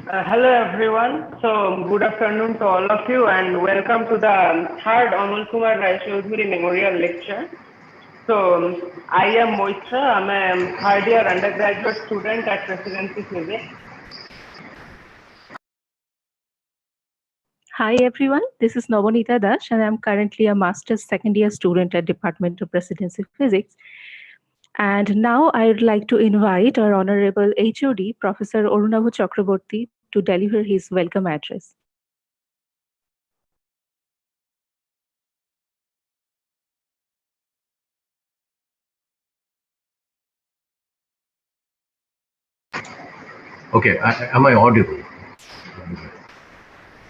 Hello everyone. So good afternoon to all of you and welcome to the third Amal Kumar Rai Chaudhuri Memorial Lecture. So I am Moitra. I'm a third year undergraduate student at Presidency Physics. Hi everyone, this is Nobonita Das and I'm currently a master's second year student at Department of Presidency Physics. And now I would like to invite our Honorable HOD, Professor Arunabha Chakraborty, to deliver his welcome address. Okay, am I audible?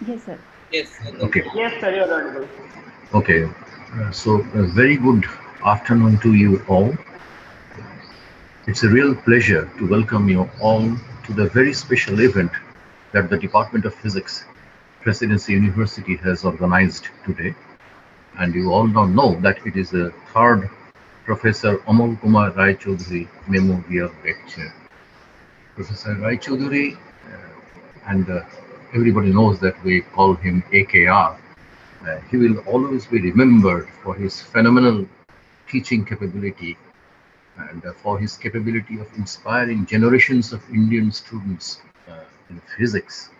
Yes, sir. Yes. Okay. Yes, sir, you're audible. Okay. So a very good afternoon to you all. It's a real pleasure to welcome you all to the very special event that the Department of Physics, Presidency University has organized today. And you all now know that it is the third Professor Amal Kumar Rai Chaudhuri Memorial Lecture. Professor Rai Chaudhuri, and everybody knows that we call him AKR. He will always be remembered for his phenomenal teaching capability and for his capability of inspiring generations of Indian students in physics.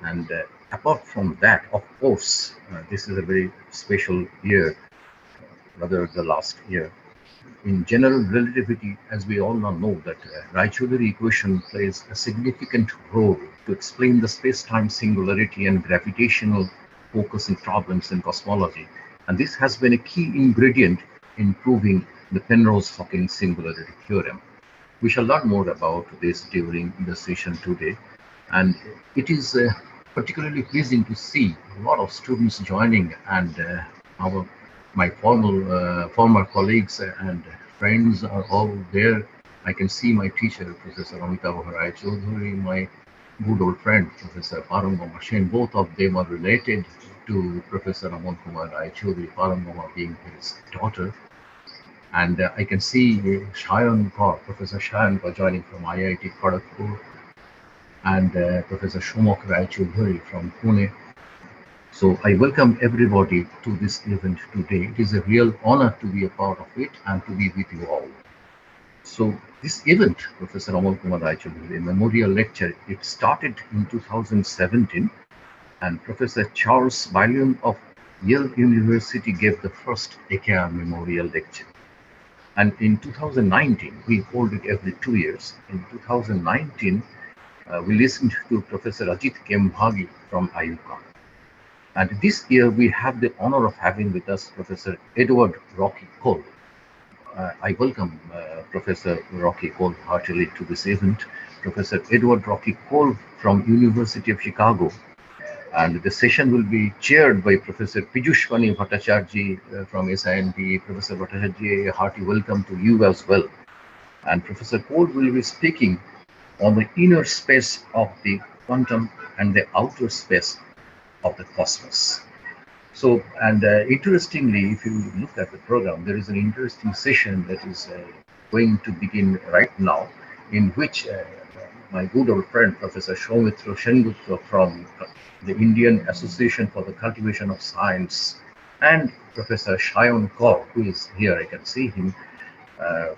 And apart from that, of course, this is a very special year, rather the last year. In general relativity, as we all now know, that Rai-Chaudhuri equation plays a significant role to explain the space-time singularity and gravitational focusing problems in cosmology. And this has been a key ingredient in proving the Penrose-Hawking singularity theorem. We shall learn more about this during the session today. And it is particularly pleasing to see a lot of students joining, and my former colleagues and friends are all there. I can see my teacher, Professor Amitabh Rai Chaudhuri, my good old friend, Professor Parangoma Sen. Both of them are related to Professor Amal Kumar Rai Chaudhuri, Parangoma being his daughter. And I can see Shayan Kaur, Professor Shayan Kaur joining from IIT Kharagpur, and Professor Shomak Rai Chaudhuri from Pune. So I welcome everybody to this event today. It is a real honor to be a part of it and to be with you all. So this event, Professor Amal Kumar Rai Chaudhuri Memorial Lecture, it started in 2017, and Professor Charles Billion of Yale University gave the first AKR Memorial Lecture. And in 2019, we hold it every 2 years. In 2019, we listened to Professor Ajit Kembhagi from IUCAN. And this year, we have the honor of having with us Professor Edward Rocky Kolb. I welcome Professor Rocky Kolb heartily to this event. Professor Edward Rocky Kolb from University of Chicago. And the session will be chaired by Professor Piyushwani Bhattacharjee from SINP. Professor Bhattacharjee, a hearty welcome to you as well. And Professor Kolb will be speaking on the inner space of the quantum and the outer space of the cosmos. So, and interestingly, if you look at the program, there is an interesting session that is going to begin right now, in which my good old friend, Professor Soumitra Sengupta from the Indian Association for the Cultivation of Science, and Professor Shayan Kaur, who is here, I can see him,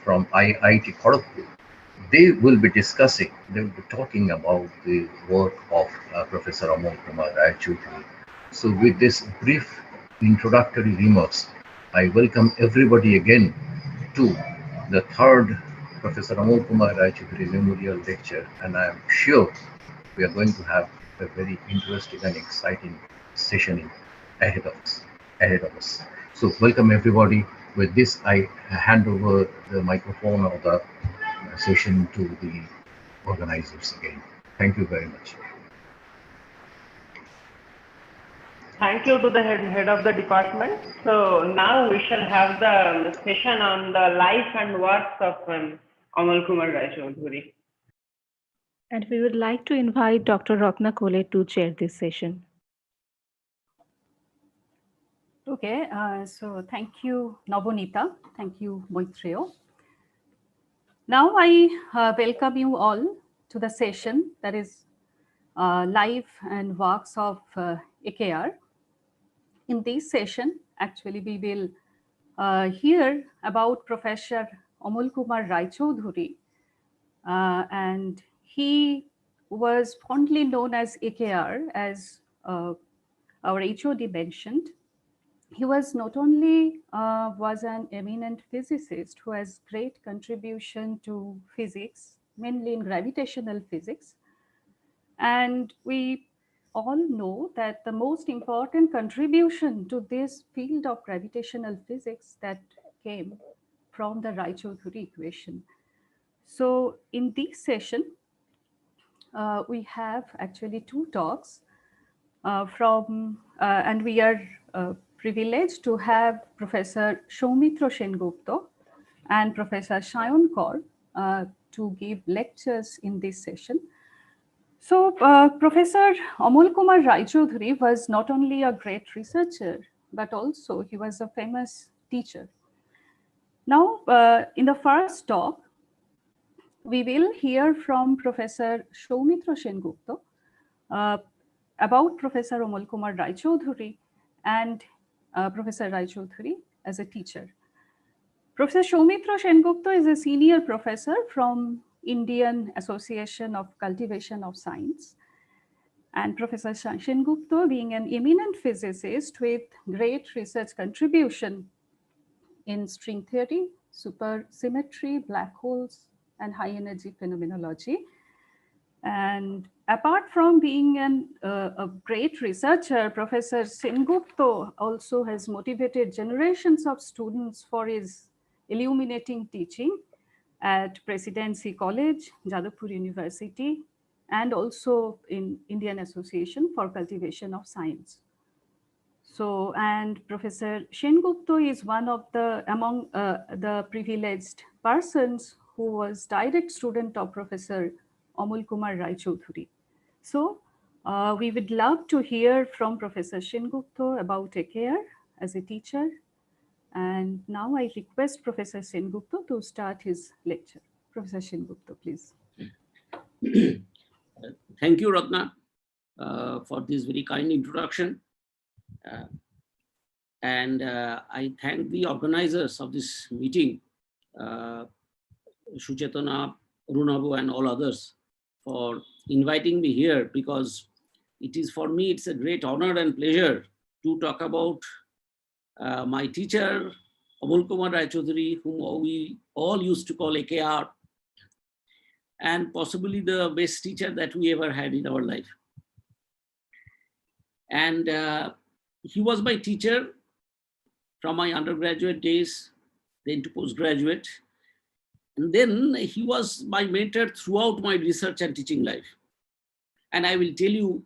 from IIT Kharagpur. They will be discussing, they will be talking about the work of Professor Amal Kumar Rai Chaudhuri. So with this brief introductory remarks, I welcome everybody again to the third Professor Amal Kumar Rai Chaudhuri Memorial Lecture, and I am sure we are going to have a very interesting and exciting session ahead of us. So welcome everybody. With this, I hand over the microphone or the session to the organizers again. Thank you very much. Thank you to the head of the department. So now we shall have the session on the life and works of Amal Kumar Rai Chaudhuri. And we would like to invite Dr. Ratna Kole to chair this session. Okay, so thank you, Nobonita. Thank you, Moitreo. Now I welcome you all to the session that is life and works of AKR. In this session, actually, we will hear about Professor Amol Kumar Raichaudhuri, and he was fondly known as AKR, as our HOD mentioned. He was not only was an eminent physicist who has great contribution to physics, mainly in gravitational physics. And we all know that the most important contribution to this field of gravitational physics that came from the Raichaudhuri equation. So in this session, we have actually two talks and we are privileged to have Professor Soumitra Sengupta and Professor Shayan Kaur to give lectures in this session. So Professor Amol Kumar Raichaudhuri was not only a great researcher, but also he was a famous teacher. Now, in the first talk, we will hear from Professor Soumitra Sengupta about Professor Amol Kumar Raichaudhuri and Professor Raichaudhuri as a teacher. Professor Soumitra Sengupta is a senior professor from Indian Association of Cultivation of Science. And Professor Sengupta, being an eminent physicist with great research contribution in string theory, supersymmetry, black holes, and high energy phenomenology. And apart from being a great researcher, Professor Sengupta also has motivated generations of students for his illuminating teaching at Presidency College, Jadavpur University, and also in Indian Association for Cultivation of Science. So, and Professor Sengupta is one of among the privileged persons who was direct student of Professor Amol Kumar Raichaudhuri. So, we would love to hear from Professor Sengupta about AKR as a teacher. And now I request Professor Sengupta to start his lecture. Professor Sengupta, please. Thank you, Ratna, for this very kind introduction. I thank the organizers of this meeting, Suchetana, Arunabu, and all others for inviting me here, because it is for me, it's a great honor and pleasure to talk about my teacher, Amol Kumar Raichaudhuri, whom we all used to call AKR, and possibly the best teacher that we ever had in our life. And he was my teacher from my undergraduate days, then to postgraduate. And then he was my mentor throughout my research and teaching life. And I will tell you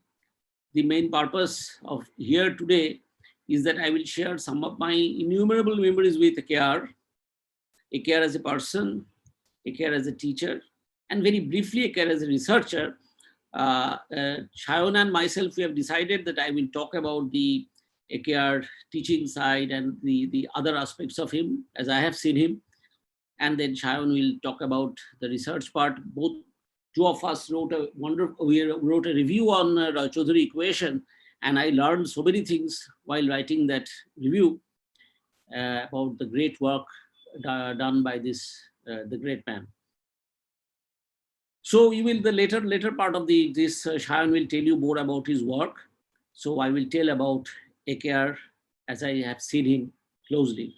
the main purpose of here today is that I will share some of my innumerable memories with AKR as a person, AKR as a teacher, and very briefly AKR as a researcher. Shayan and myself, we have decided that I will talk about the AKR teaching side and the other aspects of him as I have seen him. And then Shayan will talk about the research part. Both two of us wrote a review on Raichaudhuri equation, and I learned so many things while writing that review about the great work done by this the great man. So you will, the later part of this, Shayan will tell you more about his work. So I will tell about AKR as I have seen him closely.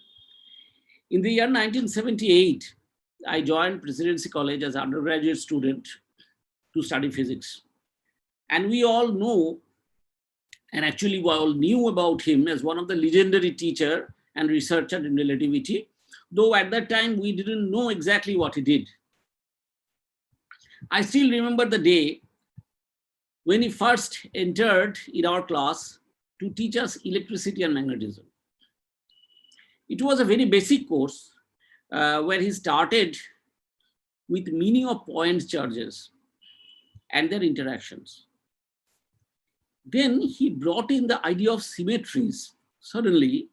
In the year 1978, I joined Presidency College as an undergraduate student to study physics. And we all know, and actually we all knew about him as one of the legendary teacher and researcher in relativity, though at that time we didn't know exactly what he did. I still remember the day when he first entered in our class to teach us electricity and magnetism. It was a very basic course where he started with meaning of point charges and their interactions. Then he brought in the idea of symmetries. Suddenly,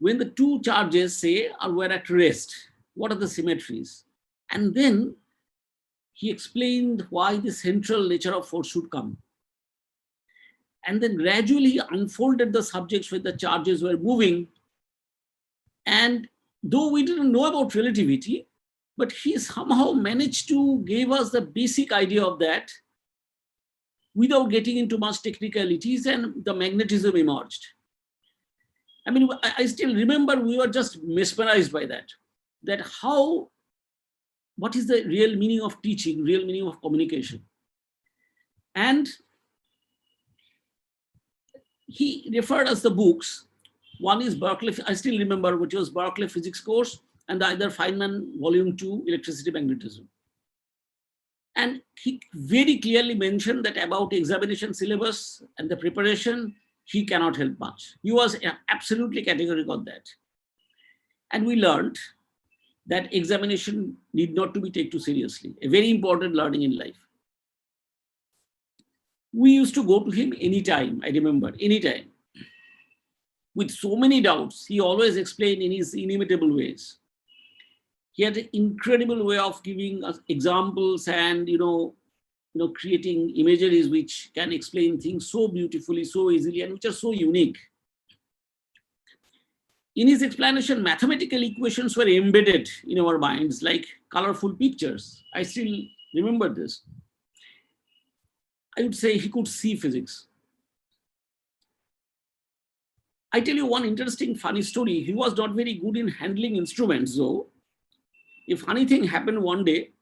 when the two charges, say, were at rest, what are the symmetries? And then he explained why the central nature of force should come. And then gradually he unfolded the subjects where the charges were moving. And though we didn't know about relativity, but he somehow managed to give us the basic idea of that without getting into much technicalities, and the magnetism emerged. I mean, I still remember we were just mesmerized by that what is the real meaning of teaching, real meaning of communication. And he referred us the books. One is Berkeley, I still remember, which was Berkeley physics course, and the other Friedman volume 2, electricity magnetism. And he very clearly mentioned that about examination syllabus and the preparation, he cannot help much. He was absolutely categorical on that. And we learned that examination need not to be taken too seriously, a very important learning in life. We used to go to him anytime, I remember, anytime. With so many doubts, he always explained in his inimitable ways. He had an incredible way of giving us examples and creating imageries which can explain things so beautifully, so easily, and which are so unique. In his explanation, mathematical equations were embedded in our minds like colorful pictures. I still remember this. I would say he could see physics. I tell you one interesting funny story. He was not very good in handling instruments, though. A funny thing happened one day.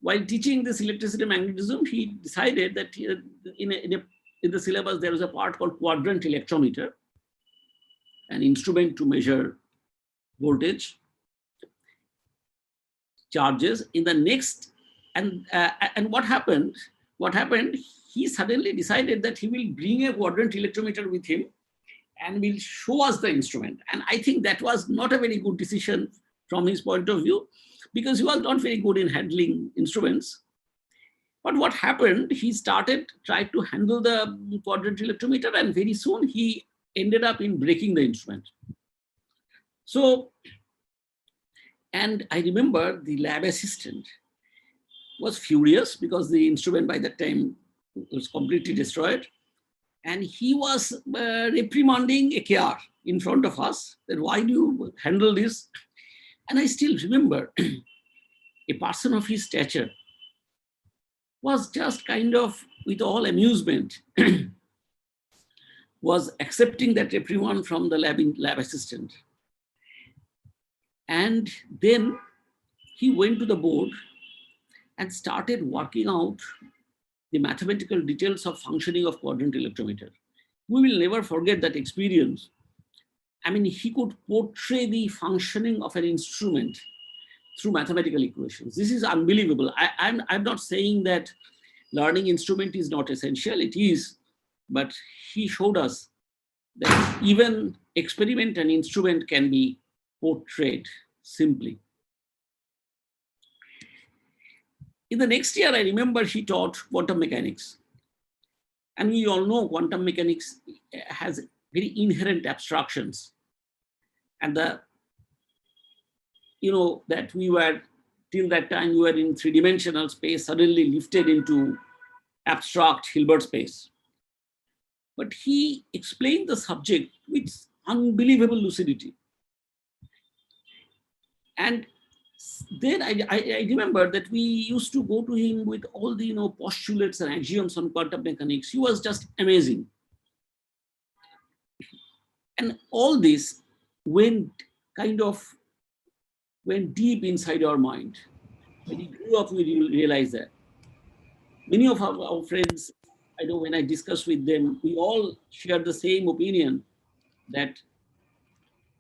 While teaching this electricity magnetism, he decided that in the syllabus there was a part called quadrant electrometer, an instrument to measure voltage, charges. In the next, and what happened? He suddenly decided that he will bring a quadrant electrometer with him and will show us the instrument. And I think that was not a very good decision from his point of view, because he was not very good in handling instruments. But what happened, he tried to handle the quadrant electrometer, and very soon he ended up in breaking the instrument. So, and I remember the lab assistant was furious because the instrument by that time was completely destroyed. And he was reprimanding AKR in front of us that why do you handle this? And I still remember a person of his stature was just kind of, with all amusement, was accepting that reprimand from the lab assistant. And then he went to the board and started working out the mathematical details of functioning of quadrant electrometer. We will never forget that experience. I mean, he could portray the functioning of an instrument through mathematical equations. This is unbelievable. I'm not saying that learning instrument is not essential, it is, but he showed us that even experiment and instrument can be portrayed simply. In the next year, I remember he taught quantum mechanics. And we all know quantum mechanics has very inherent abstractions. And that we were, till that time, we were in three-dimensional space, suddenly lifted into abstract Hilbert space. But he explained the subject with unbelievable lucidity. And then I remember that we used to go to him with all the postulates and axioms on quantum mechanics. He was just amazing. And all this went deep inside our mind. When he grew up, we realized that. Many of our friends, I know when I discuss with them, we all share the same opinion that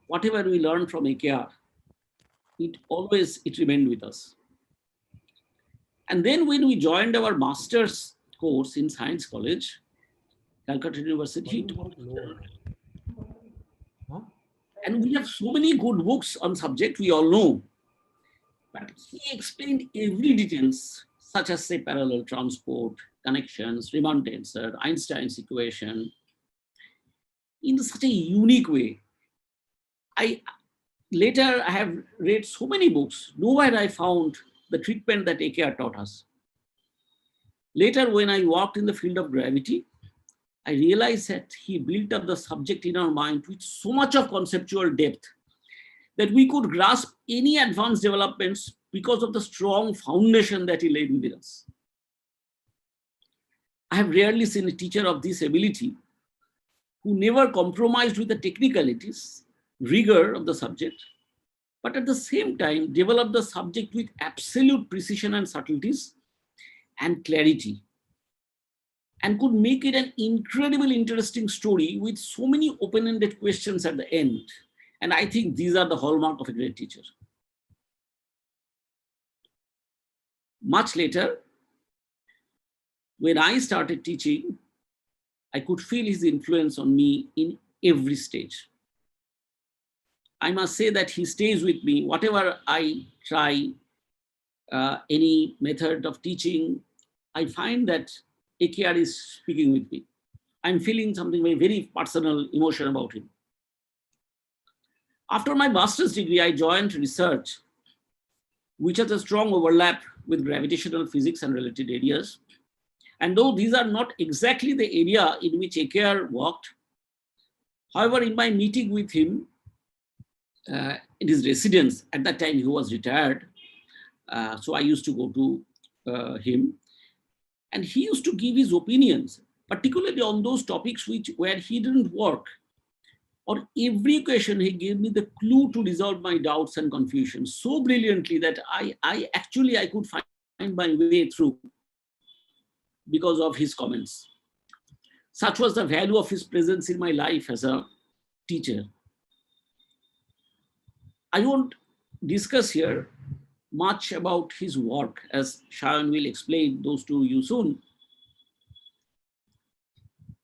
whatever we learn from AKR, it remained with us. And then when we joined our master's course in Science College, Calcutta University, and we have so many good books on subject, we all know. But he explained every details, such as say parallel transport, connections, Riemann tensor, Einstein's equation, in such a unique way. Later, I have read so many books. Nowhere I found the treatment that AKR taught us. Later, when I walked in the field of gravity, I realized that he built up the subject in our mind with so much of conceptual depth that we could grasp any advanced developments because of the strong foundation that he laid within us. I have rarely seen a teacher of this ability who never compromised with the technicalities, rigor of the subject, but at the same time developed the subject with absolute precision and subtleties and clarity, and could make it an incredibly interesting story with so many open-ended questions at the end. And I think these are the hallmark of a great teacher. Much later, when I started teaching, I could feel his influence on me in every stage. I must say that he stays with me. Whatever I try, any method of teaching, I find that AKR is speaking with me. I'm feeling something very personal emotion about him. After my master's degree, I joined research, which has a strong overlap with gravitational physics and related areas. And though these are not exactly the area in which AKR worked, however, in my meeting with him in his residence, at that time he was retired, so I used to go to him, and he used to give his opinions, particularly on those topics where he didn't work. On every question, he gave me the clue to resolve my doubts and confusion so brilliantly that I could find my way through because of his comments. Such was the value of his presence in my life as a teacher. I won't discuss here much about his work, as Shayan will explain those to you soon.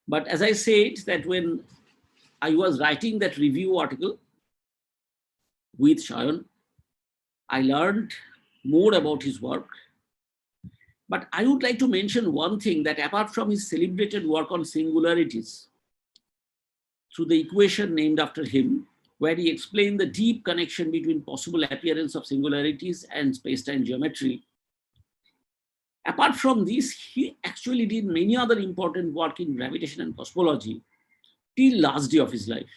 But as I said, that when I was writing that review article with Shayan, I learned more about his work. But I would like to mention one thing, that apart from his celebrated work on singularities, through the equation named after him, where he explained the deep connection between possible appearance of singularities and space-time geometry. Apart from this, he actually did many other important work in gravitation and cosmology till last day of his life.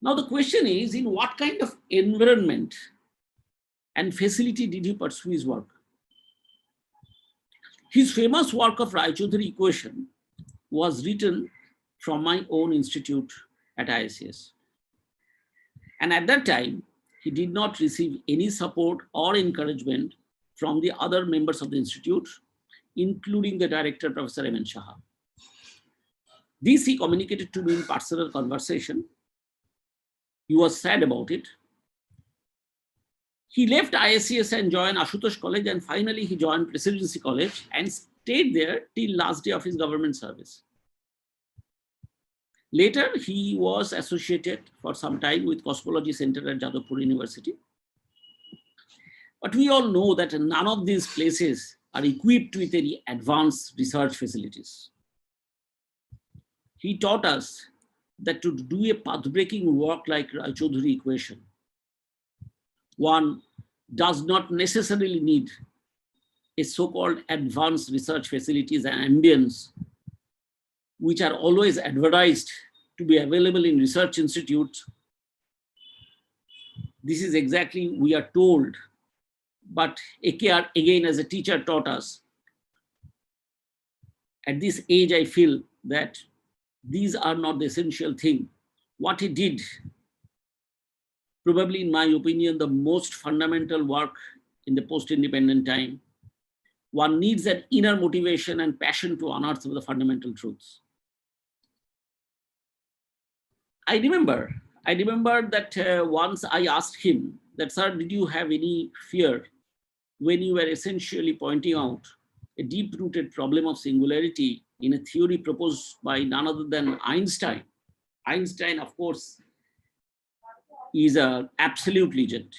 Now the question is, in what kind of environment and facility did he pursue his work? His famous work of Raychaudhuri equation was written from my own institute at ISCS. And at that time, he did not receive any support or encouragement from the other members of the institute, including the director, Professor M.N. Shah. This he communicated to me in personal conversation. He was sad about it. He left ISCS and joined Ashutosh College, and finally he joined Presidency College and stayed there till last day of his government service. Later, he was associated for some time with Cosmology Center at Jadavpur University. But we all know that none of these places are equipped with any advanced research facilities. He taught us that to do a path-breaking work like Raychaudhuri equation, one does not necessarily need a so-called advanced research facilities and ambience, which are always advertised to be available in research institutes. This is exactly we are told, but AKR again as a teacher taught us. At this age, I feel that these are not the essential thing. What he did, probably in my opinion, the most fundamental work in the post-independent time, one needs an inner motivation and passion to unearth the fundamental truths. I remember that once I asked him that, sir, did you have any fear when you were essentially pointing out a deep-rooted problem of singularity in a theory proposed by none other than Einstein? Einstein, of course, is an absolute legend.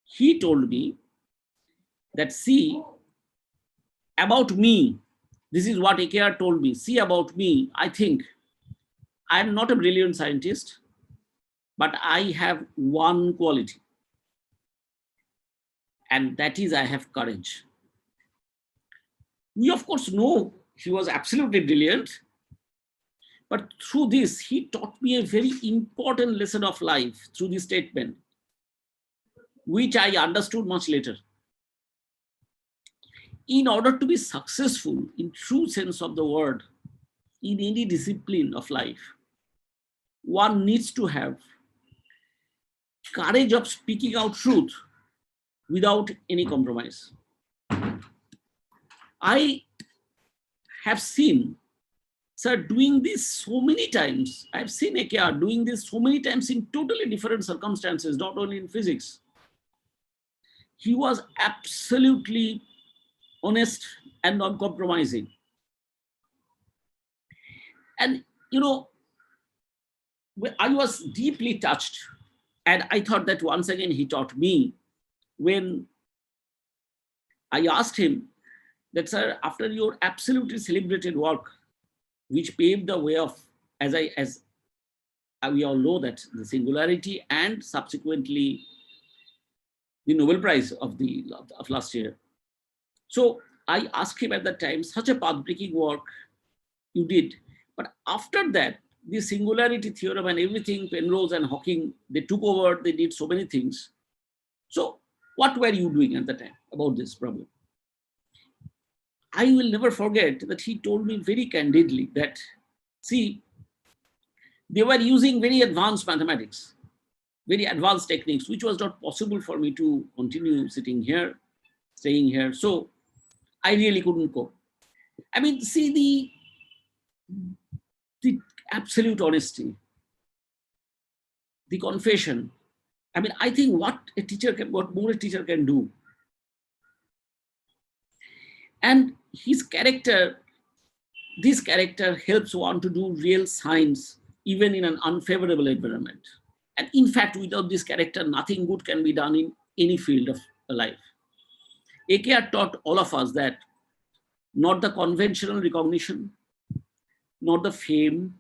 He told me that, see, about me, this is what AKR told me, see, about me, I think I am not a brilliant scientist, but I have one quality. And that is, I have courage. We, of course, know he was absolutely brilliant. But through this, he taught me a very important lesson of life through this statement, which I understood much later. In order to be successful in true sense of the word, in any discipline of life, one needs to have courage of speaking out truth without any compromise. I have seen Sir doing this so many times. I've seen AKR doing this so many times in totally different circumstances, not only in physics. He was absolutely honest and uncompromising. And, you know, I was deeply touched. And I thought that once again, he taught me when I asked him that, sir, after your absolutely celebrated work, which paved the way of, as we all know, that the singularity and subsequently the Nobel Prize of last year. So I asked him at that time, such a path-breaking work you did. But after that, the singularity theorem and everything, Penrose and Hawking, they took over, they did so many things. So what were you doing at the time about this problem? I will never forget that he told me very candidly that, see, they were using very advanced mathematics, very advanced techniques, which was not possible for me to continue sitting here, staying here. So I really couldn't cope. I mean, see the absolute honesty, the confession. I mean, I think what more a teacher can do. And his character, this character helps one to do real science, even in an unfavorable environment. And in fact, without this character, nothing good can be done in any field of life. AKR taught all of us that not the conventional recognition, not the fame.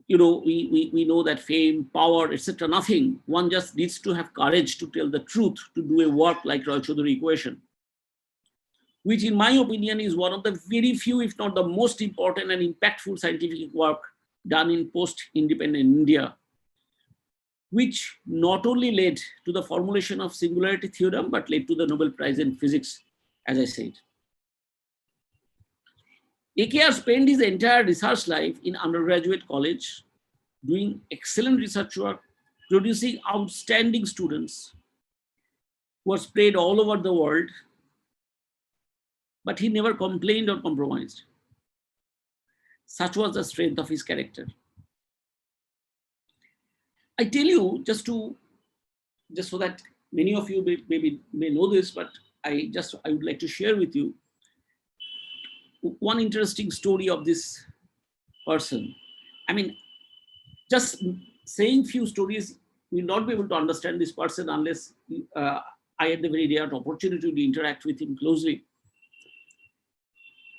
You know, we know that fame, power, etc., nothing. One just needs to have courage to tell the truth, to do a work like Roy-Choudhury equation, which in my opinion is one of the very few, if not the most important and impactful scientific work done in post-independent India, which not only led to the formulation of singularity theorem, but led to the Nobel Prize in Physics, as I said. AKR spent his entire research life in undergraduate college, doing excellent research work, producing outstanding students who were spread all over the world, but he never complained or compromised. Such was the strength of his character. I tell you, just so that many of you may know this, but I would like to share with you one interesting story of this person. I mean, just saying few stories will not be able to understand this person unless I had the very rare opportunity to interact with him closely.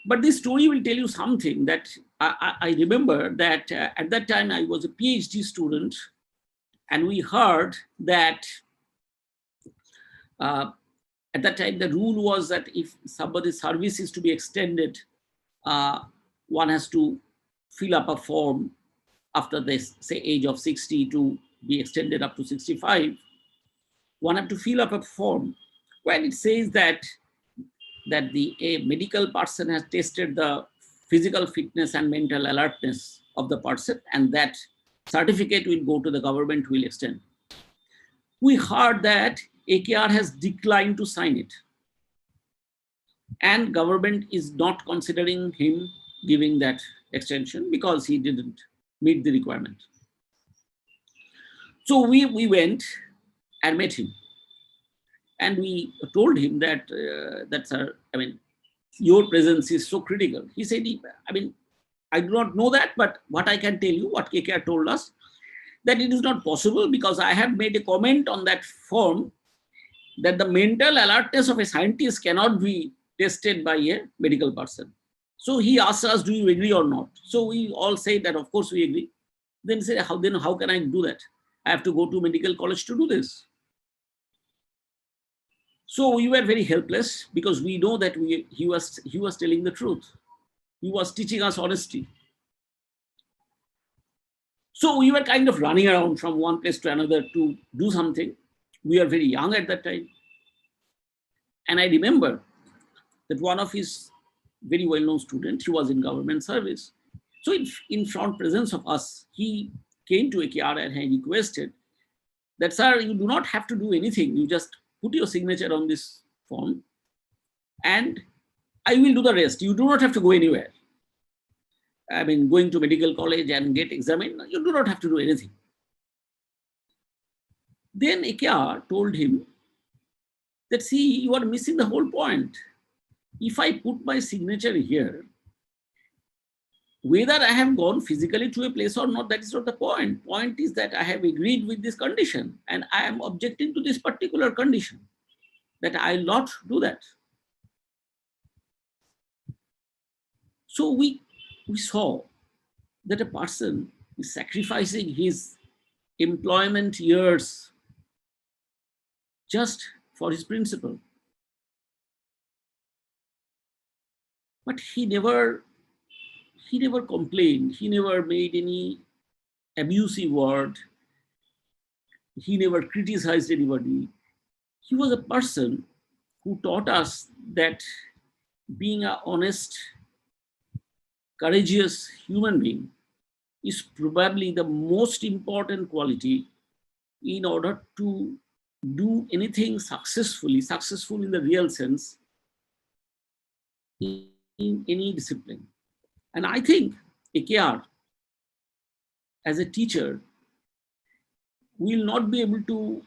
But this story will tell you something that I remember that at that time I was a PhD student, and we heard that at that time the rule was that if somebody's service is to be extended, one has to fill up a form after this, say, age of 60 to be extended up to 65. One have to fill up a form where it says that a medical person has tested the physical fitness and mental alertness of the person, and that certificate will go to the government who will extend. We heard that AKR has declined to sign it, and government is not considering him giving that extension because he didn't meet the requirement. So we went and met him. And we told him that, sir, I mean, your presence is so critical. He said, I mean, I do not know that, but what I can tell you, what AKR told us, that it is not possible because I have made a comment on that form that the mental alertness of a scientist cannot be tested by a medical person. So he asked us, do you agree or not? So we all say that, of course, we agree. Then say, how can I do that? I have to go to medical college to do this. So we were very helpless because we know that he was telling the truth. He was teaching us honesty. So we were kind of running around from one place to another to do something. We were very young at that time. And I remember that one of his very well-known students, he was in government service. So in front presence of us, he came to AKR and he requested that, sir, you do not have to do anything. You just put your signature on this form and I will do the rest. You do not have to go anywhere. I mean, going to medical college and get examined, you do not have to do anything. Then AKR told him that, see, you are missing the whole point. If I put my signature here, whether I have gone physically to a place or not, that is not the point. Point is that I have agreed with this condition and I am objecting to this particular condition, that I will not do that. So we saw that a person is sacrificing his employment years just for his principle. But he never complained. He never made any abusive word. He never criticized anybody. He was a person who taught us that being an honest, courageous human being is probably the most important quality in order to do anything successfully, successful in the real sense, in any discipline. And I think AKR, as a teacher, will not be able to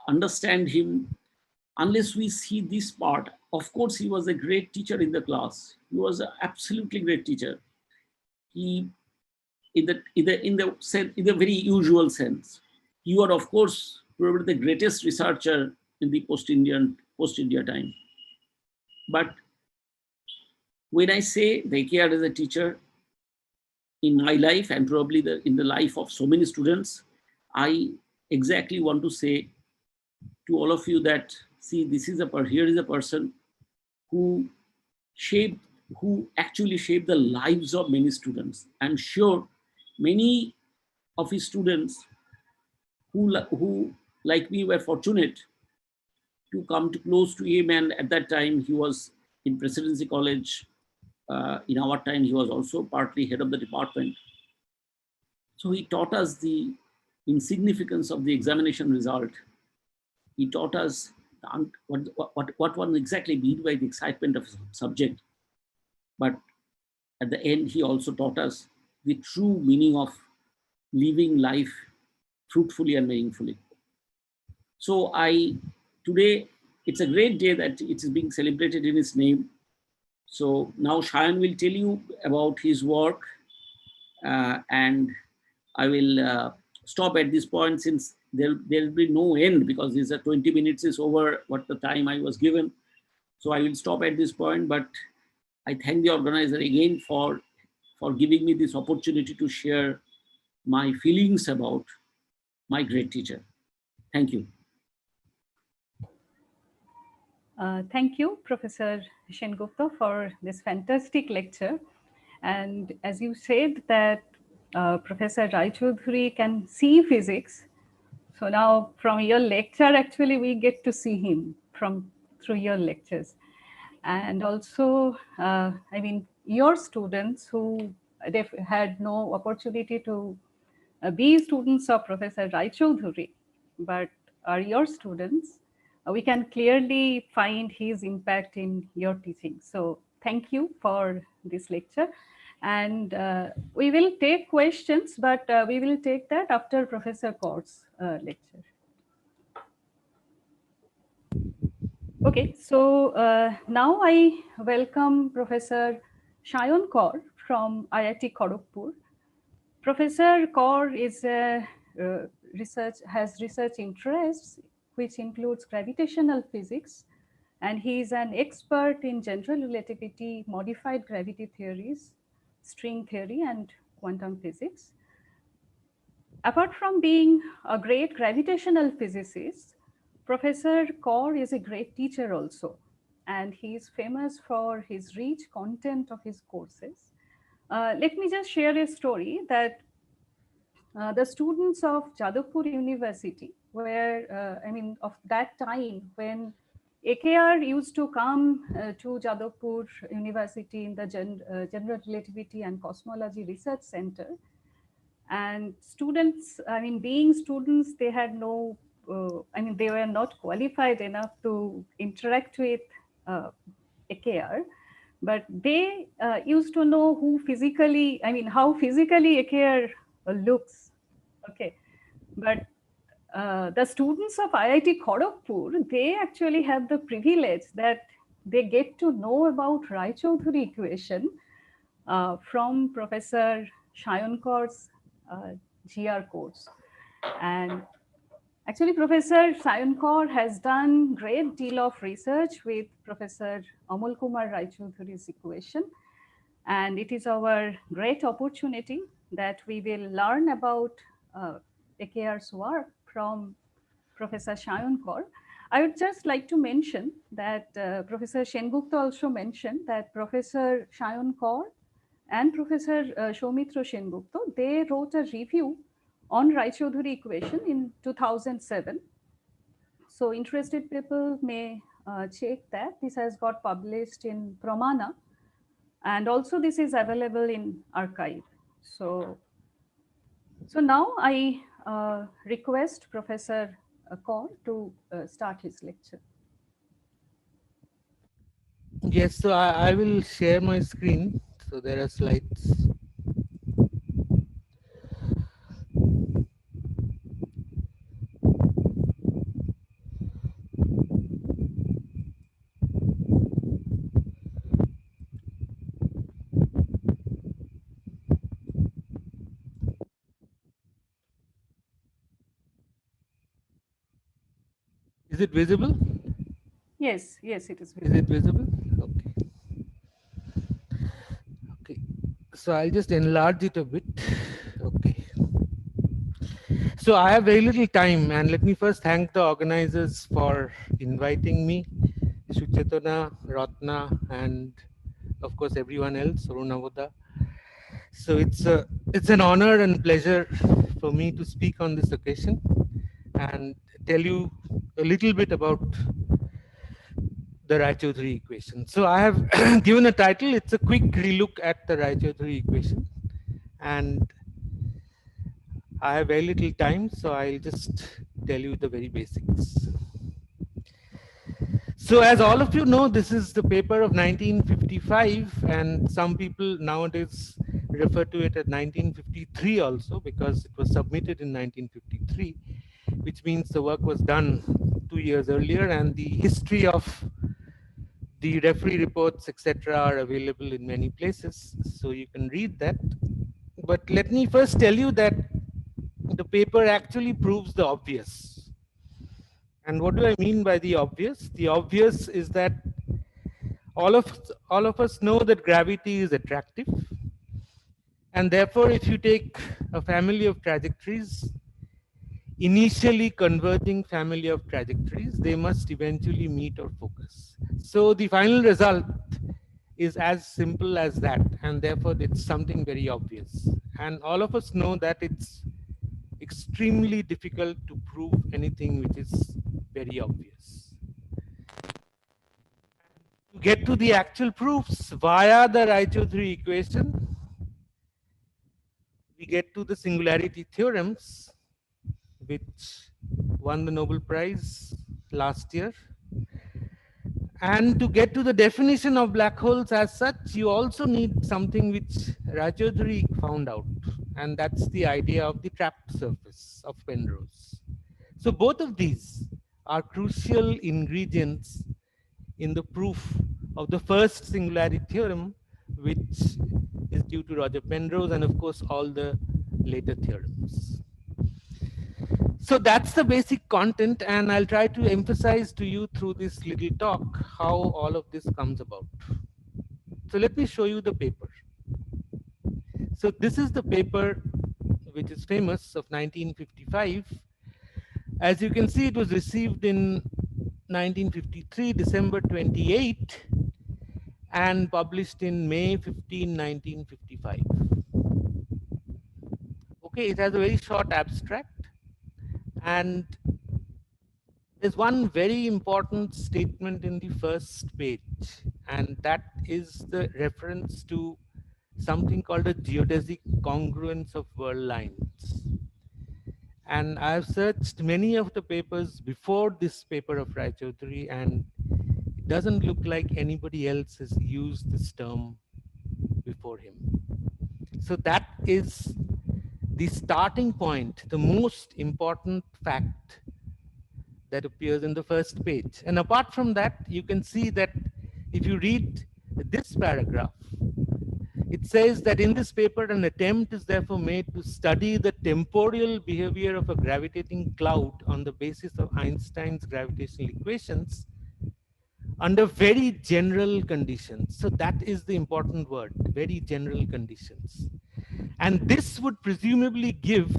understand him unless we see this part. Of course, he was a great teacher in the class. He was an absolutely great teacher. He, in the very usual sense, you are, of course, probably the greatest researcher in the post-India time. But when I say the AKR as a teacher in my life and probably in the life of so many students, I exactly want to say to all of you that, see, here is a person who actually shaped the lives of many students. I'm sure many of his students who like me were fortunate to come to close to him, and at that time he was in Presidency College. In our time, he was also partly head of the department. So he taught us the insignificance of the examination result. He taught us what one exactly means by the excitement of subject. But at the end, he also taught us the true meaning of living life fruitfully and meaningfully. So today, it's a great day that it is being celebrated in his name. So now Shayan will tell you about his work, and I will stop at this point since there will be no end, because this 20 minutes is over what the time I was given. So I will stop at this point, but I thank the organizer again for giving me this opportunity to share my feelings about my great teacher. Thank you. Thank you, Professor Sengupta, for this fantastic lecture. And as you said that Professor Raichoudhury can see physics. So now from your lecture, actually, we get to see him through your lectures. And also, I mean, your students who had no opportunity to be students of Professor Raichoudhury, but are your students, we can clearly find his impact in your teaching. So thank you for this lecture. And we will take questions, but we will take that after Professor Kaur's lecture. Okay, so now I welcome Professor Shayan Kaur from IIT Kharagpur. Professor Kaur is has research interests which includes gravitational physics, and he is an expert in general relativity, modified gravity theories, string theory, and quantum physics. Apart from being a great gravitational physicist, Professor Kaur is a great teacher also, and he is famous for his rich content of his courses. Let me just share a story that the students of Jadavpur University, of that time when AKR used to come to Jadavpur University in the General Relativity and Cosmology Research Center, and students, being students, they had no, they were not qualified enough to interact with AKR, but they used to know how physically AKR looks. Okay, but the students of IIT Kharagpur, they actually have the privilege that they get to know about Raychaudhuri equation from Professor Shayan Kaur's GR course. And actually, Professor Shayan Kaur has done great deal of research with Professor Amol Kumar Raychaudhuri's equation. And it is our great opportunity that we will learn about AKR's work from Professor Shayan Kaur. I would just like to mention that Professor Sengupta also mentioned that Professor Shayan Kaur and Professor Soumitra Sengupta, they wrote a review on Raychaudhuri equation in 2007. So interested people may check that. This has got published in Pramana, and also this is available in archive. So now I request Professor Kaur to start his lecture. Yes, so I will share my screen. So there are slides. Is it visible? Yes, it is visible. Is it visible? Okay. Okay. So I'll just enlarge it a bit. Okay. So I have very little time, and let me first thank the organizers for inviting me, Suchetana, Ratna, and of course everyone else, Arunavoda. So it's an honor and pleasure for me to speak on this occasion and tell you a little bit about the Raychaudhuri equation. So I have given a title. It's a quick relook at the Raychaudhuri equation, and I have very little time, so I'll just tell you the very basics. So as all of you know, this is the paper of 1955, and some people nowadays refer to it as 1953 also, because it was submitted in 1953, which means the work was done 2 years earlier, and the history of the referee reports, etc., are available in many places, so you can read that. But let me first tell you that the paper actually proves the obvious. And what do I mean by the obvious? The obvious is that all of us know that gravity is attractive, and therefore if you take a family of trajectories, initially converging family of trajectories, they must eventually meet or focus. So the final result is as simple as that, and therefore it's something very obvious. And all of us know that it's extremely difficult to prove anything which is very obvious. To get to the actual proofs via the Raychaudhuri equation, we get to the singularity theorems, which won the Nobel Prize last year. And to get to the definition of black holes as such, you also need something which Raychaudhuri found out, and that's the idea of the trapped surface of Penrose. So both of these are crucial ingredients in the proof of the first singularity theorem, which is due to Roger Penrose, and of course all the later theorems. So that's the basic content, and I'll try to emphasize to you through this little talk how all of this comes about. So let me show you the paper. So this is the paper which is famous, of 1955, As you can see, it was received in 1953, December 28, and published in May 15, 1955. Okay, it has a very short abstract, and there's one very important statement in the first page, and that is the reference to something called a geodesic congruence of world lines. And I've searched many of the papers before this paper of Raichaudhuri, and it doesn't look like anybody else has used this term before him. So that is the starting point, the most important fact that appears in the first page. And apart from that, you can see that if you read this paragraph, it says that in this paper, an attempt is therefore made to study the temporal behavior of a gravitating cloud on the basis of Einstein's gravitational equations under very general conditions. So that is the important word, very general conditions. And this would presumably give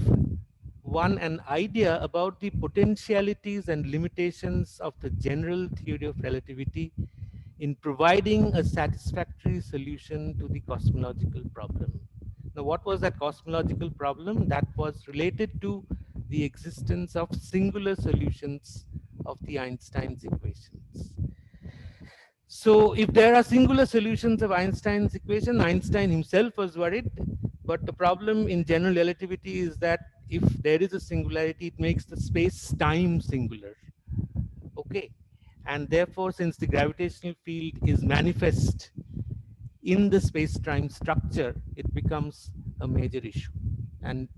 one an idea about the potentialities and limitations of the general theory of relativity in providing a satisfactory solution to the cosmological problem. Now, what was that cosmological problem? That was related to the existence of singular solutions of the Einstein's equations. So if there are singular solutions of Einstein's equation, Einstein himself was worried, but the problem in general relativity is that if there is a singularity, it makes the space-time singular. Okay. And therefore, since the gravitational field is manifest in the space-time structure, it becomes a major issue and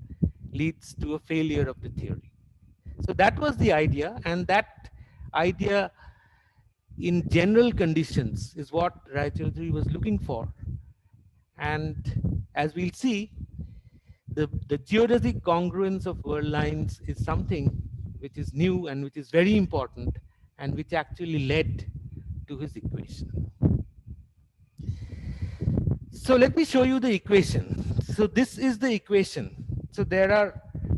leads to a failure of the theory. So that was the idea, and that idea in general conditions is what Raichaudhuri was looking for. And as we'll see, the geodesic congruence of world lines is something which is new and which is very important, and which actually led to his equation. So let me show you the equation. So this is the equation. So there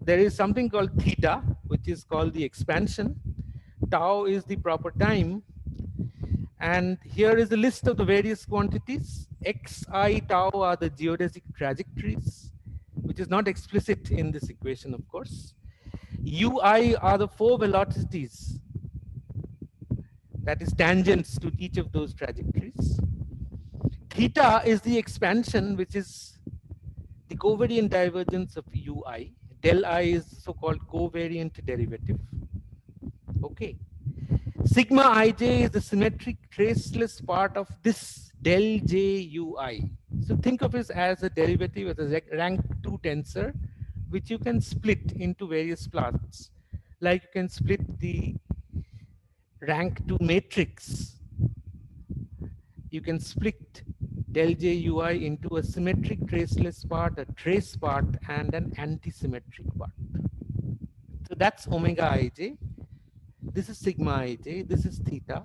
is something called theta, which is called the expansion. Tau is the proper time. And here is the list of the various quantities. Xi, tau are the geodesic trajectories, which is not explicit in this equation, of course. Ui are the 4 velocities, that is tangents to each of those trajectories. Theta is the expansion, which is the covariant divergence of ui. Del I is so-called covariant derivative. Okay. Sigma ij is the symmetric traceless part of this del j ui. So think of it as a derivative, as a rank 2 tensor, which you can split into various parts. Like you can split the rank 2 matrix. You can split del j ui into a symmetric traceless part, a trace part, and an anti-symmetric part. So that's omega ij. This is sigma ij. This is theta.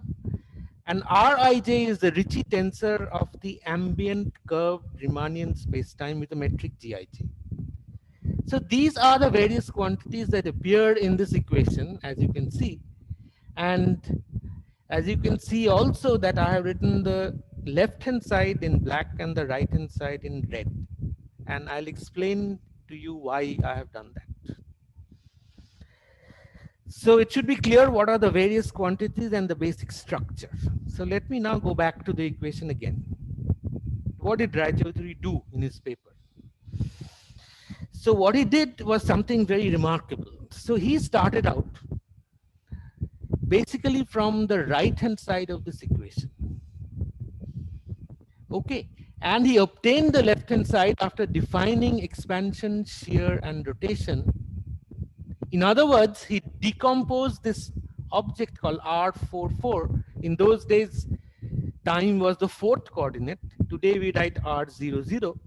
And Rij is the Ricci tensor of the ambient curved Riemannian spacetime with a metric Gij. So these are the various quantities that appear in this equation, as you can see. And as you can see also that I have written the left-hand side in black and the right-hand side in red. And I'll explain to you why I have done that. So it should be clear what are the various quantities and the basic structure. So let me now go back to the equation again. What did Raichaudhuri do in his paper? So what he did was something very remarkable. So he started out basically from the right-hand side of this equation. Okay, and he obtained the left-hand side after defining expansion, shear, and rotation. In other words, he decomposed this object called R44. In those days, time was the 4th coordinate. Today we write R00.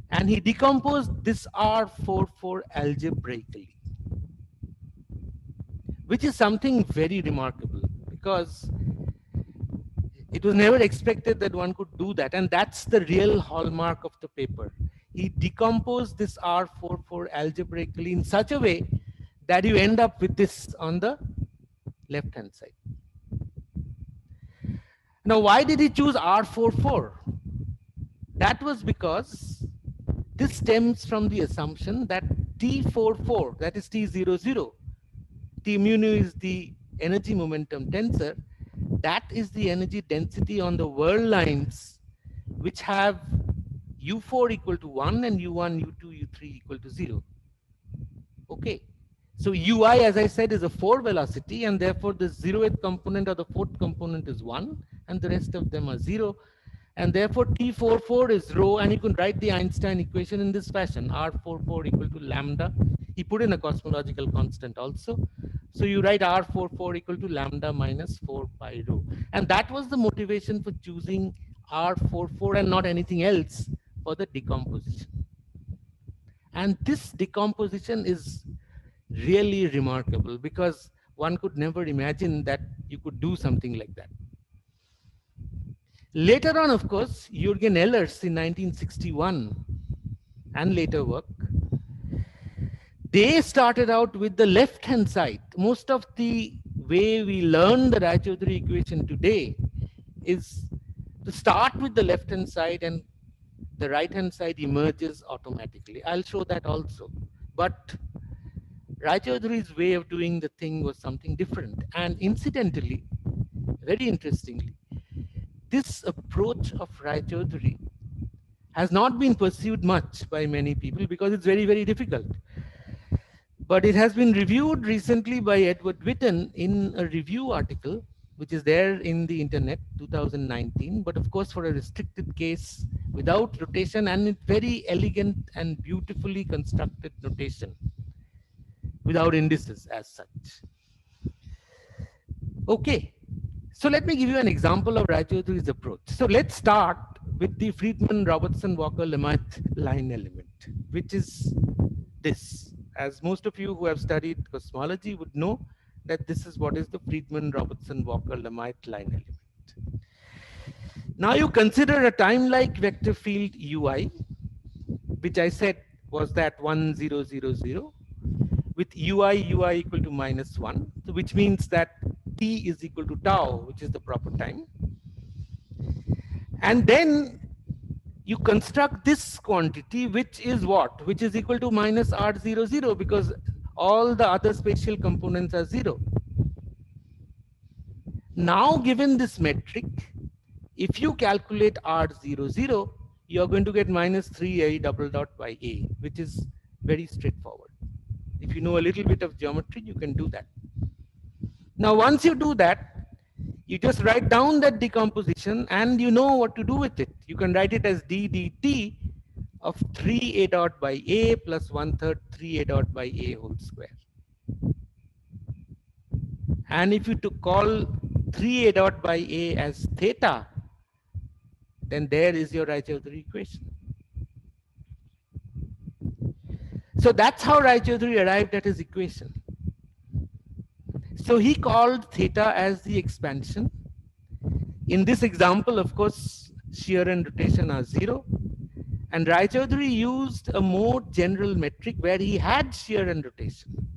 And he decomposed this R44 algebraically, which is something very remarkable because it was never expected that one could do that. And that's the real hallmark of the paper. He decomposed this R44 algebraically in such a way that you end up with this on the left hand side. Now, why did he choose R44? That was because this stems from the assumption that T44, that is T00, T mu nu is the energy momentum tensor, that is the energy density on the world lines which have U4 equal to 1 and U1, U2, U3 equal to 0. Okay. So Ui, as I said, is a 4 velocity, and therefore the 0th component or the 4th component is 1, and the rest of them are 0. And therefore T44 is rho, and you can write the Einstein equation in this fashion, R44 equal to lambda. He put in a cosmological constant also. So you write R44 equal to lambda minus 4 pi rho. And that was the motivation for choosing R44 and not anything else for the decomposition. And this decomposition is really remarkable because one could never imagine that you could do something like that. Later on, of course, Jurgen Ellers in 1961 and later work, they started out with the left-hand side. Most of the way we learn the Raychaudhuri equation today is to start with the left-hand side and the right-hand side emerges automatically. I'll show that also. But Raychaudhuri's way of doing the thing was something different. And incidentally, very interestingly, this approach of Raychaudhuri has not been pursued much by many people because it's very, very difficult. But it has been reviewed recently by Edward Witten in a review article, which is there in the internet, 2019, but of course for a restricted case without notation and with very elegant and beautifully constructed notation, without indices as such. Okay. So let me give you an example of Raychaudhuri's approach. So let's start with the Friedman, Robertson, Walker, Lemaitre line element, which is this. As most of you who have studied cosmology would know that this is what is the Friedman, Robertson, Walker, Lemaitre line element. Now you consider a time-like vector field Ui, which I said was that 1, 0, 0, 0, with Ui equal to -1, so which means that T is equal to tau, which is the proper time. And then you construct this quantity, which is what? Which is equal to minus R00, because all the other spatial components are 0. Now, given this metric, if you calculate R00, you're going to get minus 3a double dot by a, which is very straightforward. If you know a little bit of geometry, you can do that. Now, once you do that, you just write down that decomposition and you know what to do with it. You can write it as d dt of 3a dot by a plus 1/3 3a dot by a whole square. And if you to call 3a dot by a as theta, then there is your Raychaudhuri equation. So that's how Raychaudhuri arrived at his equation. So he called theta as the expansion. In this example, of course, shear and rotation are 0. And Raychaudhuri used a more general metric where he had shear and rotation.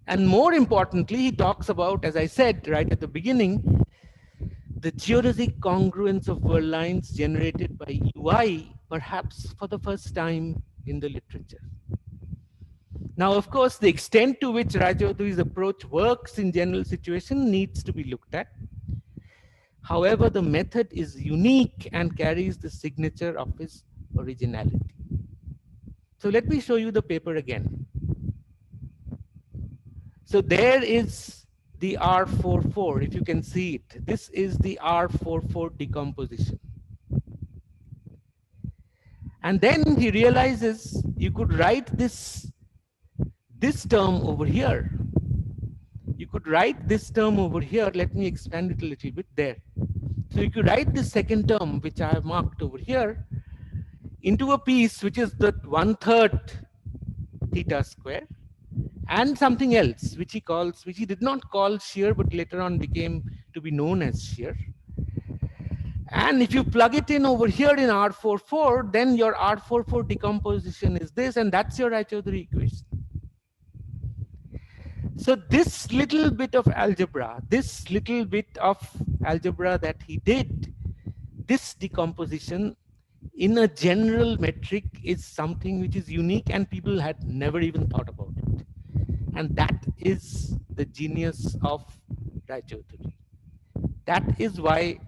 And more importantly, he talks about, as I said right at the beginning, the geodesic congruence of world lines generated by Ui, perhaps for the first time in the literature. Now, of course, the extent to which Raychaudhuri's approach works in general situation needs to be looked at. However, the method is unique and carries the signature of his originality. So let me show you the paper again. So there is the R44, if you can see it. This is the R44 decomposition. And then he realizes you could write this term over here. You could write this term over here. Let me expand it a little bit there. So you could write this second term, which I have marked over here, into a piece which is the 1/3 theta square, and something else which he did not call shear, but later on became to be known as shear. And if you plug it in over here in R44, then your R44 decomposition is this, and that's your Raychaudhuri equation. So this little bit of algebra, that he did, this decomposition in a general metric is something which is unique and people had never even thought about it. And that is the genius of Raychaudhuri. That is why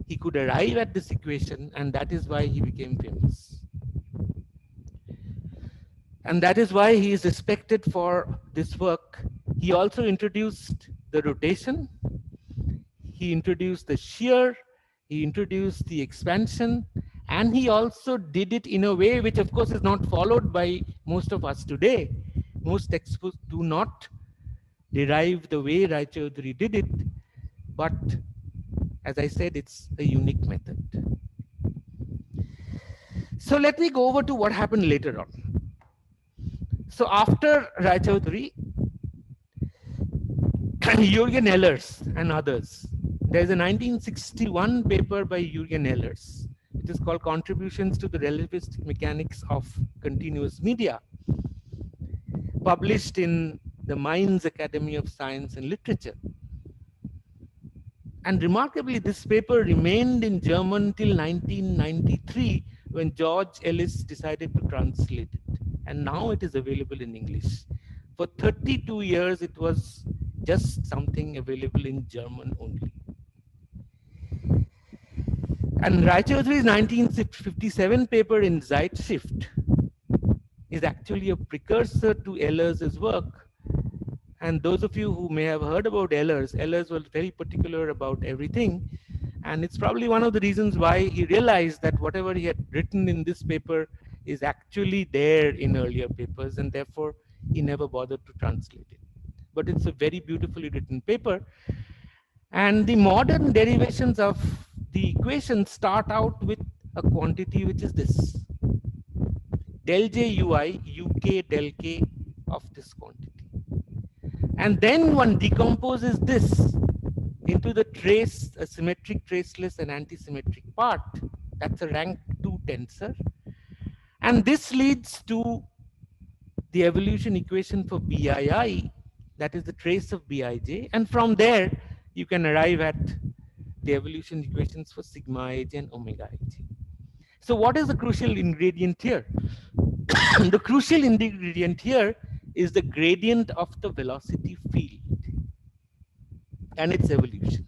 he could arrive at this equation, and that is why he became famous. And that is why he is respected for this work. He also introduced the rotation, he introduced the shear, he introduced the expansion, and he also did it in a way which of course is not followed by most of us today. Most textbooks do not derive the way Raychaudhuri did it, but as I said, it's a unique method. So let me go over to what happened later on. So after Raychaudhuri, Jurgen Ellers and others, there's a 1961 paper by Jurgen Ellers, which is called Contributions to the Relativistic Mechanics of Continuous Media, published in the Mainz Academy of Science and Literature. And remarkably, this paper remained in German till 1993 when George Ellis decided to translate it. And now it is available in English. For 32 years, it was just something available in German only. And Raychaudhuri's 1957 paper in Zeitschrift is actually a precursor to Ellers' work. And those of you who may have heard about Ellers was very particular about everything. And it's probably one of the reasons why he realized that whatever he had written in this paper is actually there in earlier papers, and therefore he never bothered to translate it. But it's a very beautifully written paper. And the modern derivations of the equation start out with a quantity which is this. Del J ui uk del k of this quantity. And then one decomposes this into the trace, a symmetric, traceless, and antisymmetric part. That's a rank 2 tensor. And this leads to the evolution equation for BII, that is the trace of Bij. And from there, you can arrive at the evolution equations for sigma ij and omega ij. So what is the crucial ingredient here? The crucial ingredient here is the gradient of the velocity field and its evolution.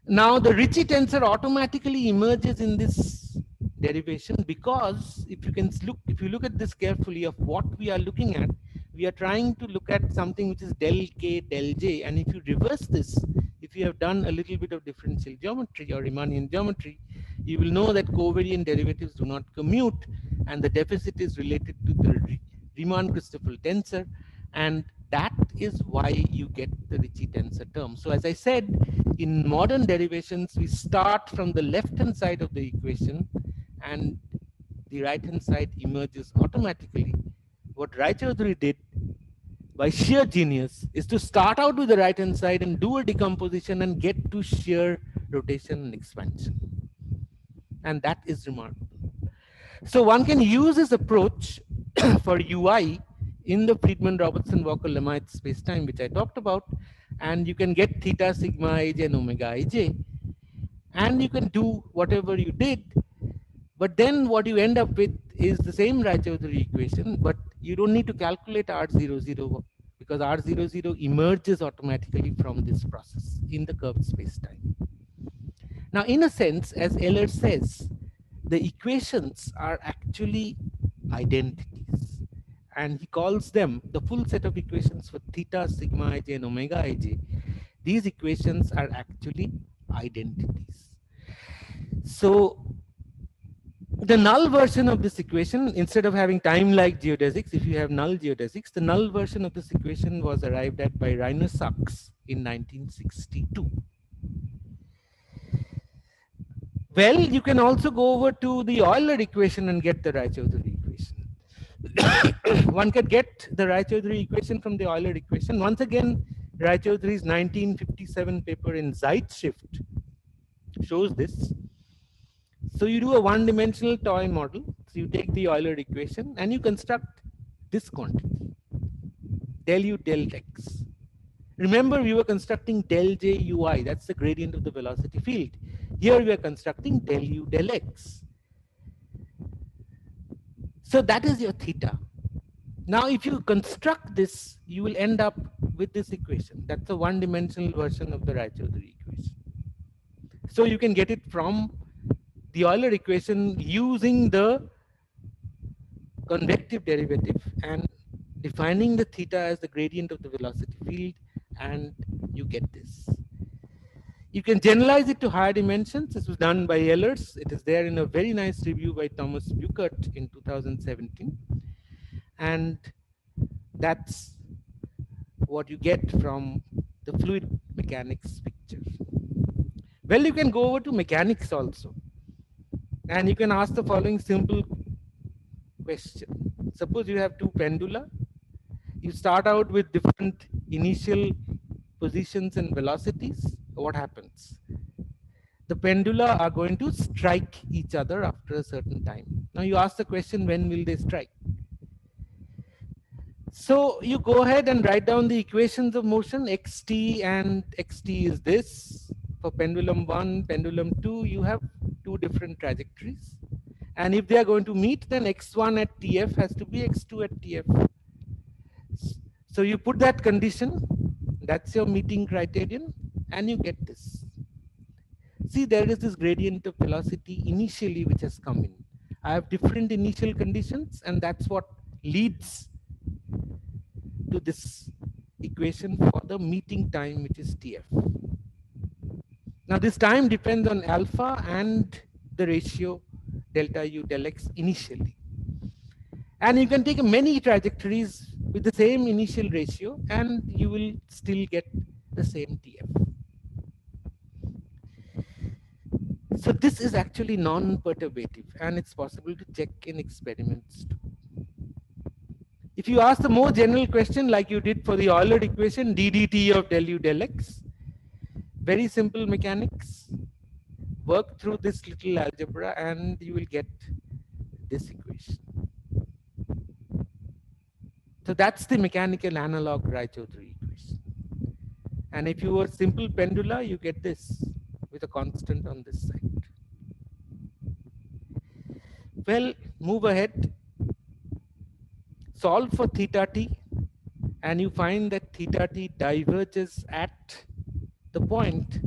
Now the Ricci tensor automatically emerges in this derivation because if you look at this carefully of what we are looking at, we are trying to look at something which is del k del j, and if you reverse this, if you have done a little bit of differential geometry or Riemannian geometry, you will know that covariant derivatives do not commute, and the deficit is related to the Riemann-Christoffel tensor, and that is why you get the Ricci tensor term. So as I said, in modern derivations, we start from the left-hand side of the equation and the right-hand side emerges automatically. What Raychaudhuri did by sheer genius is to start out with the right-hand side and do a decomposition and get to shear, rotation, and expansion. And that is remarkable. So one can use this approach for UI in the Friedman, Robertson, Walker, Lemaitre spacetime, which I talked about, and you can get theta, sigma ij, and omega ij, and you can do whatever you did. But then what you end up with is the same Raychaudhuri equation, but you don't need to calculate R00 because R00 emerges automatically from this process in the curved spacetime. Now, in a sense, as Ellers says, the equations are actually identities, and he calls them the full set of equations for theta, sigma ij, and omega ij. These equations are actually identities. So the null version of this equation, instead of having time-like geodesics, if you have null geodesics, the null version of this equation was arrived at by Rainer Sachs in 1962. Well, you can also go over to the Euler equation and get the Raychaudhuri equation. One can get the Raychaudhuri equation from the Euler equation. Once again, Raychaudhuri's 1957 paper in Zeitschrift shows this. So you do a one-dimensional toy model. So you take the Euler equation and you construct this quantity. del u del x. Remember, we were constructing del j ui, that's the gradient of the velocity field. Here we are constructing del u del x. So that is your theta. Now, if you construct this, you will end up with this equation. That's a one-dimensional version of the Raychaudhuri equation. So you can get it from the Euler equation using the convective derivative and defining the theta as the gradient of the velocity field, and you get this. You can generalize it to higher dimensions. This was done by Ellers. It is there in a very nice review by Thomas Buchert in 2017. And that's what you get from the fluid mechanics picture. Well, you can go over to mechanics also. And you can ask the following simple question. Suppose you have two pendula. You start out with different initial positions and velocities. What happens? The pendula are going to strike each other after a certain time. Now you ask the question, when will they strike? So you go ahead and write down the equations of motion. Xt and xt is this. For pendulum 1, pendulum 2, you have two different trajectories. And if they are going to meet, then x1 at tf has to be x2 at tf. So you put that condition, that's your meeting criterion, and you get this. See, there is this gradient of velocity initially which has come in. I have different initial conditions, and that's what leads to this equation for the meeting time, which is tf. Now this time depends on alpha and the ratio delta u del x initially. And you can take many trajectories with the same initial ratio and you will still get the same tf. So this is actually non-perturbative, and it's possible to check in experiments too. If you ask the more general question like you did for the Euler equation, ddt of del u del x, very simple mechanics, work through this little algebra and you will get this equation. So that's the mechanical analog Raychaudhuri equation. And if you were simple pendula, you get this with a constant on this side. Well, move ahead. Solve for theta t, and you find that theta t diverges at the point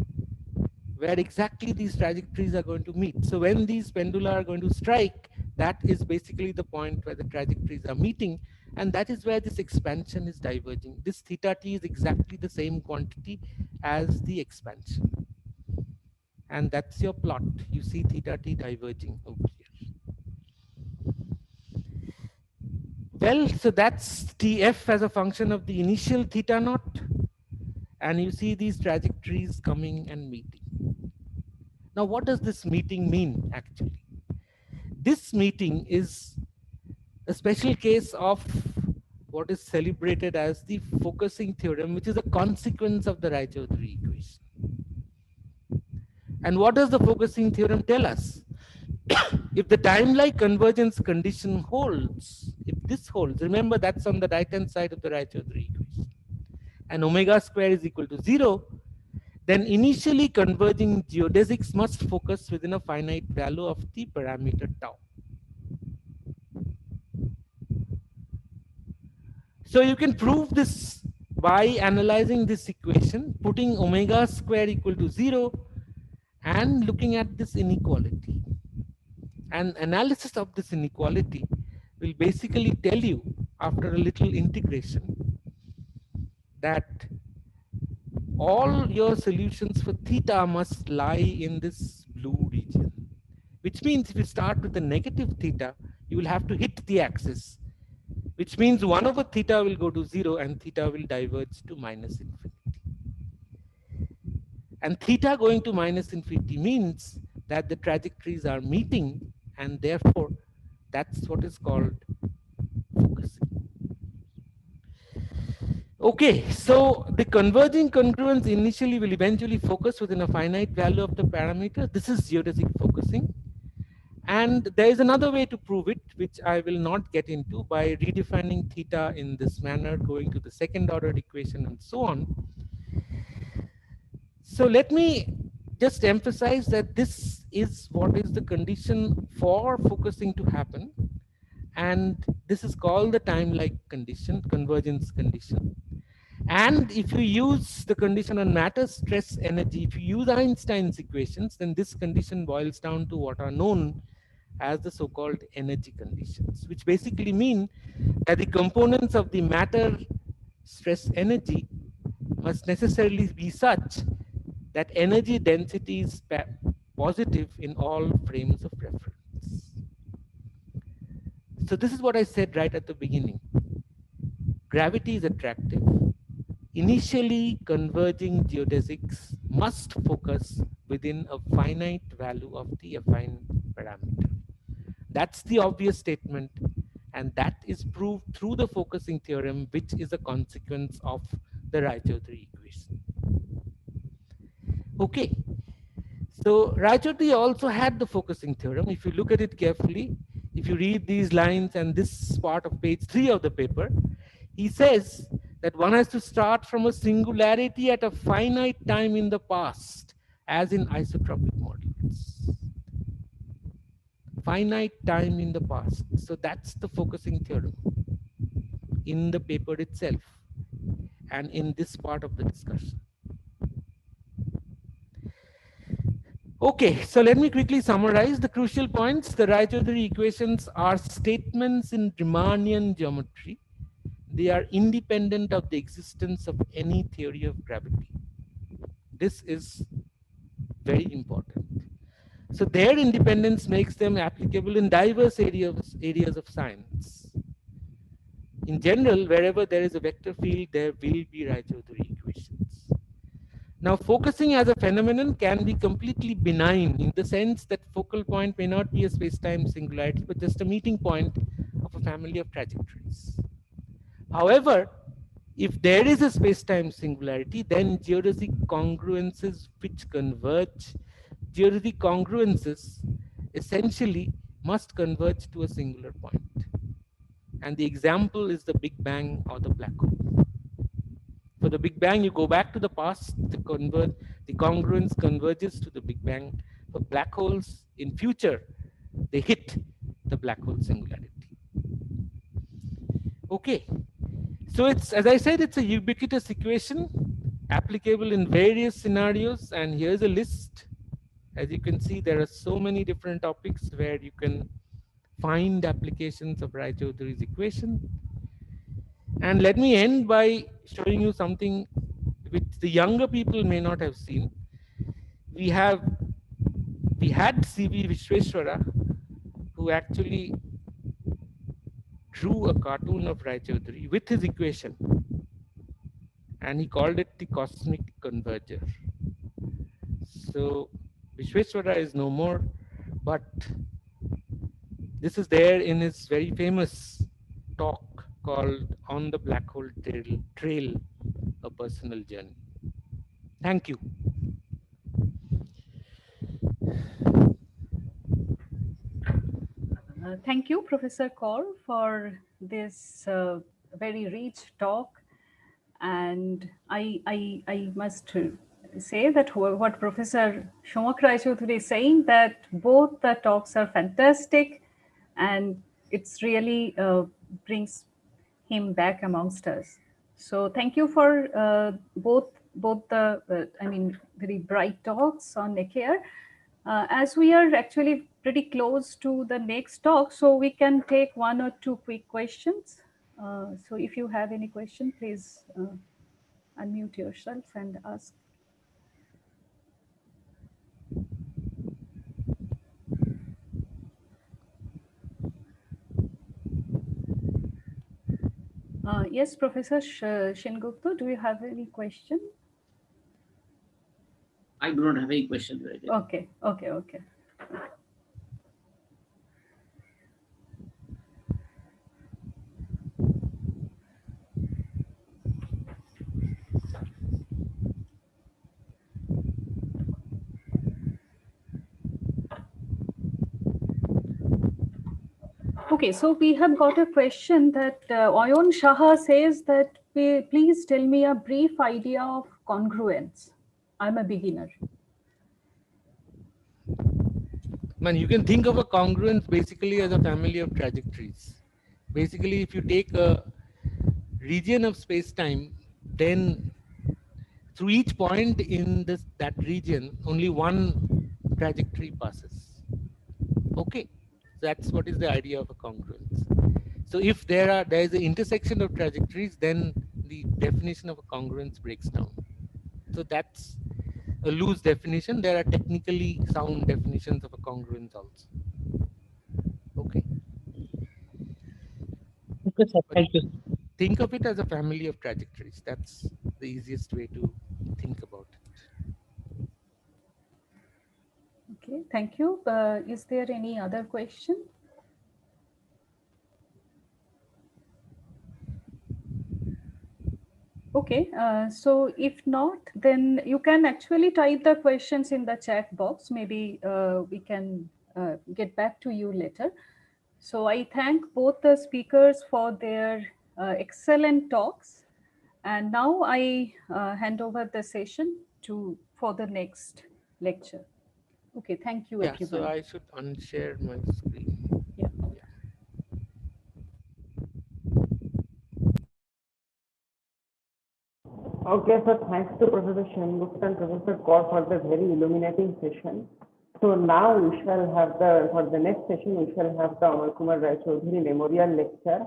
where exactly these trajectories are going to meet. So when these pendula are going to strike, that is basically the point where the trajectories are meeting, and that is where this expansion is diverging. This theta t is exactly the same quantity as the expansion. And that's your plot. You see theta t diverging over here. Well, so that's tf as a function of the initial theta naught. And you see these trajectories coming and meeting. Now, what does this meeting mean, actually? This meeting is a special case of what is celebrated as the focusing theorem, which is a consequence of the Raychaudhuri equation. And what does the focusing theorem tell us? If the time-like convergence condition holds, if this holds, remember that's on the right-hand side of the Raychaudhuri equation, and omega square is equal to 0, then initially converging geodesics must focus within a finite value of the parameter tau. So you can prove this by analyzing this equation, putting omega square equal to 0 and looking at this inequality. And analysis of this inequality will basically tell you, after a little integration, that all your solutions for theta must lie in this blue region. Which means if you start with a negative theta, you will have to hit the axis. Which means 1 over theta will go to 0 and theta will diverge to minus infinity. And theta going to minus infinity means that the trajectories are meeting, and therefore that's what is called focusing. Okay, so the converging congruence initially will eventually focus within a finite value of the parameter. This is geodesic focusing. And there is another way to prove it, which I will not get into, by redefining theta in this manner, going to the second order equation and so on. So let me just emphasize that this is what is the condition for focusing to happen. And this is called the time-like condition, convergence condition. And if you use the condition on matter, stress, energy, if you use Einstein's equations, then this condition boils down to what are known as the so-called energy conditions, which basically mean that the components of the matter, stress, energy must necessarily be such that energy density is positive in all frames of reference. So this is what I said right at the beginning. Gravity is attractive. Initially converging geodesics must focus within a finite value of the affine parameter. That's the obvious statement, and that is proved through the focusing theorem, which is a consequence of the Raychaudhuri equation. Okay, so Raychaudhuri also had the focusing theorem. If you look at it carefully, if you read these lines and this part of page 3 of the paper, he says that one has to start from a singularity at a finite time in the past, as in isotropic models. Finite time in the past. So that's the focusing theorem in the paper itself and in this part of the discussion. Okay, so let me quickly summarize the crucial points. The Raychaudhuri equations are statements in Riemannian geometry. They are independent of the existence of any theory of gravity. This is very important. So their independence makes them applicable in diverse areas of science. In general, wherever there is a vector field, there will be Raychaudhuri equations. Now, focusing as a phenomenon can be completely benign in the sense that focal point may not be a space-time singularity, but just a meeting point of a family of trajectories. However, if there is a space-time singularity, then geodesic congruences which converge, geodesic congruences essentially must converge to a singular point. And the example is the Big Bang or the black hole. For the Big Bang, you go back to the past, the congruence converges to the Big Bang. For black holes in future, they hit the black hole singularity. Okay, so it's, as I said, it's a ubiquitous equation applicable in various scenarios, and here's a list. As you can see, there are so many different topics where you can find applications of Raychaudhuri's equation. And let me end by showing you something which the younger people may not have seen. We had C.V. Vishweshwara, who actually drew a cartoon of Raychaudhuri with his equation, and he called it the cosmic converger. So Vishweshwara is no more, but this is there in his very famous talk called On the Black Hole Trail, A Personal Journey. Thank you. Thank you, Professor Kaur, for this very rich talk. And I must say that what Professor Shomak Raychaudhuri is saying, that both the talks are fantastic, and it's really brings him back amongst us. So thank you for both the very bright talks on AKR. As we are actually pretty close to the next talk, so we can take one or two quick questions. So if you have any question, please unmute yourself and ask. Yes, Professor Shingupta, do you have any question? I do not have any question right now. Okay. Okay, so we have got a question that Oyon Shaha says that please tell me a brief idea of congruence. I'm a beginner. Man, you can think of a congruence basically as a family of trajectories. Basically, if you take a region of space-time, then through each point in that region, only one trajectory passes. Okay, that's what is the idea of a congruence. So if there is an intersection of trajectories, then the definition of a congruence breaks down. So that's a loose definition. There are technically sound definitions of a congruence also. Okay. Okay, sir. But Thank you. think of it as a family of trajectories. That's the easiest way to think about it. Okay, thank you. Is there any other question? Okay, so if not, then you can actually type the questions in the chat box. Maybe we can get back to you later. So I thank both the speakers for their excellent talks. And now I hand over the session for the next lecture. Okay, thank you, Yeah, so everyone. I should unshare my screen. Yeah. Okay, so thanks to Professor Sengupta and Professor Kaur for the very illuminating session. So now we shall have for the next session, we shall have the Amal Kumar Rai Chaudhuri Memorial Lecture,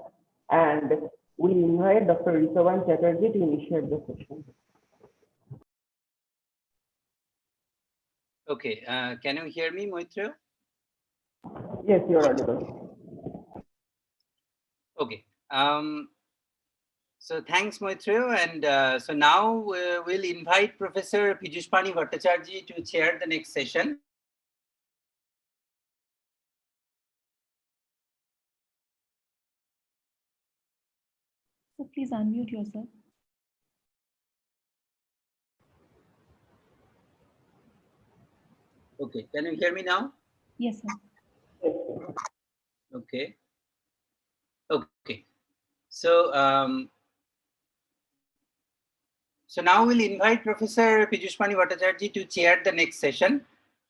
and we invite Dr. Ritoban Chatterjee to initiate the session. Okay, can you hear me, Moitra? Yes, you're audible. Okay. So thanks, Moitra. And so now we'll invite Professor Pijushpani Bhattacharjee to chair the next session. So please unmute yourself. Okay, can you hear me now? Yes, sir. Okay. Okay. So so now we'll invite Professor Pijushpani Bhattacharjee to chair the next session.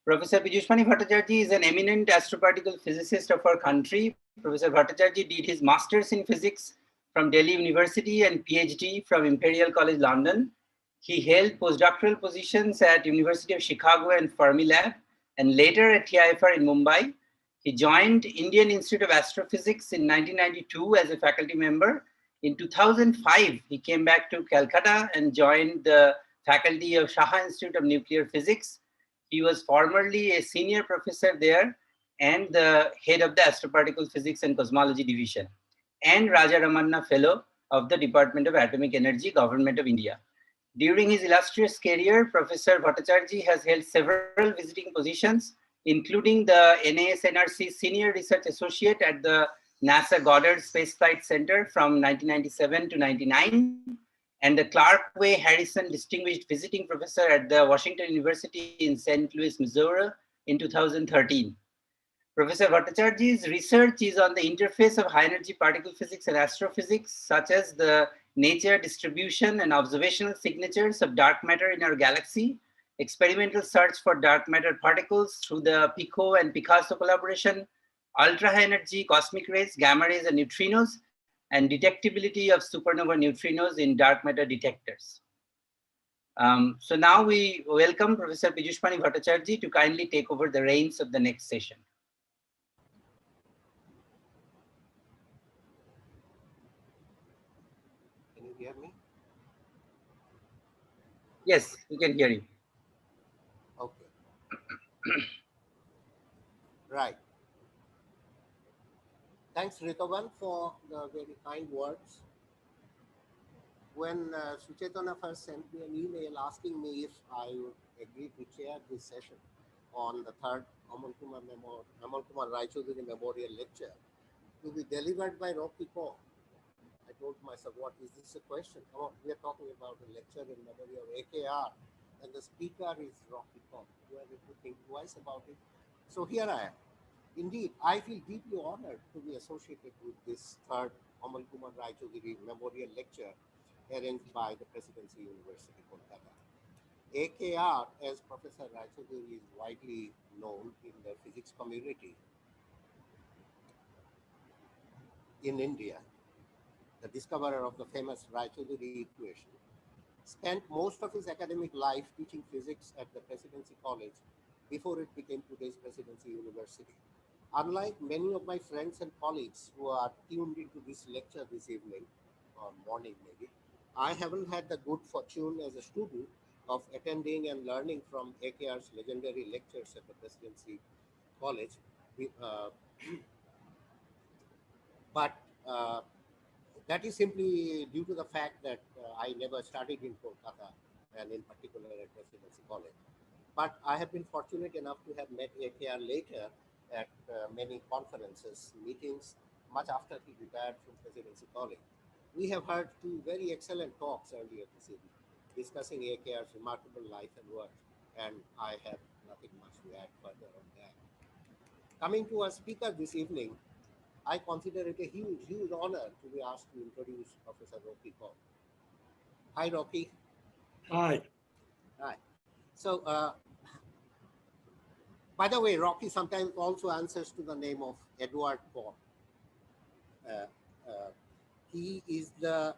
Professor Pijushpani Bhattacharjee is an eminent astroparticle physicist of our country. Professor Bhattacharjee did his master's in physics from Delhi University and PhD from Imperial College London. He held postdoctoral positions at University of Chicago and Fermilab, and later at TIFR in Mumbai. He joined Indian Institute of Astrophysics in 1992 as a faculty member. In 2005, he came back to Calcutta and joined the faculty of Shah Institute of Nuclear Physics. He was formerly a senior professor there and the head of the Astroparticle Physics and Cosmology Division, and Raja Ramanna Fellow of the Department of Atomic Energy, Government of India. During his illustrious career, Professor Bhattacharjee has held several visiting positions, including the NAS-NRC Senior Research Associate at the NASA Goddard Space Flight Center from 1997 to 99, and the Clark Way Harrison Distinguished Visiting Professor at the Washington University in St. Louis, Missouri in 2013. Professor Bhattacharjee's research is on the interface of high-energy particle physics and astrophysics, such as the nature, distribution, and observational signatures of dark matter in our galaxy, experimental search for dark matter particles through the PICO and Picasso collaboration, ultra-high energy cosmic rays, gamma rays, and neutrinos, and detectability of supernova neutrinos in dark matter detectors. So now we welcome Professor Pijushpani Bhattacharjee to kindly take over the reins of the next session. Can you hear me? Yes, we can hear you. Okay. Right. Thanks, Ritoban, for the very kind words. When Suchetana first sent me an email asking me if I would agree to chair this session on the third Amal Kumar Rai Chaudhuri Memorial Lecture to be delivered by Rocky Kaur, I told myself, what is this a question? Come on, we are talking about a lecture in memory of AKR, and the speaker is Rocky Kaur. Do I need to think twice about it? So here I am. Indeed, I feel deeply honored to be associated with this third Amal Kumar Rai Chaudhuri Memorial Lecture arranged by the Presidency University, Kolkata. AKR, as Professor Rai Chaudhuri is widely known in the physics community in India, the discoverer of the famous Rai Chaudhuri equation, spent most of his academic life teaching physics at the Presidency College before it became today's Presidency University. Unlike many of my friends and colleagues who are tuned into this lecture this evening, or morning maybe, I haven't had the good fortune as a student of attending and learning from AKR's legendary lectures at the Presidency College. Uh, but that is simply due to the fact that I never studied in Kolkata and in particular at Presidency College. But I have been fortunate enough to have met AKR later at many conferences, meetings, much after he retired from Presidency College. We have heard two very excellent talks earlier this evening discussing AKR's remarkable life and work, and I have nothing much to add further on that. Coming to our speaker this evening, I consider it a huge, huge honor to be asked to introduce Professor Rocky Kolb. Hi, Rocky. Hi. Hi. So, by the way, Rocky sometimes also answers to the name of Edward Kolb. He is the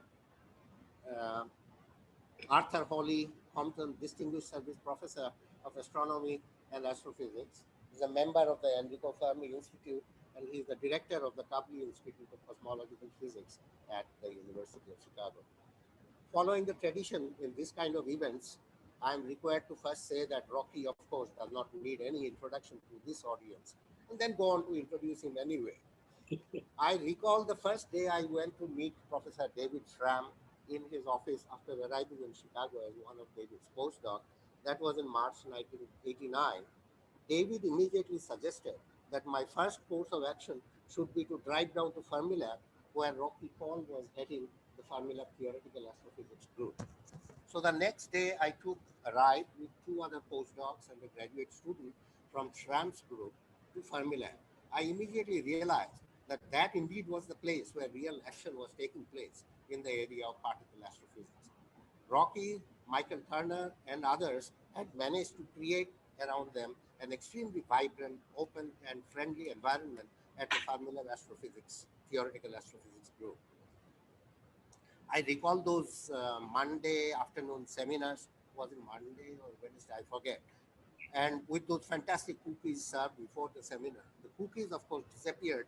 Arthur Holly Compton Distinguished Service Professor of Astronomy and Astrophysics. He's a member of the Enrico Fermi Institute, and he is the director of the Kavli Institute of Cosmological Physics at the University of Chicago. Following the tradition in this kind of events, I am required to first say that Rocky, of course, does not need any introduction to this audience, and then go on to introduce him anyway. I recall the first day I went to meet Professor David Schramm in his office after arriving in Chicago as one of David's postdocs. That was in March 1989. David immediately suggested that my first course of action should be to drive down to Fermilab, where Rocky Kolb was heading the Fermilab Theoretical Astrophysics group. So the next day, I took a ride with two other postdocs and a graduate student from Schramm's group to Fermilab. I immediately realized that that indeed was the place where real action was taking place in the area of particle astrophysics. Rocky, Michael Turner, and others had managed to create around them an extremely vibrant, open, and friendly environment at the Fermilab Astrophysics, Theoretical Astrophysics group. I recall those Monday afternoon seminars. Was it Monday or Wednesday? I forget. And with those fantastic cookies served before the seminar. The cookies, of course, disappeared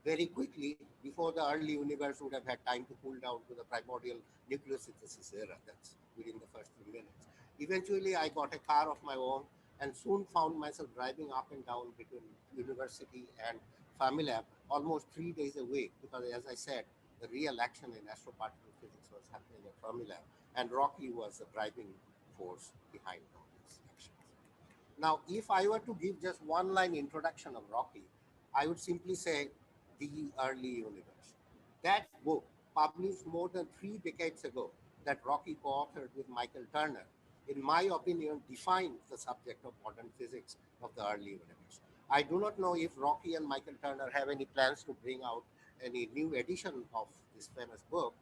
very quickly before the early universe would have had time to cool down to the primordial nucleosynthesis era. That's within the first few minutes. Eventually, I got a car of my own and soon found myself driving up and down between university and Fermilab almost 3 days a week because, as I said, the real action in astroparticle physics was happening at Fermilab, and Rocky was the driving force behind all these actions. Now, if I were to give just one-line introduction of Rocky, I would simply say, The Early Universe. That book, published more than 3 decades ago, that Rocky co-authored with Michael Turner, in my opinion, defines the subject of modern physics of the early universe. I do not know if Rocky and Michael Turner have any plans to bring out any new edition of this famous book,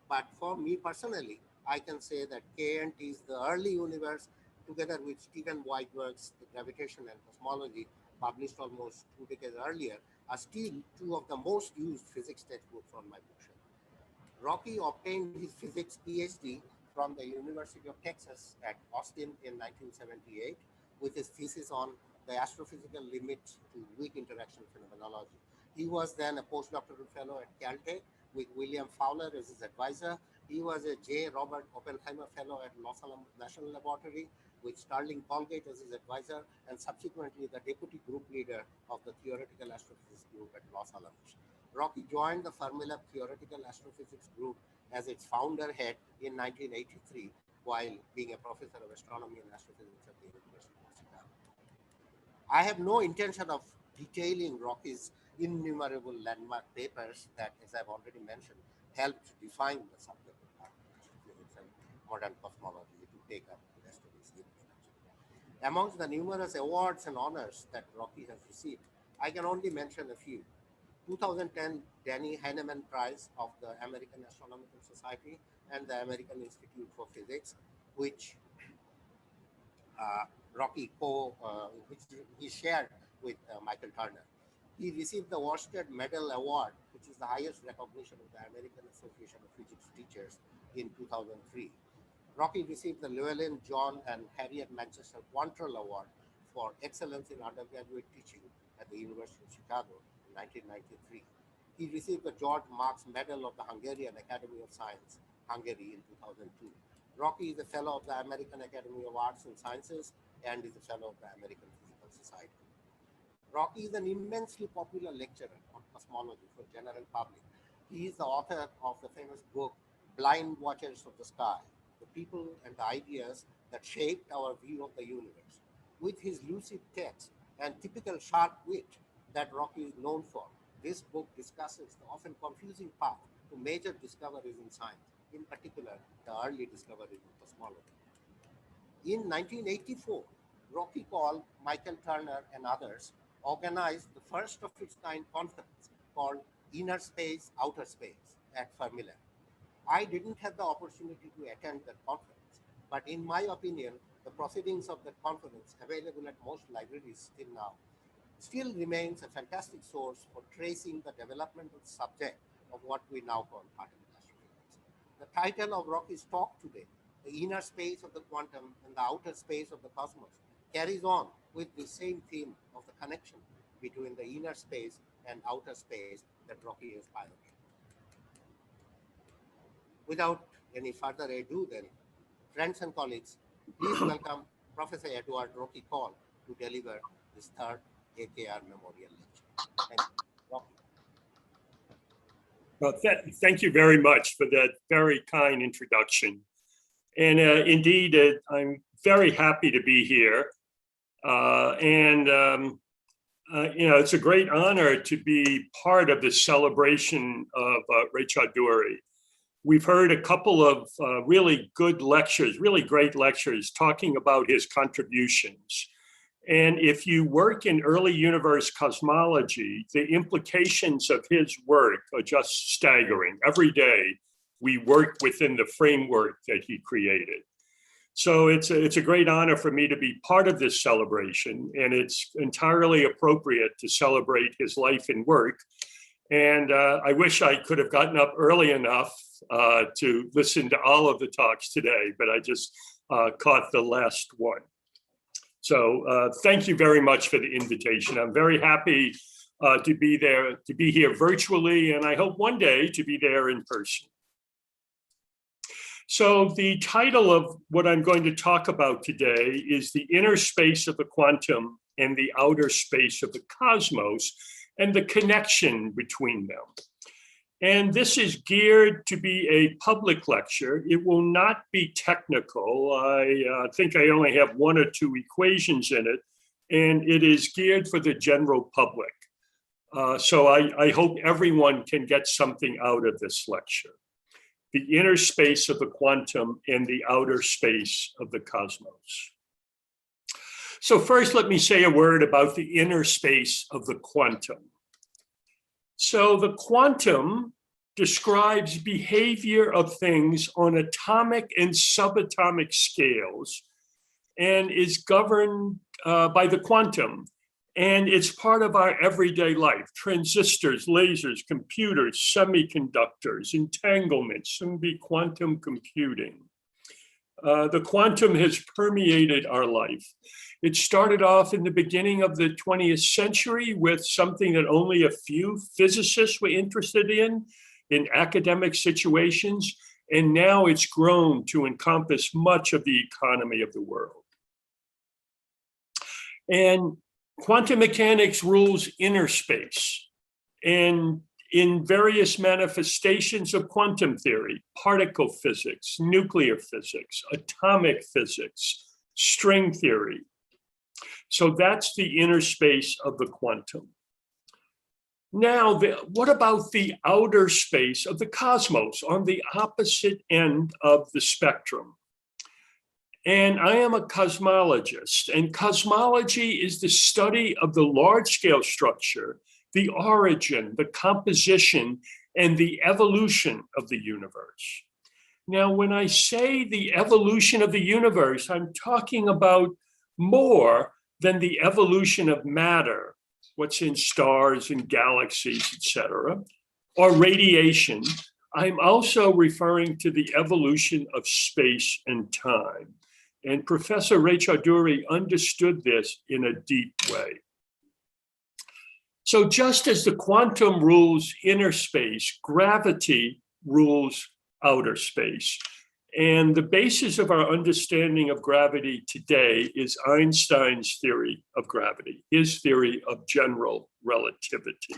but for me personally, I can say that KNT is the early universe, together with Stephen Weidberg's The Gravitation and Cosmology, published almost 2 decades earlier, are still two of the most used physics textbooks on my bookshelf. Rocky obtained his physics PhD from the University of Texas at Austin in 1978 with his thesis on the astrophysical limits to weak interaction phenomenology. He was then a postdoctoral fellow at Caltech with William Fowler as his advisor. He was a J. Robert Oppenheimer Fellow at Los Alamos National Laboratory with Sterling Colgate as his advisor, and subsequently the deputy group leader of the Theoretical Astrophysics group at Los Alamos. Rocky joined the Fermilab Theoretical Astrophysics group as its founder head in 1983 while being a professor of astronomy and astrophysics at the University of Chicago. I have no intention of detailing Rocky's innumerable landmark papers that, as I've already mentioned, helped define the subject of astrophysics and modern cosmology to take up the rest of his evening. Amongst the numerous awards and honors that Rocky has received, I can only mention a few. 2010 Danny Heinemann Prize of the American Astronomical Society and the American Institute for Physics, which which he shared with Michael Turner. He received the Worsted Medal Award, which is the highest recognition of the American Association of Physics Teachers, in 2003. Rocky received the Llewellyn John and Harriet Manchester Quantrill Award for excellence in undergraduate teaching at the University of Chicago in 1993. He received the George Marx Medal of the Hungarian Academy of Science, Hungary, in 2002. Rocky is a fellow of the American Academy of Arts and Sciences and is a fellow of the American Physical Society. Rocky is an immensely popular lecturer on cosmology for general public. He is the author of the famous book, Blind Watchers of the Sky, the people and the ideas that shaped our view of the universe. With his lucid text and typical sharp wit that Rocky is known for, this book discusses the often confusing path to major discoveries in science, in particular, the early discoveries of cosmology. In 1984, Rocky Kolb, Michael Turner, and others organized the first of its kind conference called Inner Space, Outer Space at Fermilab. I didn't have the opportunity to attend that conference, but in my opinion, the proceedings of that conference, available at most libraries till now, still remains a fantastic source for tracing the developmental subject of what we now call particle astrophysics. The title of Rocky's talk today, The Inner Space of the Quantum and the Outer Space of the Cosmos, carries on with the same theme of the connection between the inner space and outer space that Rocky has piloted. Without any further ado then, friends and colleagues, please welcome Professor Edward Rocky Kolb to deliver this third AKR Memorial Lecture. Thank you. Rocky. Well, thank you very much for that very kind introduction. And indeed, I'm very happy to be here. It's a great honor to be part of the celebration of Rechaduri. We've heard a couple of really good lectures, really great lectures talking about his contributions. And if you work in early universe cosmology, the implications of his work are just staggering. Every day we work within the framework that he created. So it's a great honor for me to be part of this celebration, and it's entirely appropriate to celebrate his life and work. And I wish I could have gotten up early enough to listen to all of the talks today, but I just caught the last one. So thank you very much for the invitation. I'm very happy to be there, to be here virtually, and I hope one day to be there in person. So the title of what I'm going to talk about today is the inner space of the quantum and the outer space of the cosmos and the connection between them. And this is geared to be a public lecture. It will not be technical. I think I only have one or two equations in it, and it is geared for the general public. So I hope everyone can get something out of this lecture. The inner space of the quantum and the outer space of the cosmos. So first, let me say a word about the inner space of the quantum. So the quantum describes behavior of things on atomic and subatomic scales and is governed by the quantum. And it's part of our everyday life: transistors, lasers, computers, semiconductors, entanglements, soon be quantum computing. The quantum has permeated our life. It started off in the beginning of the 20th century with something that only a few physicists were interested in academic situations, and now it's grown to encompass much of the economy of the world. And quantum mechanics rules inner space, and in various manifestations of quantum theory, particle physics, nuclear physics, atomic physics, string theory. So that's the inner space of the quantum. Now, what about the outer space of the cosmos on the opposite end of the spectrum? And I am a cosmologist, and cosmology is the study of the large-scale structure, the origin, the composition, and the evolution of the universe. Now, when I say the evolution of the universe, I'm talking about more than the evolution of matter, what's in stars and galaxies, etc., or radiation. I'm also referring to the evolution of space and time. And Professor Ray Chaudhuri understood this in a deep way. So just as the quantum rules inner space, gravity rules outer space. And the basis of our understanding of gravity today is Einstein's theory of gravity, his theory of general relativity.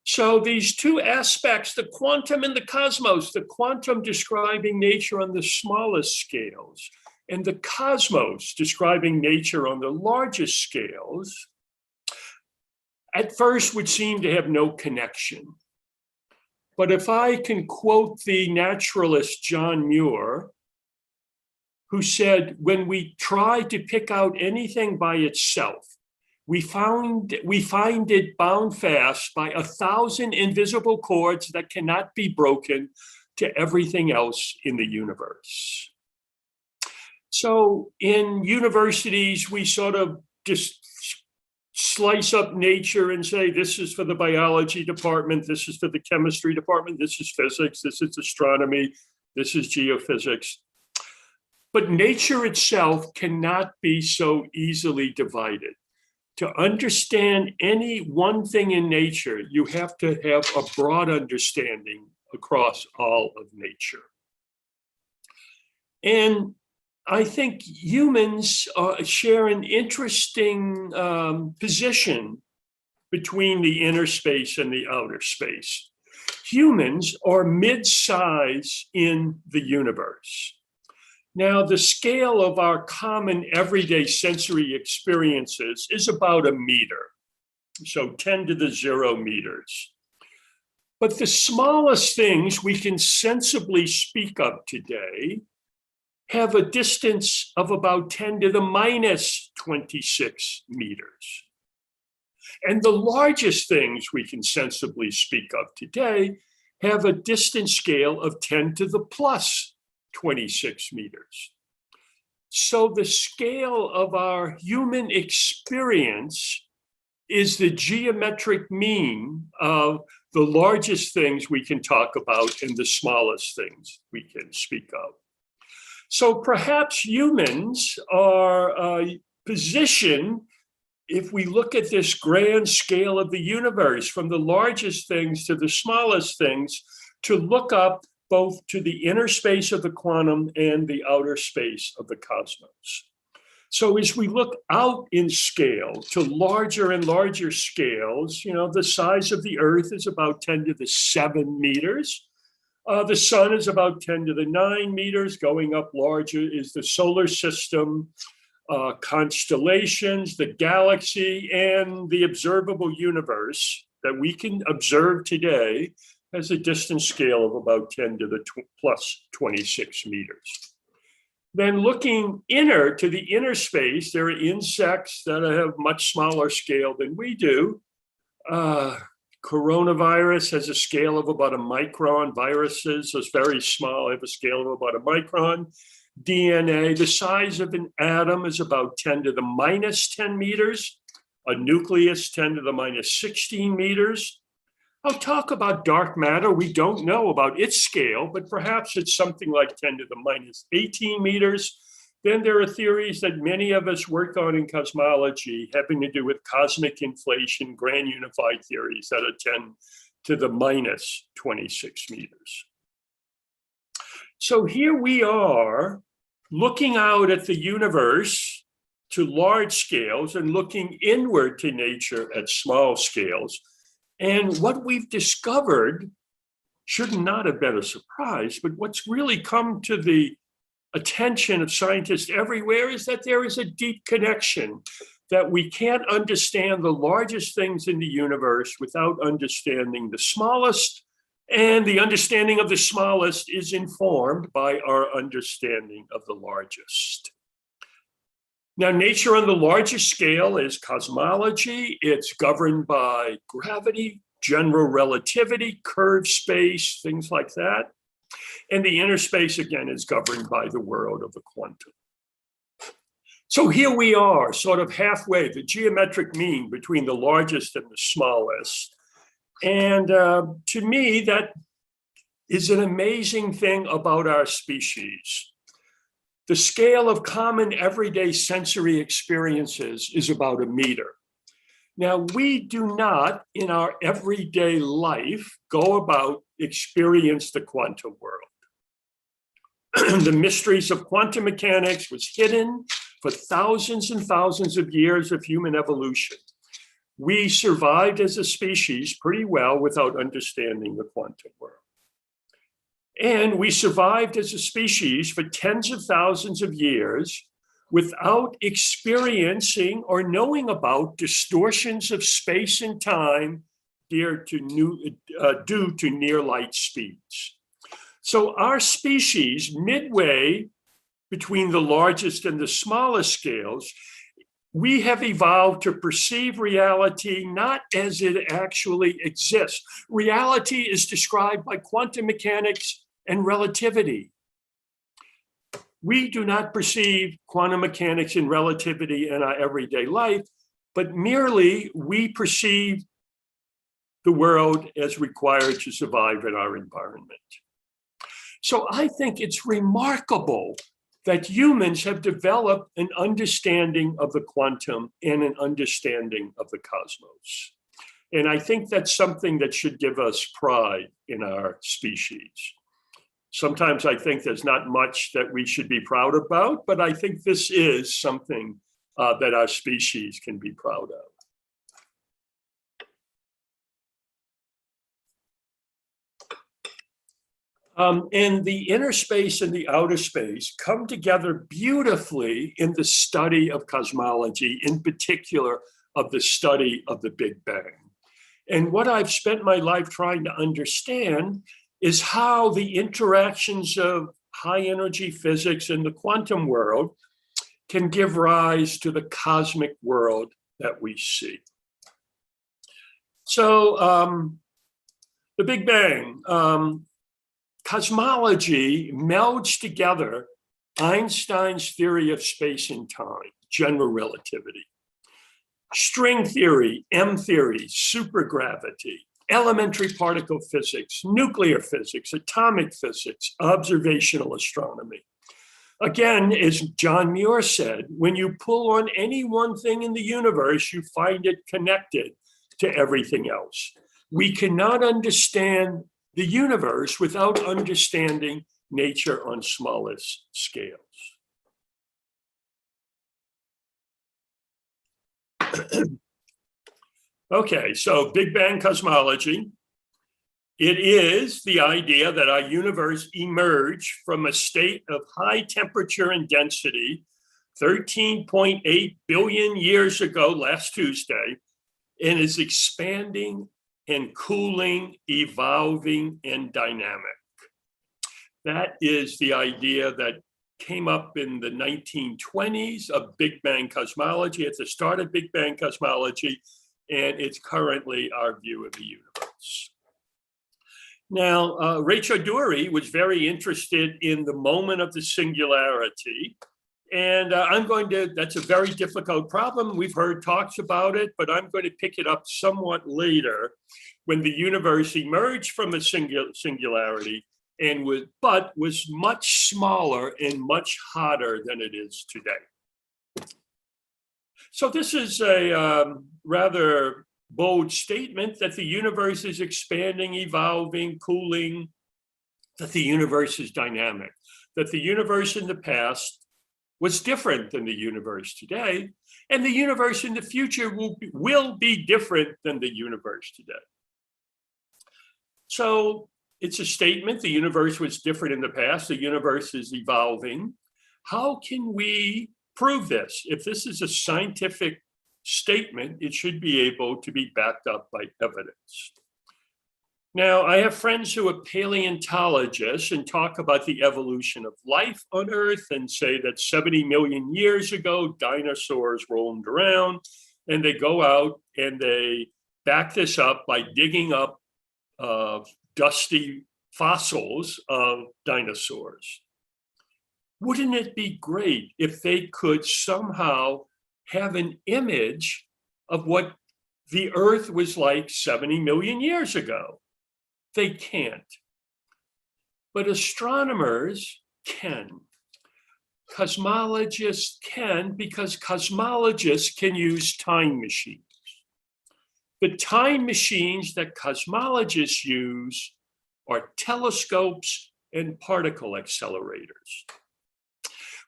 So these two aspects, the quantum and the cosmos, the quantum describing nature on the smallest scales, and the cosmos describing nature on the largest scales, at first would seem to have no connection. But if I can quote the naturalist John Muir, who said, when we try to pick out anything by itself, we find it bound fast by 1,000 invisible cords that cannot be broken to everything else in the universe. So in universities, we sort of just slice up nature and say, this is for the biology department, this is for the chemistry department, this is physics, this is astronomy, this is geophysics. But nature itself cannot be so easily divided. To understand any one thing in nature, you have to have a broad understanding across all of nature. And I think humans share an interesting position between the inner space and the outer space. Humans are mid-size in the universe. Now, the scale of our common everyday sensory experiences is about 1 meter, so 10 to the 0 meters. But the smallest things we can sensibly speak of today have a distance of about 10 to the minus 26 meters. And the largest things we can sensibly speak of today have a distance scale of 10 to the plus 26 meters. So the scale of our human experience is the geometric mean of the largest things we can talk about and the smallest things we can speak of. So perhaps humans are positioned, if we look at this grand scale of the universe, from the largest things to the smallest things, to look up both to the inner space of the quantum and the outer space of the cosmos. So as we look out in scale to larger and larger scales, the size of the Earth is about 10 to the 7 meters. The sun is about 10 to the 9 meters. Going up larger is the solar system, constellations, the galaxy, and the observable universe that we can observe today has a distance scale of about 10 to the plus 26 meters. Then looking inner to the inner space, there are insects that have much smaller scale than we do. Coronavirus has a scale of about 1 micron. Viruses is very small, have a scale of about 1 micron. DNA, the size of an atom is about 10 to the minus 10 meters. A nucleus, 10 to the minus 16 meters. I'll talk about dark matter. We don't know about its scale, but perhaps it's something like 10 to the minus 18 meters. Then there are theories that many of us work on in cosmology having to do with cosmic inflation, grand unified theories that are 10 to the minus 26 meters. So here we are looking out at the universe to large scales and looking inward to nature at small scales. And what we've discovered should not have been a surprise, but what's really come to the attention of scientists everywhere is that there is a deep connection, that we can't understand the largest things in the universe without understanding the smallest, And the understanding of the smallest is informed by our understanding of the largest. Now, nature on the largest scale is cosmology. It's governed by gravity, general relativity, curved space, things like that. And the inner space, again, is governed by the world of the quantum. So here we are, sort of halfway, the geometric mean between the largest and the smallest. And to me, that is an amazing thing about our species. The scale of common everyday sensory experiences is about a meter. Now, we do not, in our everyday life, go about experience the quantum world. The mysteries of quantum mechanics was hidden for thousands and thousands of years of human evolution. We survived as a species pretty well without understanding the quantum world. And we survived as a species for tens of thousands of years without experiencing or knowing about distortions of space and time due to near light speeds. So our species, midway between the largest and the smallest scales, we have evolved to perceive reality not as it actually exists. Reality is described by quantum mechanics and relativity. We do not perceive quantum mechanics and relativity in our everyday life, but merely we perceive the world as required to survive in our environment. So I think it's remarkable that humans have developed an understanding of the quantum and an understanding of the cosmos. And I think that's something that should give us pride in our species. Sometimes I think there's not much that we should be proud about, but I think this is something that our species can be proud of. And the inner space and the outer space come together beautifully in the study of cosmology, in particular of the study of the Big Bang. And what I've spent my life trying to understand is how the interactions of high energy physics and the quantum world can give rise to the cosmic world that we see. So the Big Bang, cosmology melds together Einstein's theory of space and time, general relativity, string theory, M theory, supergravity, elementary particle physics, nuclear physics, atomic physics, observational astronomy. Again, as John Muir said, when you pull on any one thing in the universe, you find it connected to everything else. We cannot understand the universe without understanding nature on smallest scales. Okay, so Big Bang cosmology. It is the idea that our universe emerged from a state of high temperature and density 13.8 billion years ago, last Tuesday, and is expanding and cooling, evolving, and dynamic. That is the idea that came up in the 1920s of Big Bang cosmology. At the start of Big Bang cosmology, and it's currently our view of the universe. Now, Ray Chaudhuri was very interested in the moment of the singularity. And that's a very difficult problem. We've heard talks about it, but I'm going to pick it up somewhat later when the universe emerged from a singularity and was much smaller and much hotter than it is today. So this is a rather bold statement that the universe is expanding, evolving, cooling, that the universe is dynamic, that the universe in the past was different than the universe today, and the universe in the future will be different than the universe today. So it's a statement, the universe was different in the past, the universe is evolving. How can we prove this? If this is a scientific statement, it should be able to be backed up by evidence. Now, I have friends who are paleontologists and talk about the evolution of life on Earth and say that 70 million years ago, dinosaurs roamed around, and they go out and they back this up by digging up dusty fossils of dinosaurs. Wouldn't it be great if they could somehow have an image of what the Earth was like 70 million years ago? They can't. But astronomers can. Cosmologists can, because cosmologists can use time machines. The time machines that cosmologists use are telescopes and particle accelerators.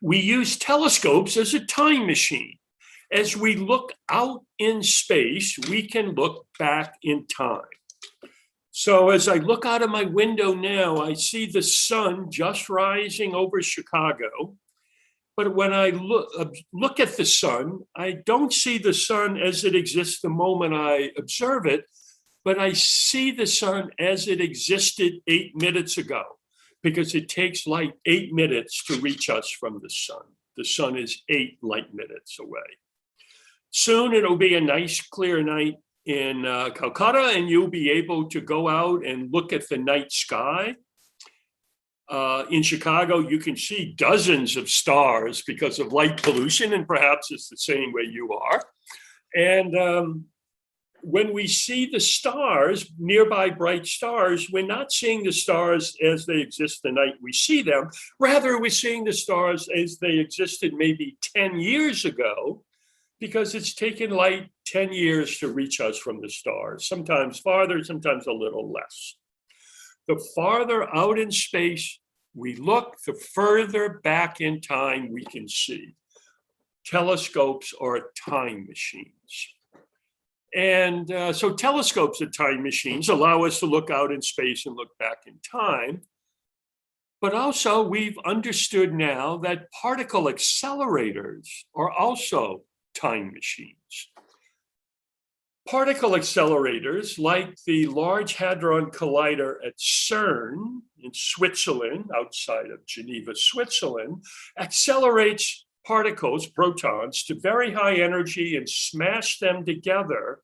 We use telescopes as a time machine. As we look out in space, we can look back in time. So as I look out of my window now, I see the sun just rising over Chicago. But when I look at the sun, I don't see the sun as it exists the moment I observe it, but I see the sun as it existed 8 minutes ago, because it takes light 8 minutes to reach us from the sun. The sun is 8 light minutes away. Soon it'll be a nice clear night in Calcutta, and you'll be able to go out and look at the night sky. In Chicago, you can see dozens of stars because of light pollution, and perhaps it's the same way you are. And when we see the stars, nearby bright stars, we're not seeing the stars as they exist the night we see them. Rather, we're seeing the stars as they existed maybe 10 years ago, because it's taken light 10 years to reach us from the stars, sometimes farther, sometimes a little less. The farther out in space we look, the further back in time we can see. Telescopes are time machines. And so telescopes are time machines, allow us to look out in space and look back in time. But also we've understood now that particle accelerators are also time machines. Particle accelerators, like the Large Hadron Collider at CERN in Switzerland, outside of Geneva, Switzerland, accelerates particles, protons, to very high energy and smash them together.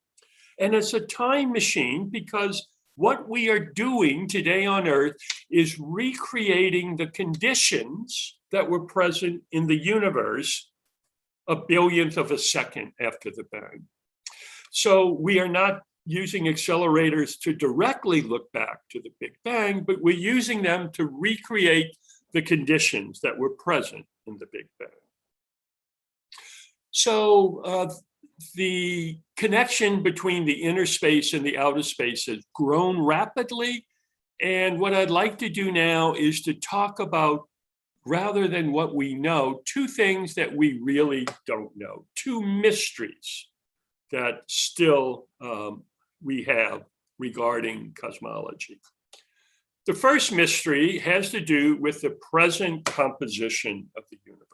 And it's a time machine, because what we are doing today on Earth is recreating the conditions that were present in the universe a billionth of a second after the Bang. So we are not using accelerators to directly look back to the Big Bang, but we're using them to recreate the conditions that were present in the Big Bang. So the connection between the inner space and the outer space has grown rapidly. And what I'd like to do now is to talk about, rather than what we know, two things that we really don't know, two mysteries that still we have regarding cosmology. The first mystery has to do with the present composition of the universe.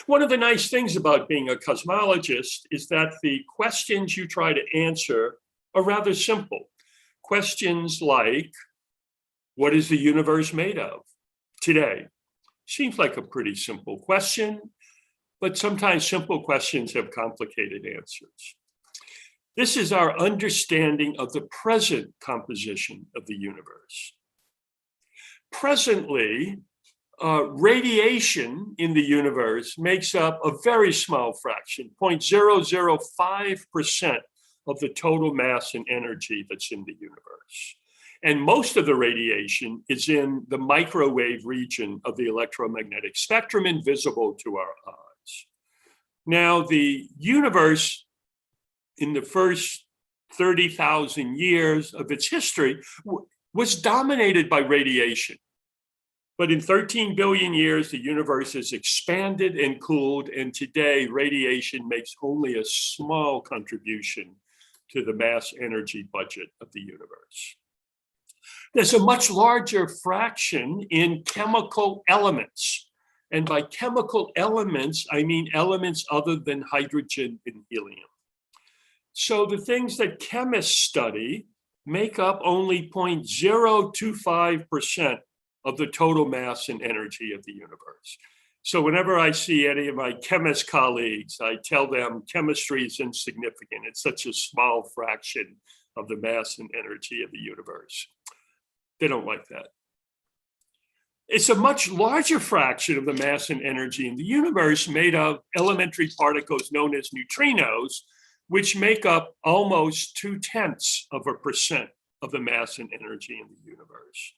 One of the nice things about being a cosmologist is that the questions you try to answer are rather simple. Questions like, what is the universe made of today? Seems like a pretty simple question, but sometimes simple questions have complicated answers. This is our understanding of the present composition of the universe. Presently, radiation in the universe makes up a very small fraction, 0.005% of the total mass and energy that's in the universe. And most of the radiation is in the microwave region of the electromagnetic spectrum, invisible to our eyes. Now, the universe in the first 30,000 years of its history was dominated by radiation. But in 13 billion years, the universe has expanded and cooled, and today radiation makes only a small contribution to the mass energy budget of the universe. There's a much larger fraction in chemical elements. And by chemical elements, I mean elements other than hydrogen and helium. So the things that chemists study, make up only 0.025% of the total mass and energy of the universe. So whenever I see any of my chemist colleagues, I tell them chemistry is insignificant. It's such a small fraction of the mass and energy of the universe. They don't like that. It's a much larger fraction of the mass and energy in the universe made of elementary particles known as neutrinos, which make up almost 0.2% of the mass and energy in the universe.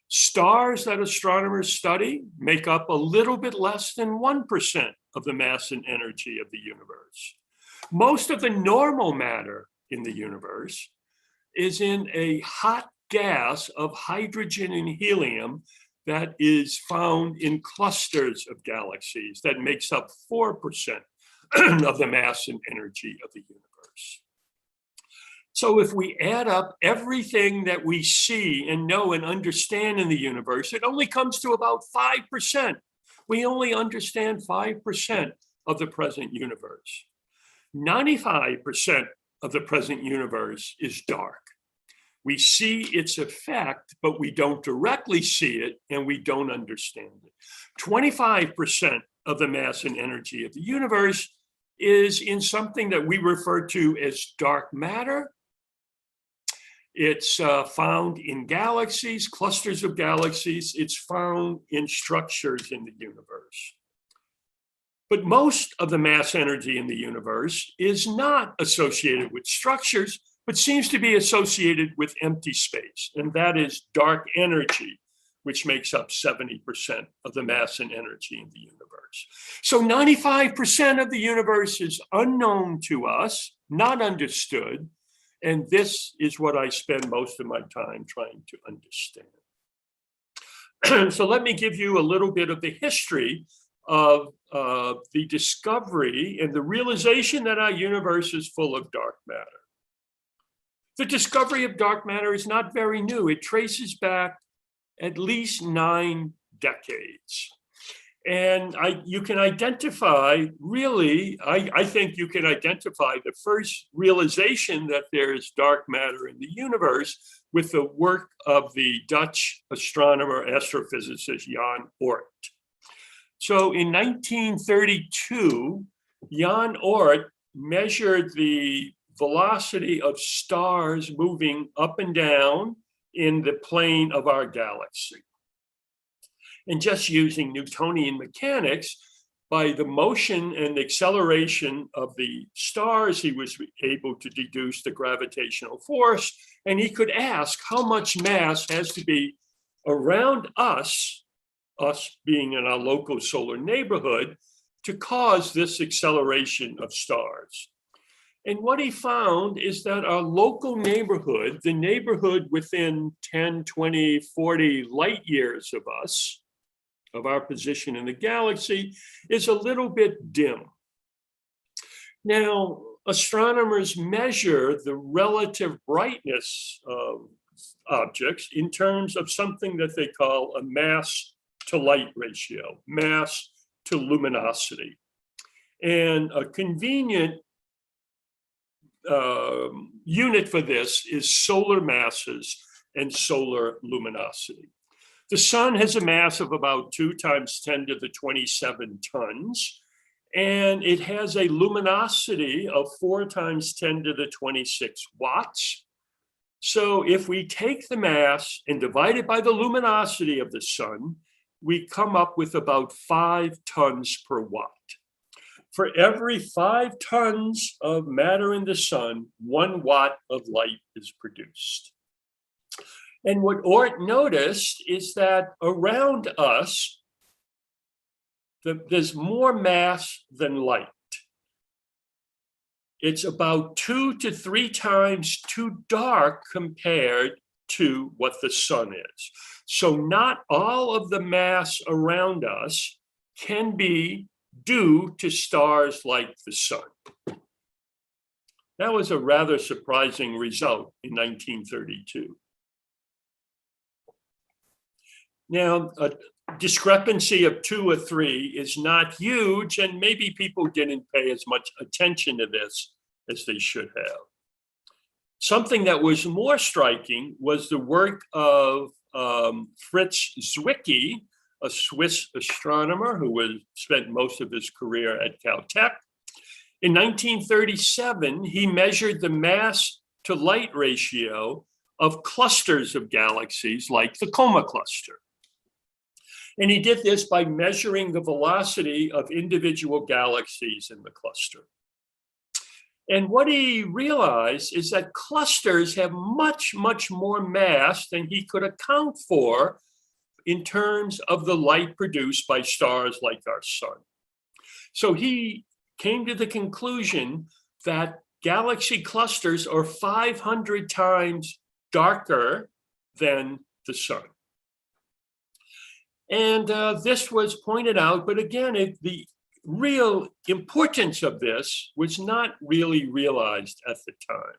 Stars that astronomers study make up a little bit less than 1% of the mass and energy of the universe. Most of the normal matter in the universe is in a hot gas of hydrogen and helium that is found in clusters of galaxies that makes up 4% of the mass and energy of the universe. So if we add up everything that we see and know and understand in the universe, it only comes to about 5%. We only understand 5% of the present universe. 95% of the present universe is dark. We see its effect, but we don't directly see it and we don't understand it. 25% of the mass and energy of the universe is in something that we refer to as dark matter. It's found in galaxies, clusters of galaxies. It's found in structures in the universe. But most of the mass energy in the universe is not associated with structures, but seems to be associated with empty space, and that is dark energy, which makes up 70% of the mass and energy in the universe. So 95% of the universe is unknown to us, not understood, and this is what I spend most of my time trying to understand. So let me give you a little bit of the history of the discovery and the realization that our universe is full of dark matter. The discovery of dark matter is not very new. It traces back at least 9 decades. And you can identify, really, I think you can identify the first realization that there is dark matter in the universe with the work of the Dutch astronomer, astrophysicist Jan Oort. So in 1932, Jan Oort measured the velocity of stars moving up and down in the plane of our galaxy. And just using Newtonian mechanics, by the motion and acceleration of the stars, he was able to deduce the gravitational force, and he could ask how much mass has to be around us being in our local solar neighborhood, to cause this acceleration of stars. And what he found is that our local neighborhood, the neighborhood within 10, 20, 40 light years of us, of our position in the galaxy, is a little bit dim. Now, astronomers measure the relative brightness of objects in terms of something that they call a mass to light ratio, mass to luminosity. And a convenient unit for this is solar masses and solar luminosity. The sun has a mass of about 2 × 10⁻27 tons, and it has a luminosity of 4 × 10⁻26 watts. So if we take the mass and divide it by the luminosity of the sun, we come up with about 5 tons per watt. For every 5 tons of matter in the sun, 1 watt of light is produced. And what Oort noticed is that around us, there's more mass than light. It's about 2 to 3 times too dark compared to what the sun is. So not all of the mass around us can be due to stars like the sun. That was a rather surprising result in 1932. Now, a discrepancy of 2 or 3 is not huge, and maybe people didn't pay as much attention to this as they should have. Something that was more striking was the work of Fritz Zwicky, a Swiss astronomer who spent most of his career at Caltech. In 1937, he measured the mass to light ratio of clusters of galaxies like the Coma cluster. And he did this by measuring the velocity of individual galaxies in the cluster. And what he realized is that clusters have much, much more mass than he could account for in terms of the light produced by stars like our sun. So he came to the conclusion that galaxy clusters are 500 times darker than the sun. And this was pointed out, but again, the real importance of this was not really realized at the time.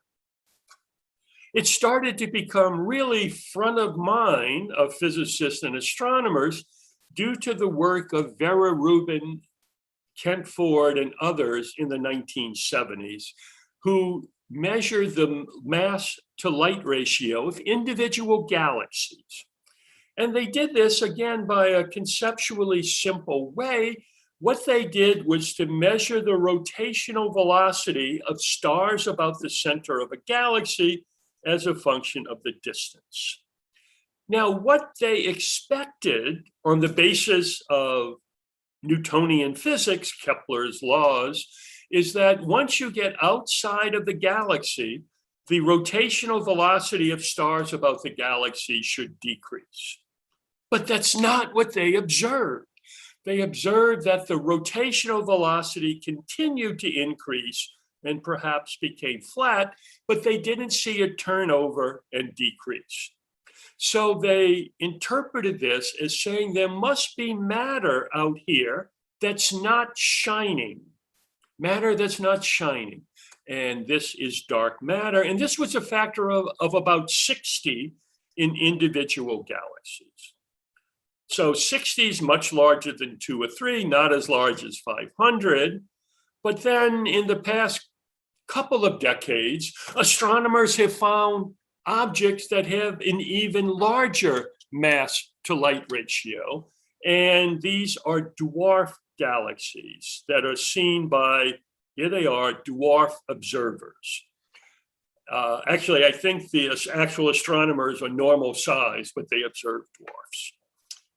It started to become really front of mind of physicists and astronomers due to the work of Vera Rubin, Kent Ford, and others in the 1970s, who measured the mass to light ratio of individual galaxies. And they did this again by a conceptually simple way. What they did was to measure the rotational velocity of stars about the center of a galaxy as a function of the distance. Now, what they expected on the basis of Newtonian physics, Kepler's laws, is that once you get outside of the galaxy, the rotational velocity of stars about the galaxy should decrease. But that's not what they observed. They observed that the rotational velocity continued to increase and perhaps became flat, but they didn't see it turn over and decrease. So they interpreted this as saying there must be matter out here that's not shining, matter that's not shining. And this is dark matter. And this was a factor of about 60 in individual galaxies. So 60 is much larger than 2 or 3, not as large as 500. But then in the past couple of decades, astronomers have found objects that have an even larger mass to light ratio. And these are dwarf galaxies that are seen by, here they are, dwarf observers. Actually, I think the actual astronomers are normal size, but they observe dwarfs.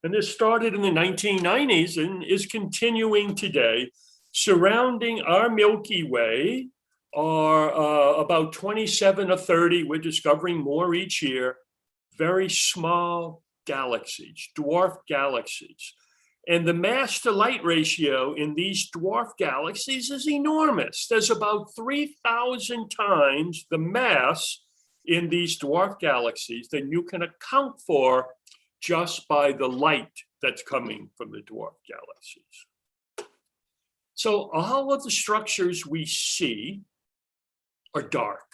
And this started in the 1990s and is continuing today. Surrounding our Milky Way are about 27 or 30, we're discovering more each year, very small galaxies, dwarf galaxies. And the mass to light ratio in these dwarf galaxies is enormous. There's about 3,000 times the mass in these dwarf galaxies than you can account for just by the light that's coming from the dwarf galaxies. So all of the structures we see are dark.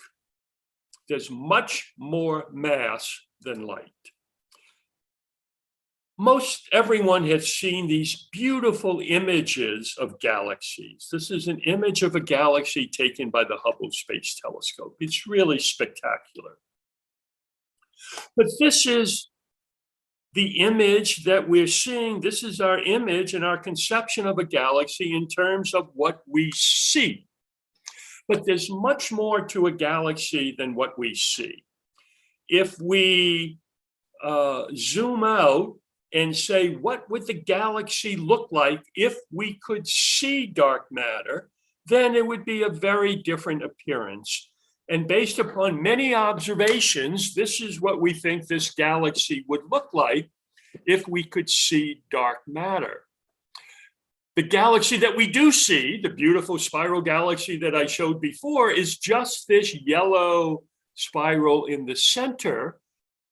There's much more mass than light. Most everyone has seen these beautiful images of galaxies. This is an image of a galaxy taken by the Hubble Space Telescope. It's really spectacular. But this is the image that we're seeing. This is our image and our conception of a galaxy in terms of what we see. But there's much more to a galaxy than what we see. If we zoom out and say, what would the galaxy look like if we could see dark matter, then it would be a very different appearance. And based upon many observations, this is what we think this galaxy would look like if we could see dark matter. The galaxy that we do see, the beautiful spiral galaxy that I showed before, is just this yellow spiral in the center.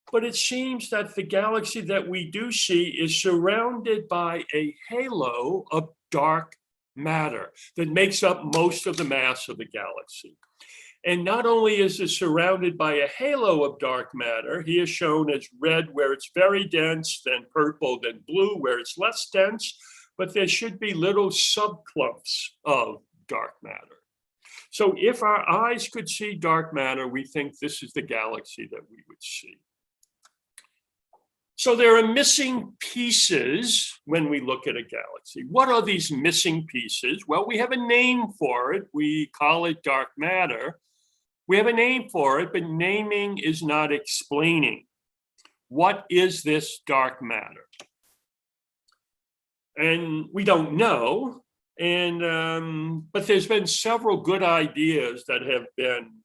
But it seems that the galaxy that we do see is surrounded by a halo of dark matter that makes up most of the mass of the galaxy. And not only is it surrounded by a halo of dark matter, here shown as red where it's very dense, then purple, then blue where it's less dense, but there should be little subclumps of dark matter. So if our eyes could see dark matter, we think this is the galaxy that we would see. So there are missing pieces when we look at a galaxy. What are these missing pieces? Well, we have a name for it. We call it dark matter. We have a name for it, but naming is not explaining. What is this dark matter? And we don't know. And but there's been several good ideas that have been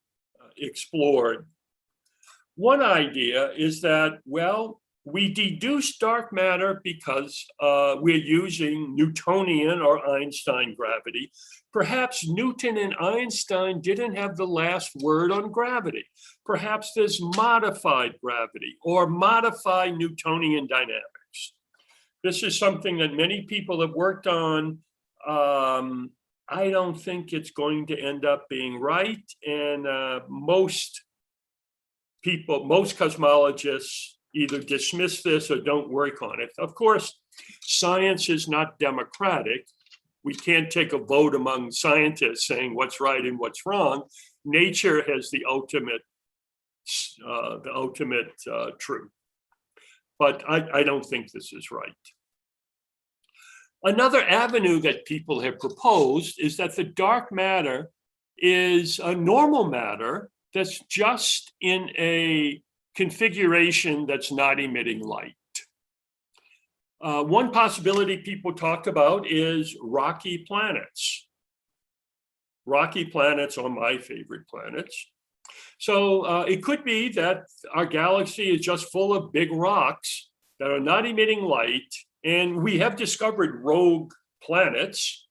explored. One idea is that, well, we deduce dark matter because we're using Newtonian or Einstein gravity. Perhaps Newton and Einstein didn't have the last word on gravity. Perhaps there's modified gravity or modified Newtonian dynamics. This is something that many people have worked on. I don't think it's going to end up being right. And most cosmologists either dismiss this or don't work on it. Of course, science is not democratic. We can't take a vote among scientists saying what's right and what's wrong. Nature has the ultimate truth. But I don't think this is right. Another avenue that people have proposed is that the dark matter is a normal matter that's just in a configuration that's not emitting light. One possibility people talked about is rocky planets. Rocky planets are my favorite planets. So it could be that our galaxy is just full of big rocks that are not emitting light, and we have discovered rogue planets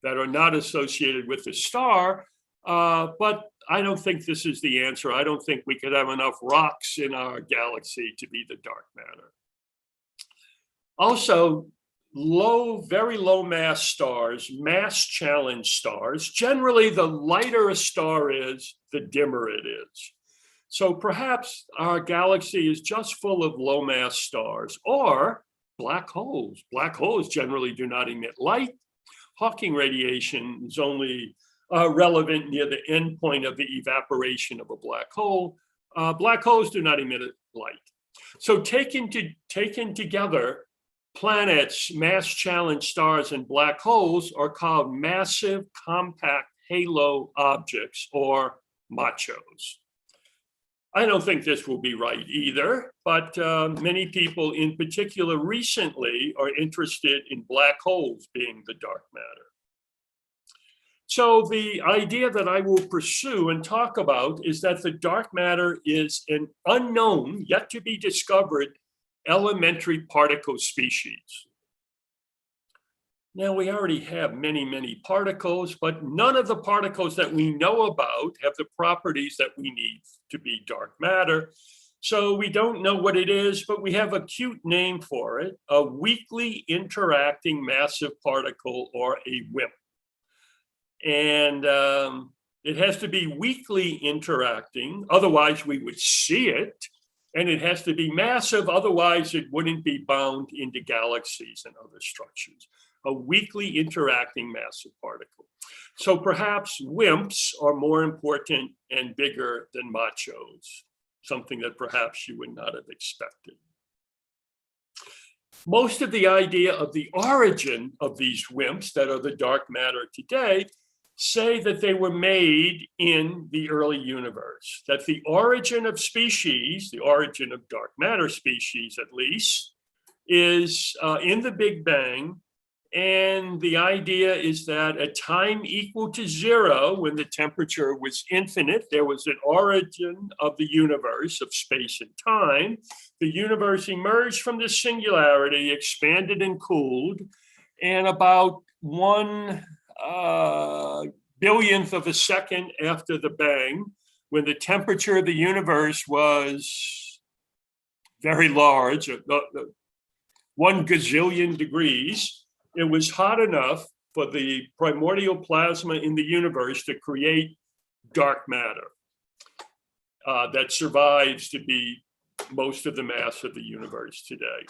that are not associated with the star, but I don't think this is the answer. I don't think we could have enough rocks in our galaxy to be the dark matter. Also, very low mass stars, mass challenge stars, generally the lighter a star is, the dimmer it is. So perhaps our galaxy is just full of low mass stars or black holes. Black holes generally do not emit light. Hawking radiation is only relevant near the end point of the evaporation of a black hole. Black holes do not emit light. So taken together, planets, mass challenge stars, and black holes are called massive compact halo objects, or machos. I don't think this will be right either, but many people in particular recently are interested in black holes being the dark matter. So the idea that I will pursue and talk about is that the dark matter is an unknown, yet to be discovered, elementary particle species. Now, we already have many, many particles, but none of the particles that we know about have the properties that we need to be dark matter. So we don't know what it is, but we have a cute name for it, a weakly interacting massive particle, or a WIMP. And it has to be weakly interacting, otherwise we would see it. And it has to be massive, otherwise it wouldn't be bound into galaxies and other structures. A weakly interacting massive particle. So perhaps WIMPs are more important and bigger than machos, something that perhaps you would not have expected. Most of the idea of the origin of these WIMPs that are the dark matter today say that they were made in the early universe, that the origin of species, the origin of dark matter species at least, is in the Big Bang. And the idea is that at time equal to 0, when the temperature was infinite, there was an origin of the universe, of space and time. The universe emerged from the singularity, expanded and cooled, and about 1 billionth of a second after the bang, when the temperature of the universe was very large, 1 gazillion degrees, it was hot enough for the primordial plasma in the universe to create dark matter that survives to be most of the mass of the universe today.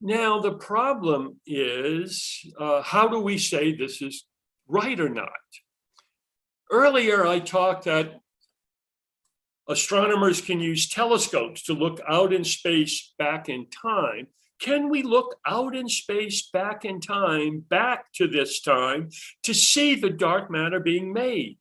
Now, the problem is, how do we say this is right or not? Earlier, I talked that astronomers can use telescopes to look out in space back in time. Can we look out in space back in time, back to this time, to see the dark matter being made?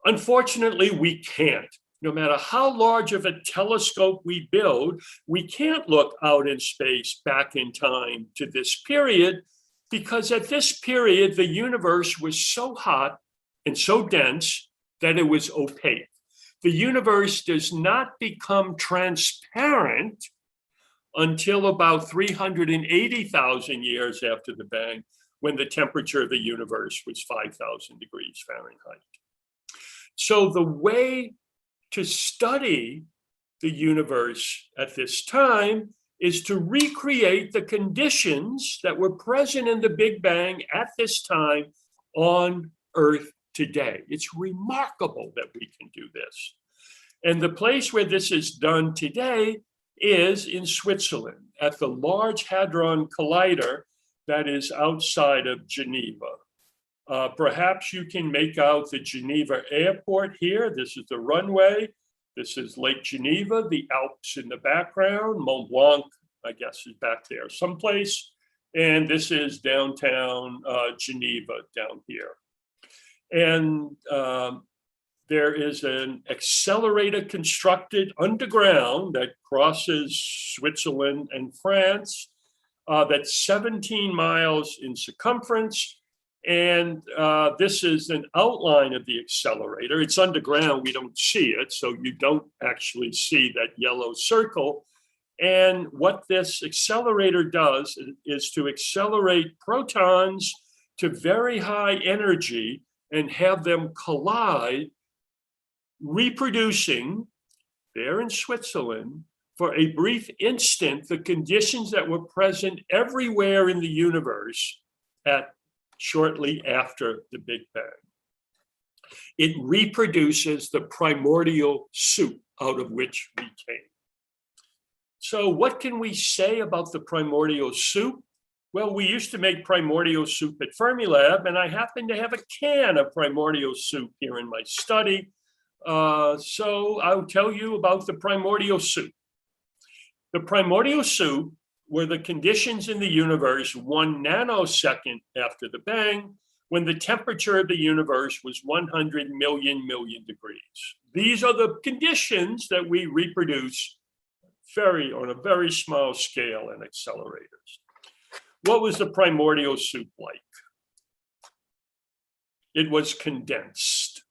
Unfortunately, we can't. No matter how large of a telescope we build, we can't look out in space back in time to this period, because at this period, the universe was so hot and so dense that it was opaque. The universe does not become transparent until about 380,000 years after the Bang, when the temperature of the universe was 5,000 degrees Fahrenheit. So the way to study the universe at this time is to recreate the conditions that were present in the Big Bang at this time on Earth today. It's remarkable that we can do this. And the place where this is done today is in Switzerland at the Large Hadron Collider that is outside of Geneva. Perhaps you can make out the Geneva airport here. This is the runway. This is Lake Geneva, the Alps in the background. Mont Blanc, I guess, is back there someplace. And this is downtown Geneva down here. And there is an accelerator constructed underground that crosses Switzerland and France that's 17 miles in circumference. And this is an outline of the accelerator. It's underground, we don't see it, so you don't actually see that yellow circle. And what this accelerator does is to accelerate protons to very high energy and have them collide, reproducing there in Switzerland for a brief instant the conditions that were present everywhere in the universe at shortly after the Big Bang. It reproduces the primordial soup out of which we came. So what can we say about the primordial soup? Well, we used to make primordial soup at Fermilab, and I happen to have a can of primordial soup here in my study. So I'll tell you about the primordial soup. The primordial soup were the conditions in the universe 1 nanosecond after the Bang, when the temperature of the universe was 100 million degrees. These are the conditions that we reproduce on a very small scale in accelerators. What was the primordial soup like? It was condensed.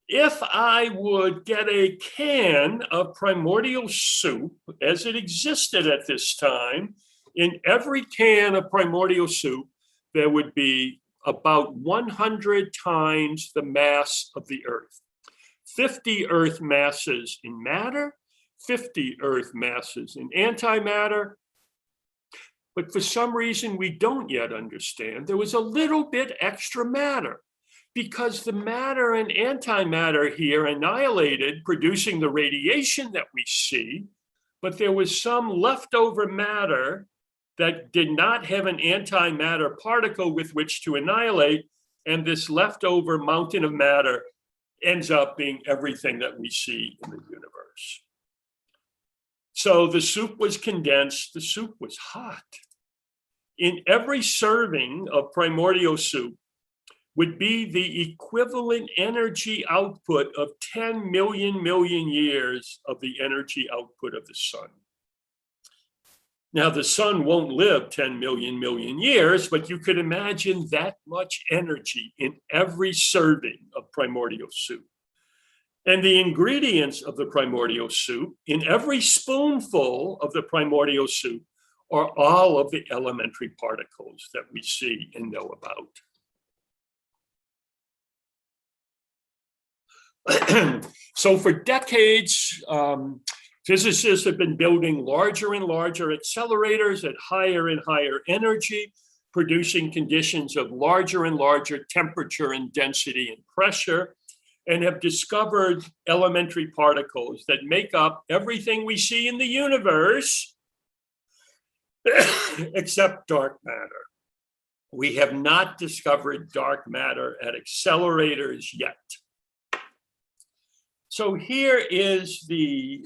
If I would get a can of primordial soup as it existed at this time, in every can of primordial soup, there would be about 100 times the mass of the Earth. 50 Earth masses in matter, 50 Earth masses in antimatter. But for some reason we don't yet understand, there was a little bit extra matter, because the matter and antimatter here annihilated, producing the radiation that we see, but there was some leftover matter that did not have an antimatter particle with which to annihilate, and this leftover mountain of matter ends up being everything that we see in the universe. So the soup was condensed, the soup was hot. In every serving of primordial soup would be the equivalent energy output of 10 million years of the energy output of the sun. Now, the sun won't live 10 million years, but you could imagine that much energy in every serving of primordial soup. And the ingredients of the primordial soup, in every spoonful of the primordial soup, are all of the elementary particles that we see and know about. So for decades, physicists have been building larger and larger accelerators at higher and higher energy, producing conditions of larger and larger temperature and density and pressure, and have discovered elementary particles that make up everything we see in the universe except dark matter. we have not discovered dark matter at accelerators yet. So here is the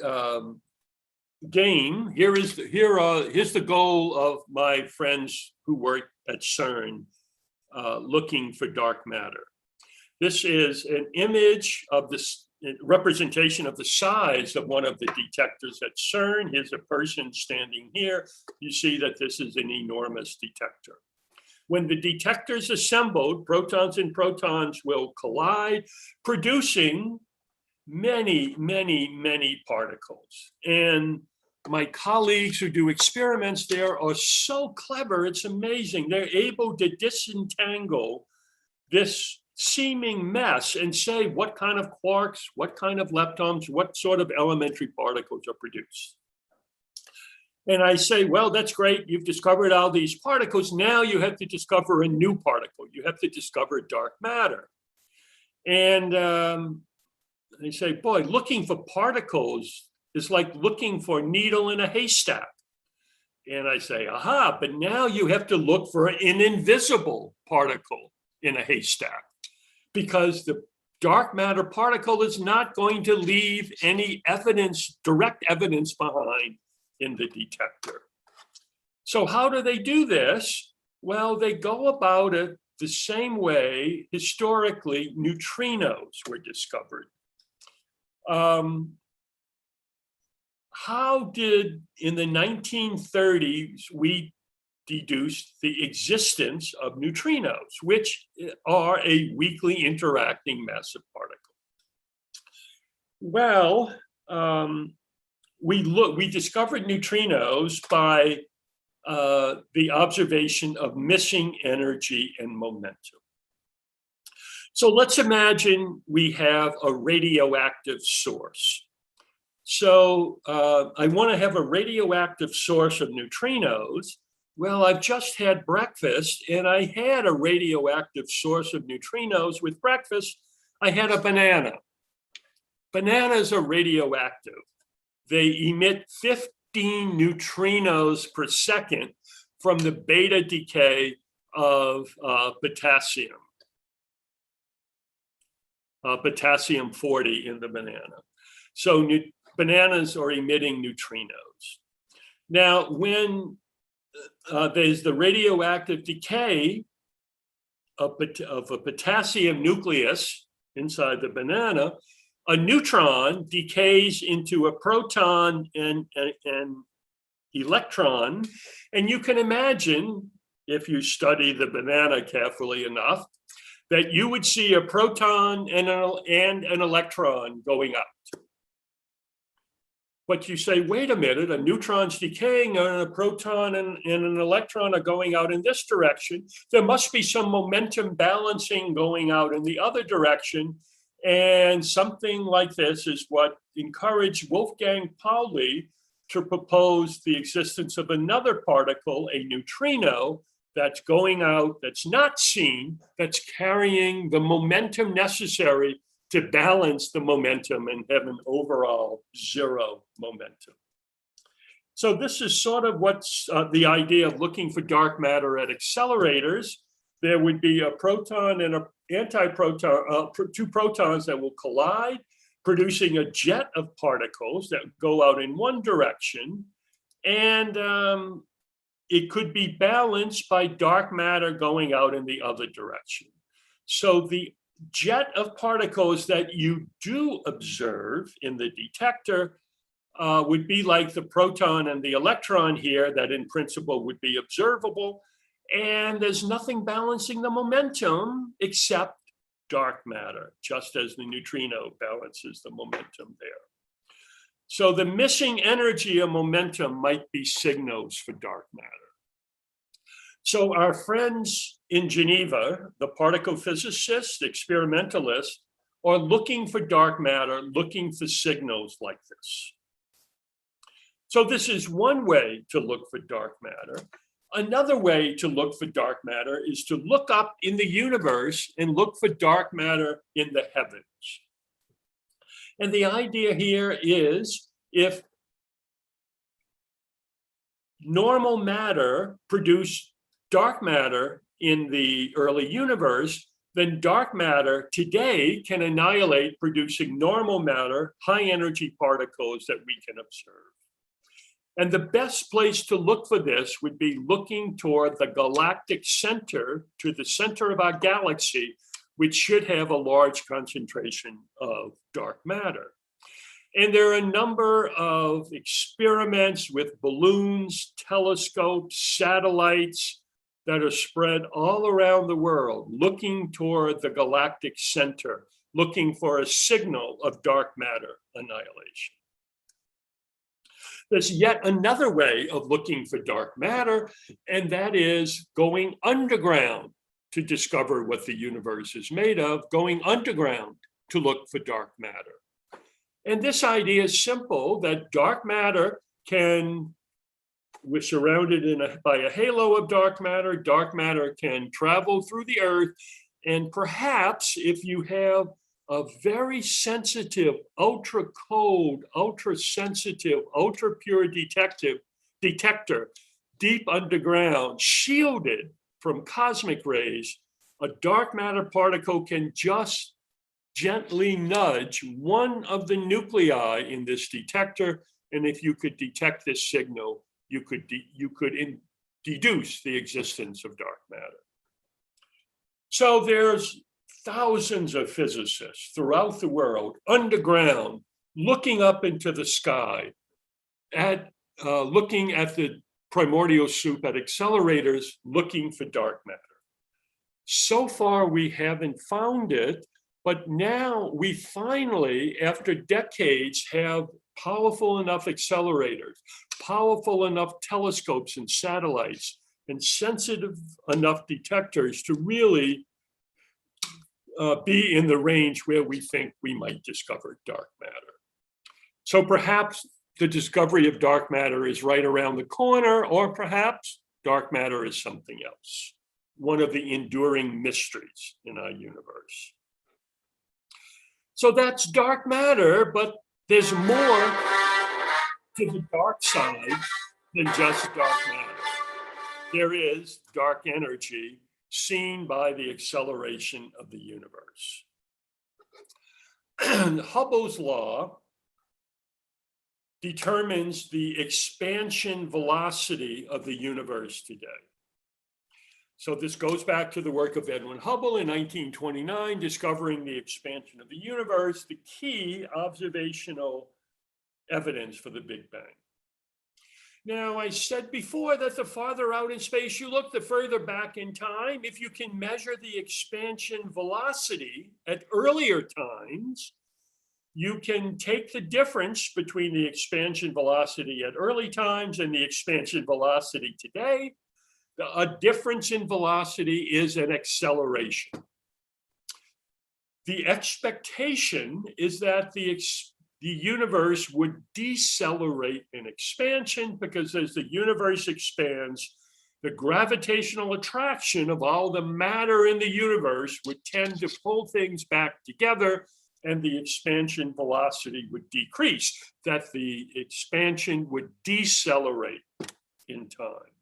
game. Here's the goal of my friends who work at CERN looking for dark matter. This is an image of this representation of the size of one of the detectors at CERN. Here's a person standing here. You see that this is an enormous detector. When the detector's assembled, protons and protons will collide, producing many, many, many particles. And my colleagues who do experiments there are so clever, it's amazing. They're able to disentangle this seeming mess and say what kind of quarks, what kind of leptons, what sort of elementary particles are produced. And I say, well, that's great. You've discovered all these particles. Now you have to discover a new particle. You have to discover dark matter. And they say, boy, looking for particles is like looking for a needle in a haystack. And I say, aha, but now you have to look for an invisible particle in a haystack, because the dark matter particle is not going to leave any evidence, direct evidence behind in the detector. So how do they do this? Well, they go about it the same way historically neutrinos were discovered. How did, in the 1930s, we deduce the existence of neutrinos, which are a weakly interacting massive particle? Well, we discovered neutrinos by the observation of missing energy and momentum. So let's imagine we have a radioactive source. So I want to have a radioactive source of neutrinos. Well, I've just had breakfast and I had a radioactive source of neutrinos with breakfast. I had a banana. Bananas are radioactive. They emit 15 neutrinos per second from the beta decay of potassium. Potassium 40 in the banana. So bananas are emitting neutrinos. Now, when there's the radioactive decay of a potassium nucleus inside the banana, a neutron decays into a proton and electron. And you can imagine, if you study the banana carefully enough, that you would see a proton and an electron going up. But you say, wait a minute, a neutron's decaying and a proton and an electron are going out in this direction. There must be some momentum balancing going out in the other direction. And something like this is what encouraged Wolfgang Pauli to propose the existence of another particle, a neutrino, that's going out, that's not seen, that's carrying the momentum necessary to balance the momentum and have an overall zero momentum. So this is sort of what's the idea of looking for dark matter at accelerators. There would be a proton and an antiproton, two protons that will collide, producing a jet of particles that go out in one direction. And it could be balanced by dark matter going out in the other direction. So the jet of particles that you do observe in the detector would be like the proton and the electron here that in principle would be observable. And there's nothing balancing the momentum except dark matter, just as the neutrino balances the momentum there. So the missing energy and momentum might be signals for dark matter. So our friends in Geneva, the particle physicists, experimentalists, are looking for dark matter, looking for signals like this. So this is one way to look for dark matter. Another way to look for dark matter is to look up in the universe and look for dark matter in the heavens. And the idea here is if normal matter produced dark matter in the early universe, then dark matter today can annihilate, producing normal matter, high energy particles that we can observe. And the best place to look for this would be looking toward the galactic center, to the center of our galaxy, which should have a large concentration of dark matter. And there are a number of experiments with balloons, telescopes, satellites that are spread all around the world, looking toward the galactic center, looking for a signal of dark matter annihilation. There's yet another way of looking for dark matter, and that is going underground to discover what the universe is made of, going underground to look for dark matter. And this idea is simple, that dark matter we're surrounded by a halo of dark matter can travel through the Earth, and perhaps if you have a very sensitive, ultra cold, ultra sensitive, ultra pure detector deep underground, shielded from cosmic rays, a dark matter particle can just gently nudge one of the nuclei in this detector. And if you could detect this signal, you could deduce the existence of dark matter. So there's thousands of physicists throughout the world, underground, looking up into the sky, looking at the primordial soup, at accelerators, looking for dark matter. So far, we haven't found it, but now we finally, after decades, have powerful enough accelerators, powerful enough telescopes and satellites, and sensitive enough detectors to really be in the range where we think we might discover dark matter. So perhaps the discovery of dark matter is right around the corner, or perhaps dark matter is something else, one of the enduring mysteries in our universe. So that's dark matter, but there's more to the dark side than just dark matter. There is dark energy seen by the acceleration of the universe. Hubble's law determines the expansion velocity of the universe today. So this goes back to the work of Edwin Hubble in 1929, discovering the expansion of the universe, the key observational evidence for the Big Bang. Now, I said before that the farther out in space you look, the further back in time. If you can measure the expansion velocity at earlier times, you can take the difference between the expansion velocity at early times and the expansion velocity today. A difference in velocity is an acceleration. The expectation is that the universe would decelerate in expansion, because as the universe expands, the gravitational attraction of all the matter in the universe would tend to pull things back together, and the expansion velocity would decrease, that the expansion would decelerate in time.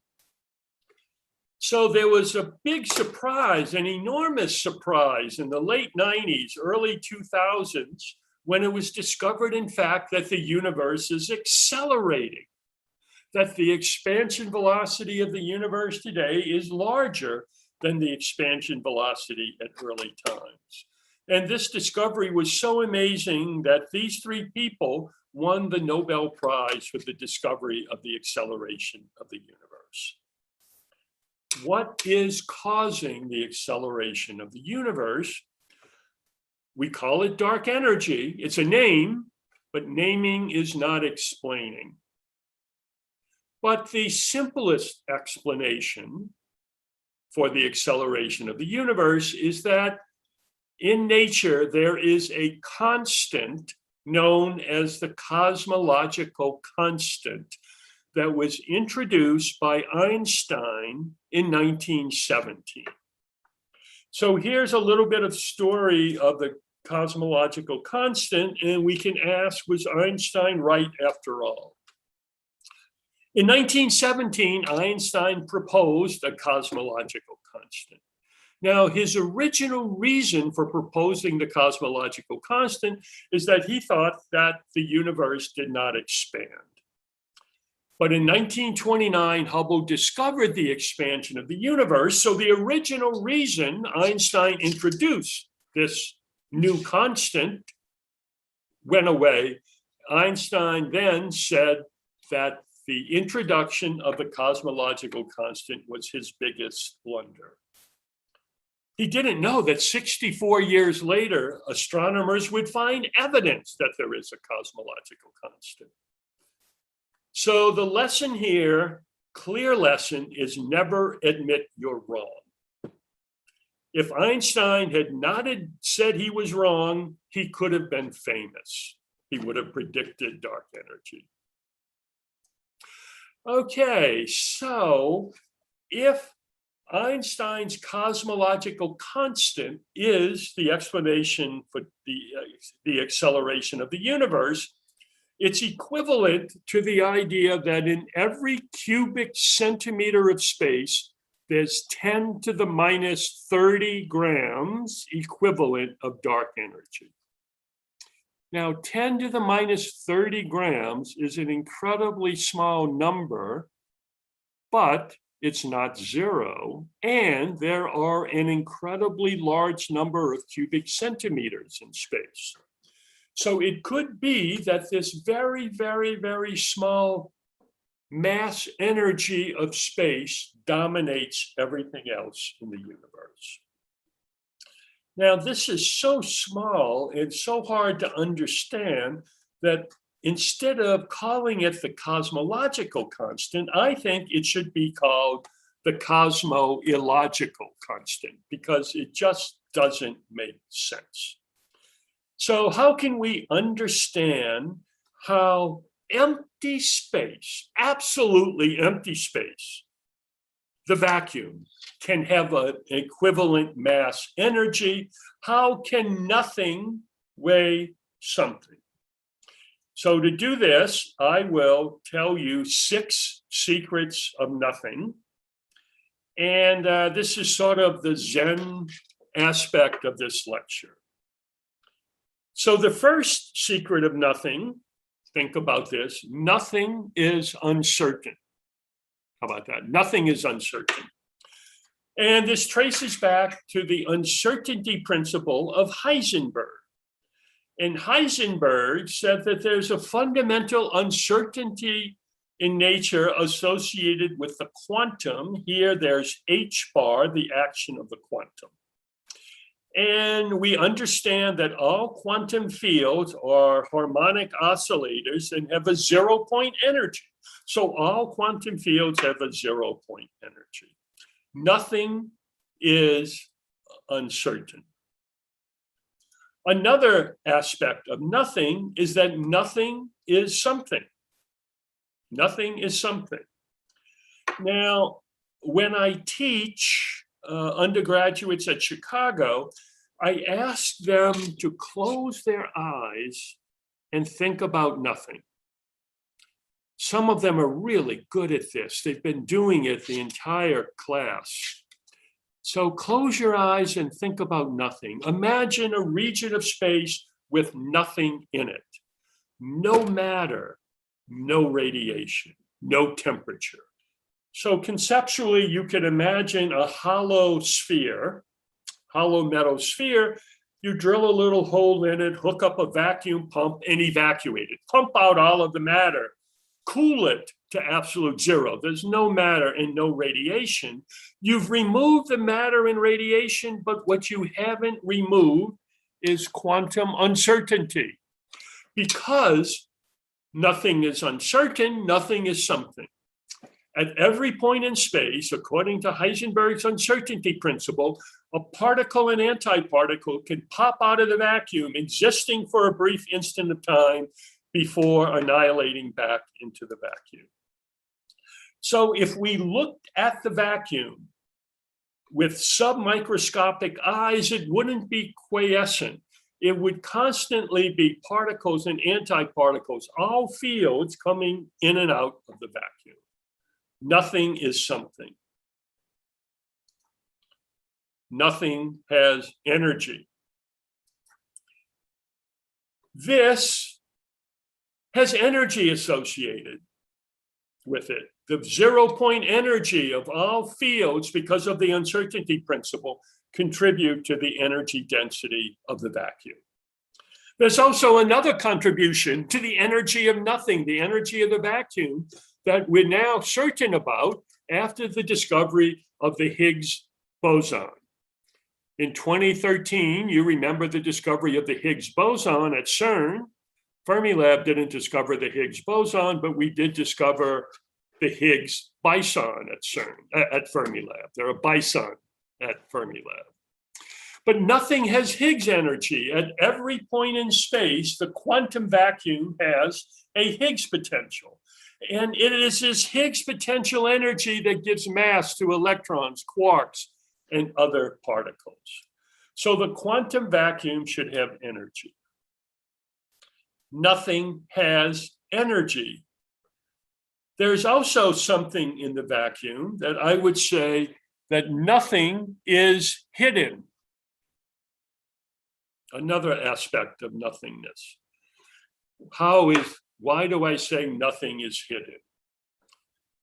So there was a big surprise, an enormous surprise in the late 90s, early 2000s, when it was discovered, in fact, that the universe is accelerating, that the expansion velocity of the universe today is larger than the expansion velocity at early times. And this discovery was so amazing that these three people won the Nobel Prize for the discovery of the acceleration of the universe. What is causing the acceleration of the universe? We call it dark energy. It's a name, but naming is not explaining. But the simplest explanation for the acceleration of the universe is that in nature, there is a constant known as the cosmological constant that was introduced by Einstein in 1917. So here's a little bit of story of the cosmological constant, and we can ask, was Einstein right after all? In 1917, Einstein proposed a cosmological constant. Now, his original reason for proposing the cosmological constant is that he thought that the universe did not expand. But in 1929, Hubble discovered the expansion of the universe. So the original reason Einstein introduced this new constant went away. Einstein then said that the introduction of the cosmological constant was his biggest blunder. He didn't know that 64 years later, astronomers would find evidence that there is a cosmological constant. So the lesson here, clear lesson, is never admit you're wrong. If Einstein had not said he was wrong, he could have been famous. He would have predicted dark energy. Okay, so if Einstein's cosmological constant is the explanation for the acceleration of the universe, it's equivalent to the idea that in every cubic centimeter of space, there's 10 to the minus 30 grams equivalent of dark energy. Now, 10 to the minus 30 grams is an incredibly small number, but it's not zero, and there are an incredibly large number of cubic centimeters in space. So it could be that this very, very, very small mass energy of space dominates everything else in the universe. Now, this is so small and so hard to understand that instead of calling it the cosmological constant, I think it should be called the cosmo-illogical constant, because it just doesn't make sense. So how can we understand how empty space, absolutely empty space, the vacuum, can have an equivalent mass energy? How can nothing weigh something? So to do this, I will tell you 6 secrets of nothing. And this is sort of the Zen aspect of this lecture. So the first secret of nothing, think about this, nothing is uncertain. How about that? Nothing is uncertain. And this traces back to the uncertainty principle of Heisenberg. And Heisenberg said that there's a fundamental uncertainty in nature associated with the quantum. Here there's h bar, the action of the quantum. And we understand that all quantum fields are harmonic oscillators and have a 0-point energy. So all quantum fields have a 0-point energy. Nothing is uncertain. Another aspect of nothing is that nothing is something. Nothing is something. Now, when I teach undergraduates at Chicago, I ask them to close their eyes and think about nothing. Some of them are really good at this. They've been doing it the entire class. So close your eyes and think about nothing. Imagine a region of space with nothing in it. No matter, no radiation, no temperature. So conceptually, you can imagine a hollow sphere, hollow metal sphere. You drill a little hole in it, hook up a vacuum pump, and evacuate it. Pump out all of the matter. Cool it to absolute zero. There's no matter and no radiation. You've removed the matter and radiation, but what you haven't removed is quantum uncertainty. Because nothing is uncertain, nothing is something. At every point in space, according to Heisenberg's uncertainty principle, a particle and antiparticle can pop out of the vacuum, existing for a brief instant of time before annihilating back into the vacuum. So if we looked at the vacuum with submicroscopic eyes, it wouldn't be quiescent. It would constantly be particles and antiparticles, all fields coming in and out of the vacuum. Nothing is something. Nothing has energy. This has energy associated with it. The 0-point energy of all fields, because of the uncertainty principle, contribute to the energy density of the vacuum. There's also another contribution to the energy of nothing, the energy of the vacuum, that we're now certain about after the discovery of the Higgs boson. In 2013, you remember the discovery of the Higgs boson at CERN. Fermilab didn't discover the Higgs boson, but we did discover the Higgs bison at CERN, at Fermilab. There are bison at Fermilab. But nothing has Higgs energy. At every point in space, the quantum vacuum has a Higgs potential. And it is this Higgs potential energy that gives mass to electrons, quarks, and other particles. So the quantum vacuum should have energy. Nothing has energy. There's also something in the vacuum that I would say that nothing is hidden. Another aspect of nothingness. Why do I say nothing is hidden?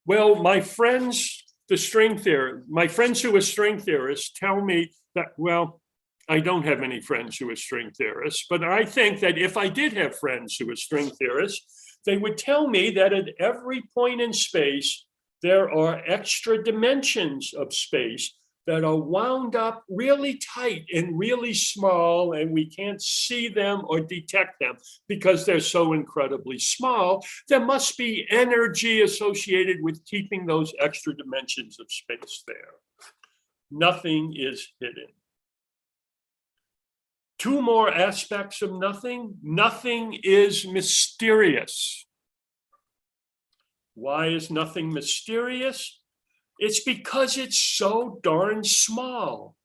Well, my friends who are string theorists tell me that, well, I don't have any friends who are string theorists, but I think that if I did have friends who are string theorists, they would tell me that at every point in space, there are extra dimensions of space that are wound up really tight and really small, and we can't see them or detect them because they're so incredibly small. There must be energy associated with keeping those extra dimensions of space there. Nothing is hidden. Two more aspects of nothing. Nothing is mysterious. Why is nothing mysterious? It's because it's so darn small.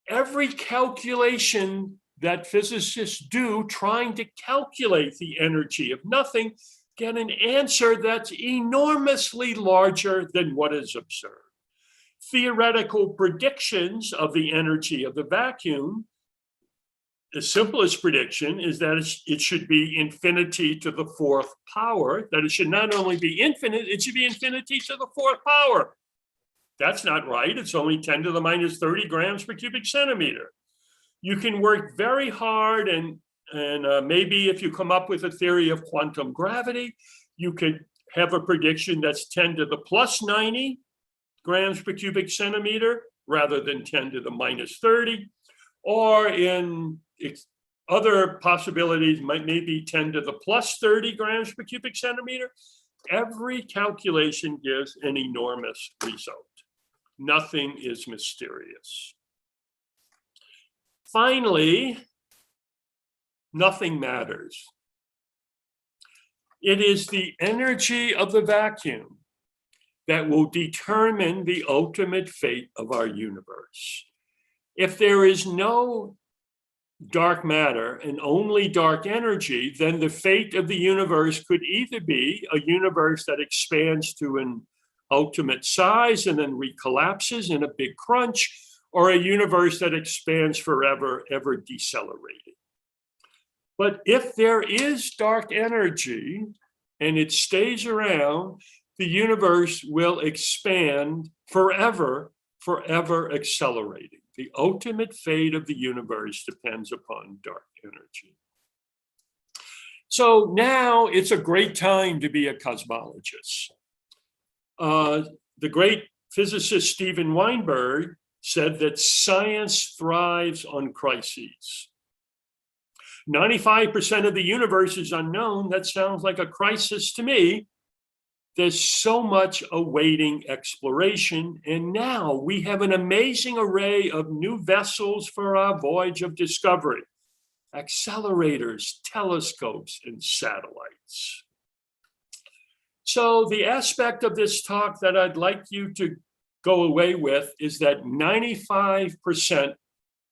Every calculation that physicists do trying to calculate the energy of nothing get an answer that's enormously larger than what is observed. Theoretical predictions of the energy of the vacuum, the simplest prediction is that it should be infinity to the 4th power, that it should not only be infinite, it should be infinity to the 4th power. That's not right. It's only 10 to the minus 30 grams per cubic centimeter. You can work very hard, and maybe if you come up with a theory of quantum gravity, you could have a prediction that's 10 to the plus 90 grams per cubic centimeter rather than 10 to the minus 30. Or in other possibilities, maybe 10 to the plus 30 grams per cubic centimeter. Every calculation gives an enormous result. Nothing is mysterious. Finally, nothing matters. It is the energy of the vacuum that will determine the ultimate fate of our universe. If there is no dark matter and only dark energy, then the fate of the universe could either be a universe that expands to an ultimate size and then recollapses in a big crunch, or a universe that expands forever, ever decelerating. But if there is dark energy and it stays around, the universe will expand forever, forever accelerating. The ultimate fate of the universe depends upon dark energy. So now it's a great time to be a cosmologist. The great physicist Steven Weinberg said that science thrives on crises. 95% of the universe is unknown. That sounds like a crisis to me. There's so much awaiting exploration, and now we have an amazing array of new vessels for our voyage of discovery: accelerators, telescopes, and satellites. So the aspect of this talk that I'd like you to go away with is that 95%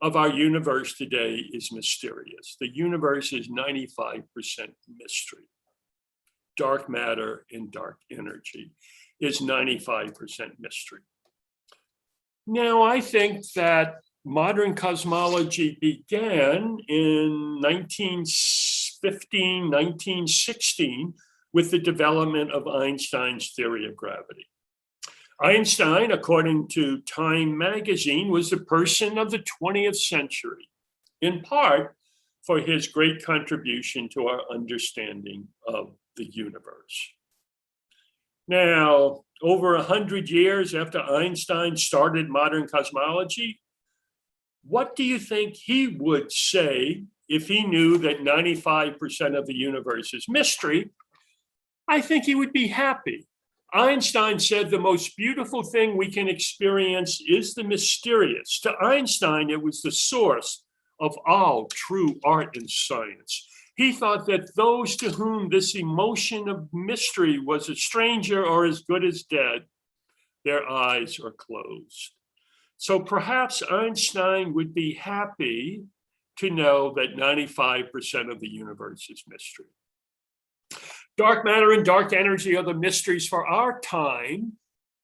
of our universe today is mysterious. The universe is 95% mystery. Dark matter and dark energy is 95% mystery. Now, I think that modern cosmology began in 1915, 1916 with the development of Einstein's theory of gravity. Einstein, according to Time magazine, was the person of the 20th century, in part for his great contribution to our understanding of the universe. Now, over 100 years after Einstein started modern cosmology, what do you think he would say if he knew that 95% of the universe is mystery? I think he would be happy. Einstein said the most beautiful thing we can experience is the mysterious. To Einstein, it was the source of all true art and science. He thought that those to whom this emotion of mystery was a stranger or as good as dead, their eyes are closed. So perhaps Einstein would be happy to know that 95% of the universe is mystery. Dark matter and dark energy are the mysteries for our time,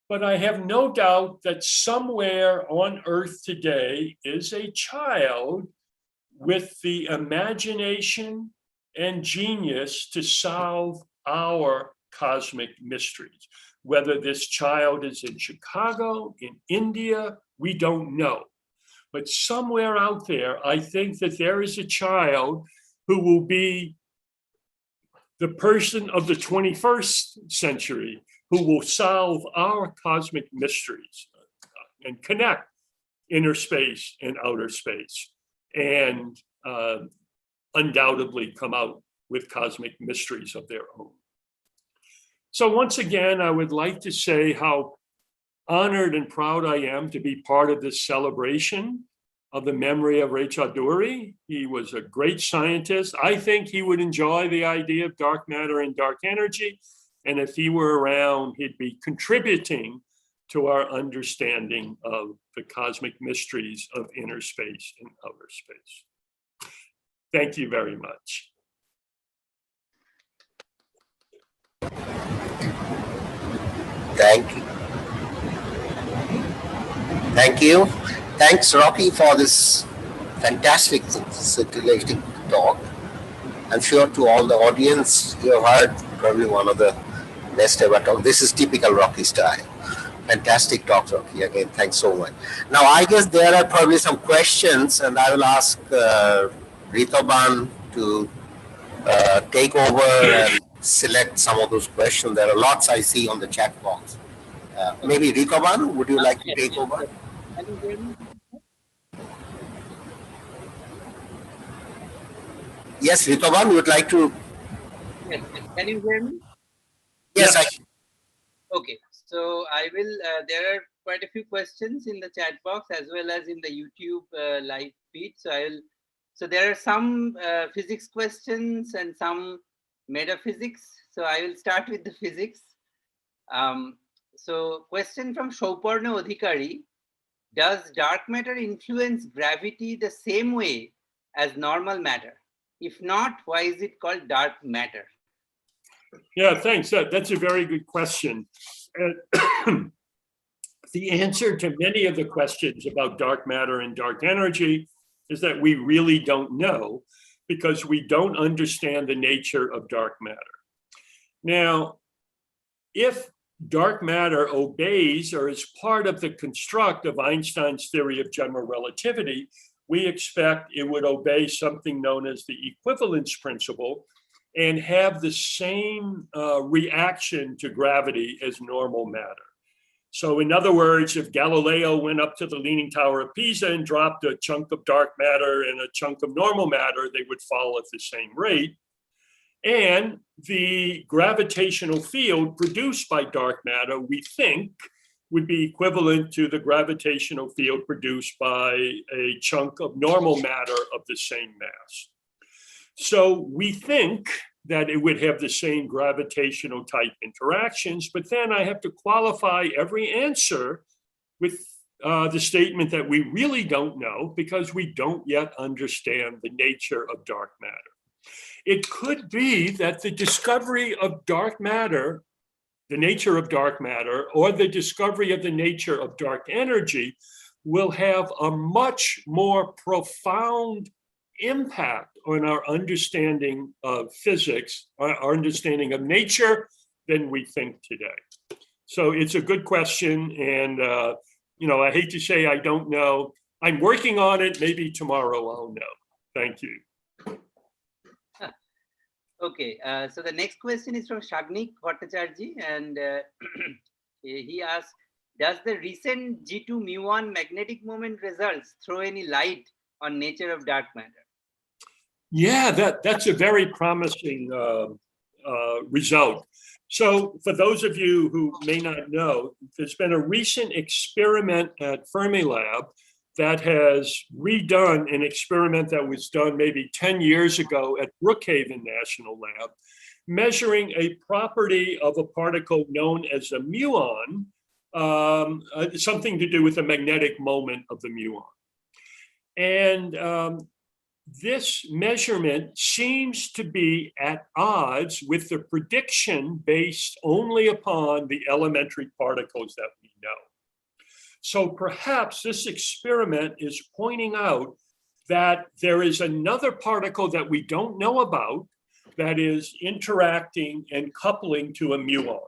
but I have no doubt that somewhere on Earth today is a child with the imagination and genius to solve our cosmic mysteries. Whether this child is in Chicago, in India, we don't know. But somewhere out there, I think that there is a child who will be the person of the 21st century who will solve our cosmic mysteries and connect inner space and outer space, and undoubtedly come out with cosmic mysteries of their own. So once again, I would like to say how honored and proud I am to be part of this celebration of the memory of Ray Chaudhuri. He was a great scientist. I think he would enjoy the idea of dark matter and dark energy. And if he were around, he'd be contributing to our understanding of the cosmic mysteries of inner space and outer space. Thank you very much. Thank you. Thank you. Thanks, Rocky, for this fantastic, scintillating talk. I'm sure to all the audience, you have heard probably one of the best ever talk. This is typical Rocky style. Fantastic talk, Rocky. Again, thanks so much. Now, I guess there are probably some questions, and I will ask Ritoban to take over and select some of those questions. There are lots I see on the chat box. Maybe Ritoban, would you like to take over? Can you hear me? Yes, Ritoban, would like to? Yes. Can you hear me? Yes, I can. Okay, so I will, there are quite a few questions in the chat box as well as in the YouTube live feed. So there are some physics questions and some metaphysics. So I will start with the physics. So question from Shauparna Adhikari: does dark matter influence gravity the same way as normal matter? If not, why is it called dark matter? Yeah, thanks. That's a very good question. And the answer to many of the questions about dark matter and dark energy is that we really don't know, because we don't understand the nature of dark matter. Now, if dark matter obeys or is part of the construct of Einstein's theory of general relativity, we expect it would obey something known as the equivalence principle and have the same reaction to gravity as normal matter. So in other words, if Galileo went up to the Leaning Tower of Pisa and dropped a chunk of dark matter and a chunk of normal matter, they would fall at the same rate. And the gravitational field produced by dark matter, we think, would be equivalent to the gravitational field produced by a chunk of normal matter of the same mass. So we think that it would have the same gravitational type interactions, but then I have to qualify every answer with the statement that we really don't know, because we don't yet understand the nature of dark matter. It could be that the discovery of dark matter the nature of dark matter or the discovery of the nature of dark energy will have a much more profound impact on our understanding of physics, our understanding of nature than we think today. So it's a good question. And, I hate to say I don't know. I'm working on it. Maybe tomorrow I'll know. Thank you. Okay, so the next question is from Shagnik Bhattacharjee, and he asks, does the recent G2 mu1 magnetic moment results throw any light on nature of dark matter? Yeah, that's a very promising result. So for those of you who may not know, there's been a recent experiment at Fermilab that has redone an experiment that was done maybe 10 years ago at Brookhaven National Lab, measuring a property of a particle known as a muon, something to do with the magnetic moment of the muon. And this measurement seems to be at odds with the prediction based only upon the elementary particles that we know. So perhaps this experiment is pointing out that there is another particle that we don't know about that is interacting and coupling to a muon.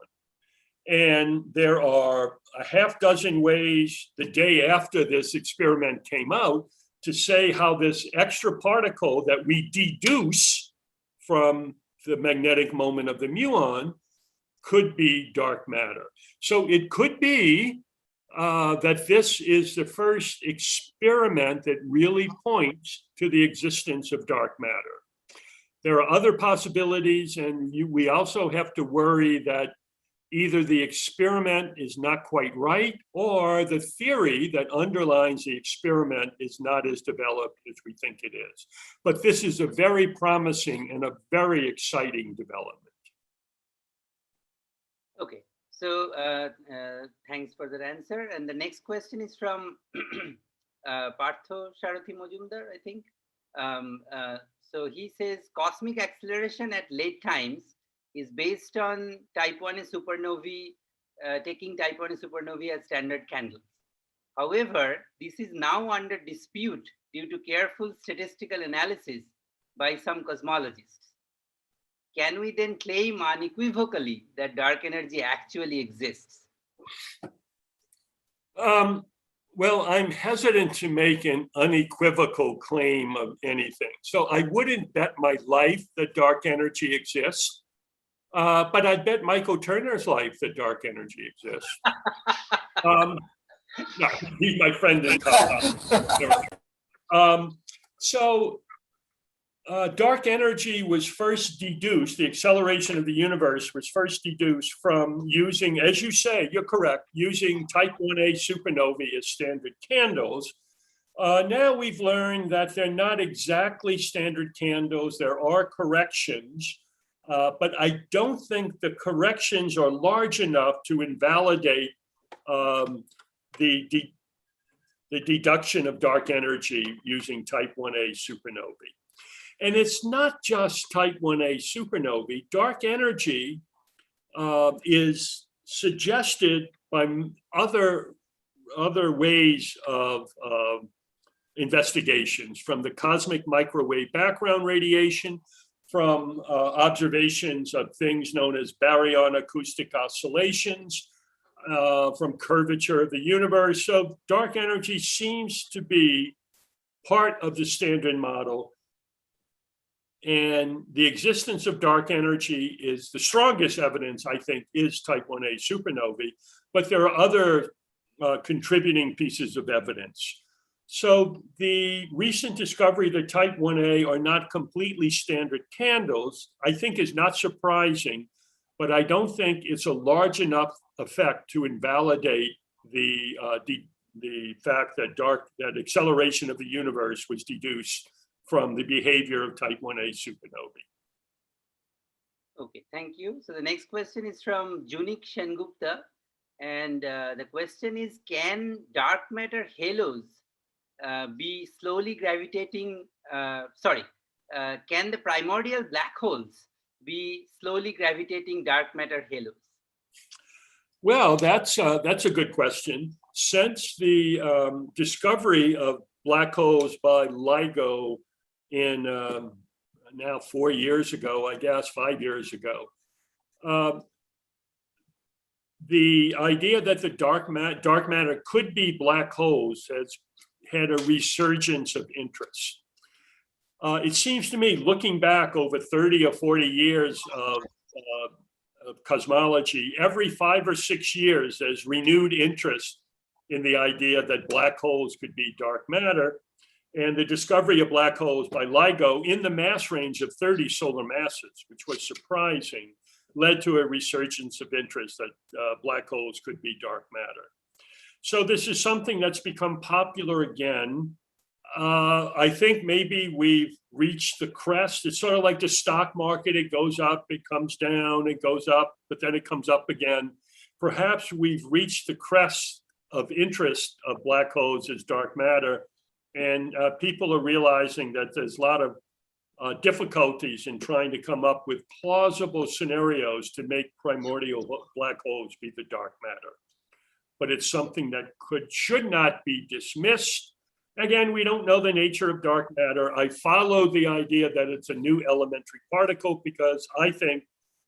And there are a half dozen ways the day after this experiment came out to say how this extra particle that we deduce from the magnetic moment of the muon could be dark matter. So it could be that this is the first experiment that really points to the existence of dark matter. There are other possibilities, and we also have to worry that either the experiment is not quite right or the theory that underlines the experiment is not as developed as we think it is. But this is a very promising and a very exciting development. Okay, so thanks for that answer. And the next question is from Partho Sharathi Mojumdar, I think. So he says, cosmic acceleration at late times is based on type 1a supernovae, taking type 1a supernovae as standard candles. However, this is now under dispute due to careful statistical analysis by some cosmologists. Can we then claim unequivocally that dark energy actually exists? Well, I'm hesitant to make an unequivocal claim of anything. So I wouldn't bet my life that dark energy exists. But I bet Michael Turner's life that dark energy exists. No, he's my friend in college. Dark energy was first deduced, the acceleration of the universe was first deduced from using, as you say, you're correct, using type 1a supernovae as standard candles. Now we've learned that they're not exactly standard candles. There are corrections. But I don't think the corrections are large enough to invalidate the deduction of dark energy using type 1a supernovae. And it's not just type 1a supernovae. Dark energy is suggested by other ways of investigations, from the cosmic microwave background radiation, from observations of things known as baryon acoustic oscillations, from curvature of the universe. So dark energy seems to be part of the standard model. And the existence of dark energy is the strongest evidence, I think, is type 1a supernovae. But there are other contributing pieces of evidence. So the recent discovery that type 1a are not completely standard candles, I think, is not surprising, but I don't think it's a large enough effect to invalidate the fact that that acceleration of the universe was deduced from the behavior of type 1a supernovae. Okay, thank you. So the next question is from Junik Shengupta, and the question is, can dark matter halos be slowly gravitating, can the primordial black holes be slowly gravitating dark matter halos? Well, that's a good question. Since the discovery of black holes by LIGO in now 4 years ago, I guess 5 years ago, the idea that the dark matter could be black holes has had a resurgence of interest. It seems to me, looking back over 30 or 40 years of cosmology, every 5 or 6 years, there's renewed interest in the idea that black holes could be dark matter. And the discovery of black holes by LIGO in the mass range of 30 solar masses, which was surprising, led to a resurgence of interest that black holes could be dark matter. So this is something that's become popular again. I think maybe we've reached the crest. It's sort of like the stock market. It goes up, it comes down, it goes up, but then it comes up again. Perhaps we've reached the crest of interest of black holes as dark matter. And people are realizing that there's a lot of difficulties in trying to come up with plausible scenarios to make primordial black holes be the dark matter. But it's something that should not be dismissed. Again, we don't know the nature of dark matter. I follow the idea that it's a new elementary particle because I think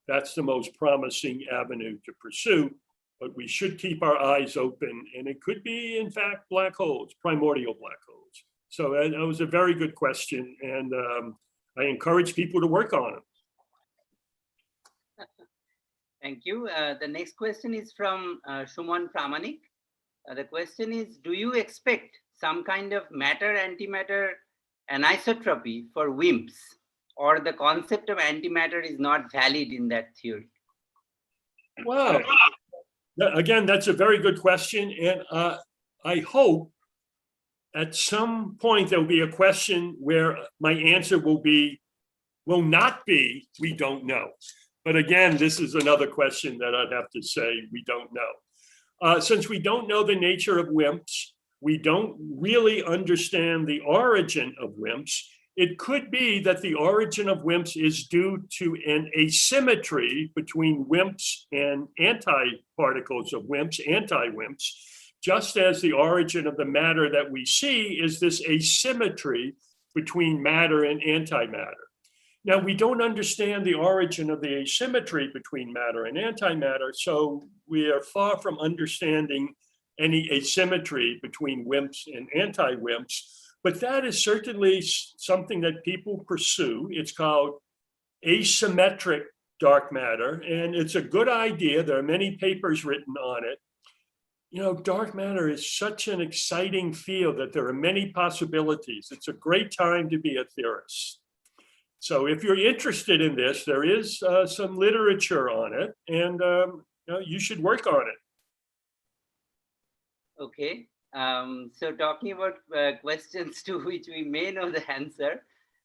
that's the most promising avenue to pursue. But we should keep our eyes open, and it could be, in fact, black holes, primordial black holes. So that was a very good question, and I encourage people to work on it. Thank you. The next question is from Shuman Pramanik. The question is, do you expect some kind of matter-antimatter anisotropy for WIMPs, or the concept of antimatter is not valid in that theory? Wow. Again, that's a very good question. And I hope at some point there'll be a question where my answer will not be, we don't know. But again, this is another question that I'd have to say, we don't know. Since we don't know the nature of WIMPs, we don't really understand the origin of WIMPs. It could be that the origin of WIMPs is due to an asymmetry between WIMPs and antiparticles of WIMPs, anti-WIMPs, just as the origin of the matter that we see is this asymmetry between matter and antimatter. Now, we don't understand the origin of the asymmetry between matter and antimatter, so we are far from understanding any asymmetry between WIMPs and anti-WIMPs. But that is certainly something that people pursue. It's called asymmetric dark matter, and it's a good idea. There are many papers written on it. You know, dark matter is such an exciting field that there are many possibilities. It's a great time to be a theorist. So if you're interested in this, there is some literature on it, and you should work on it. Okay. So talking about questions to which we may know the answer,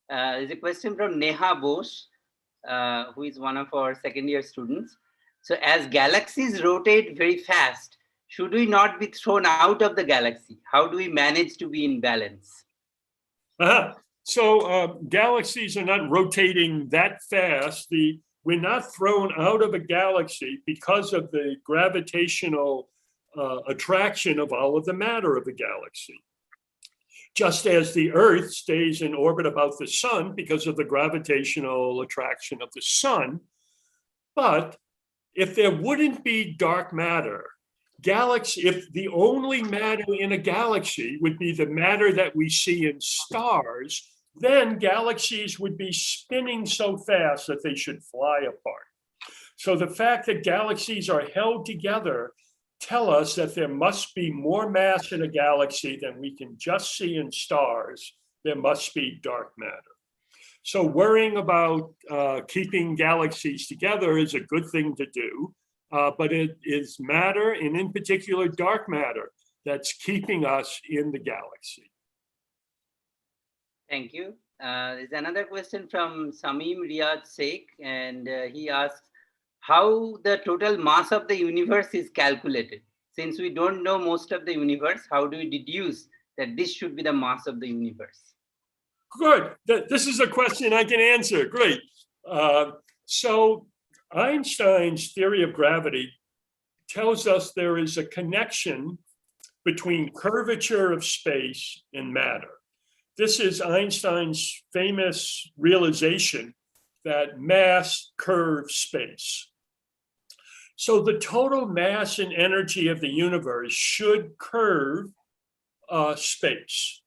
there's a question from Neha Bose, who is one of our second-year students. So as galaxies rotate very fast, should we not be thrown out of the galaxy? How do we manage to be in balance? So galaxies are not rotating that fast. We're not thrown out of a galaxy because of the gravitational attraction of all of the matter of the galaxy. Just as the Earth stays in orbit about the sun because of the gravitational attraction of the sun. But if there wouldn't be dark matter, if the only matter in a galaxy would be the matter that we see in stars, then galaxies would be spinning so fast that they should fly apart. So the fact that galaxies are held together tell us that there must be more mass in a galaxy than we can just see in stars. There must be dark matter. So worrying about keeping galaxies together is a good thing to do, but it is matter, and in particular dark matter, that's keeping us in the galaxy. Thank you. There's another question from Samim Riyad Sheikh, and he asks, how the total mass of the universe is calculated? Since we don't know most of the universe, how do we deduce that this should be the mass of the universe? Good. This is a question I can answer. Great. So Einstein's theory of gravity tells us there is a connection between curvature of space and matter. This is Einstein's famous realization that mass curves space. So the total mass and energy of the universe should curve space.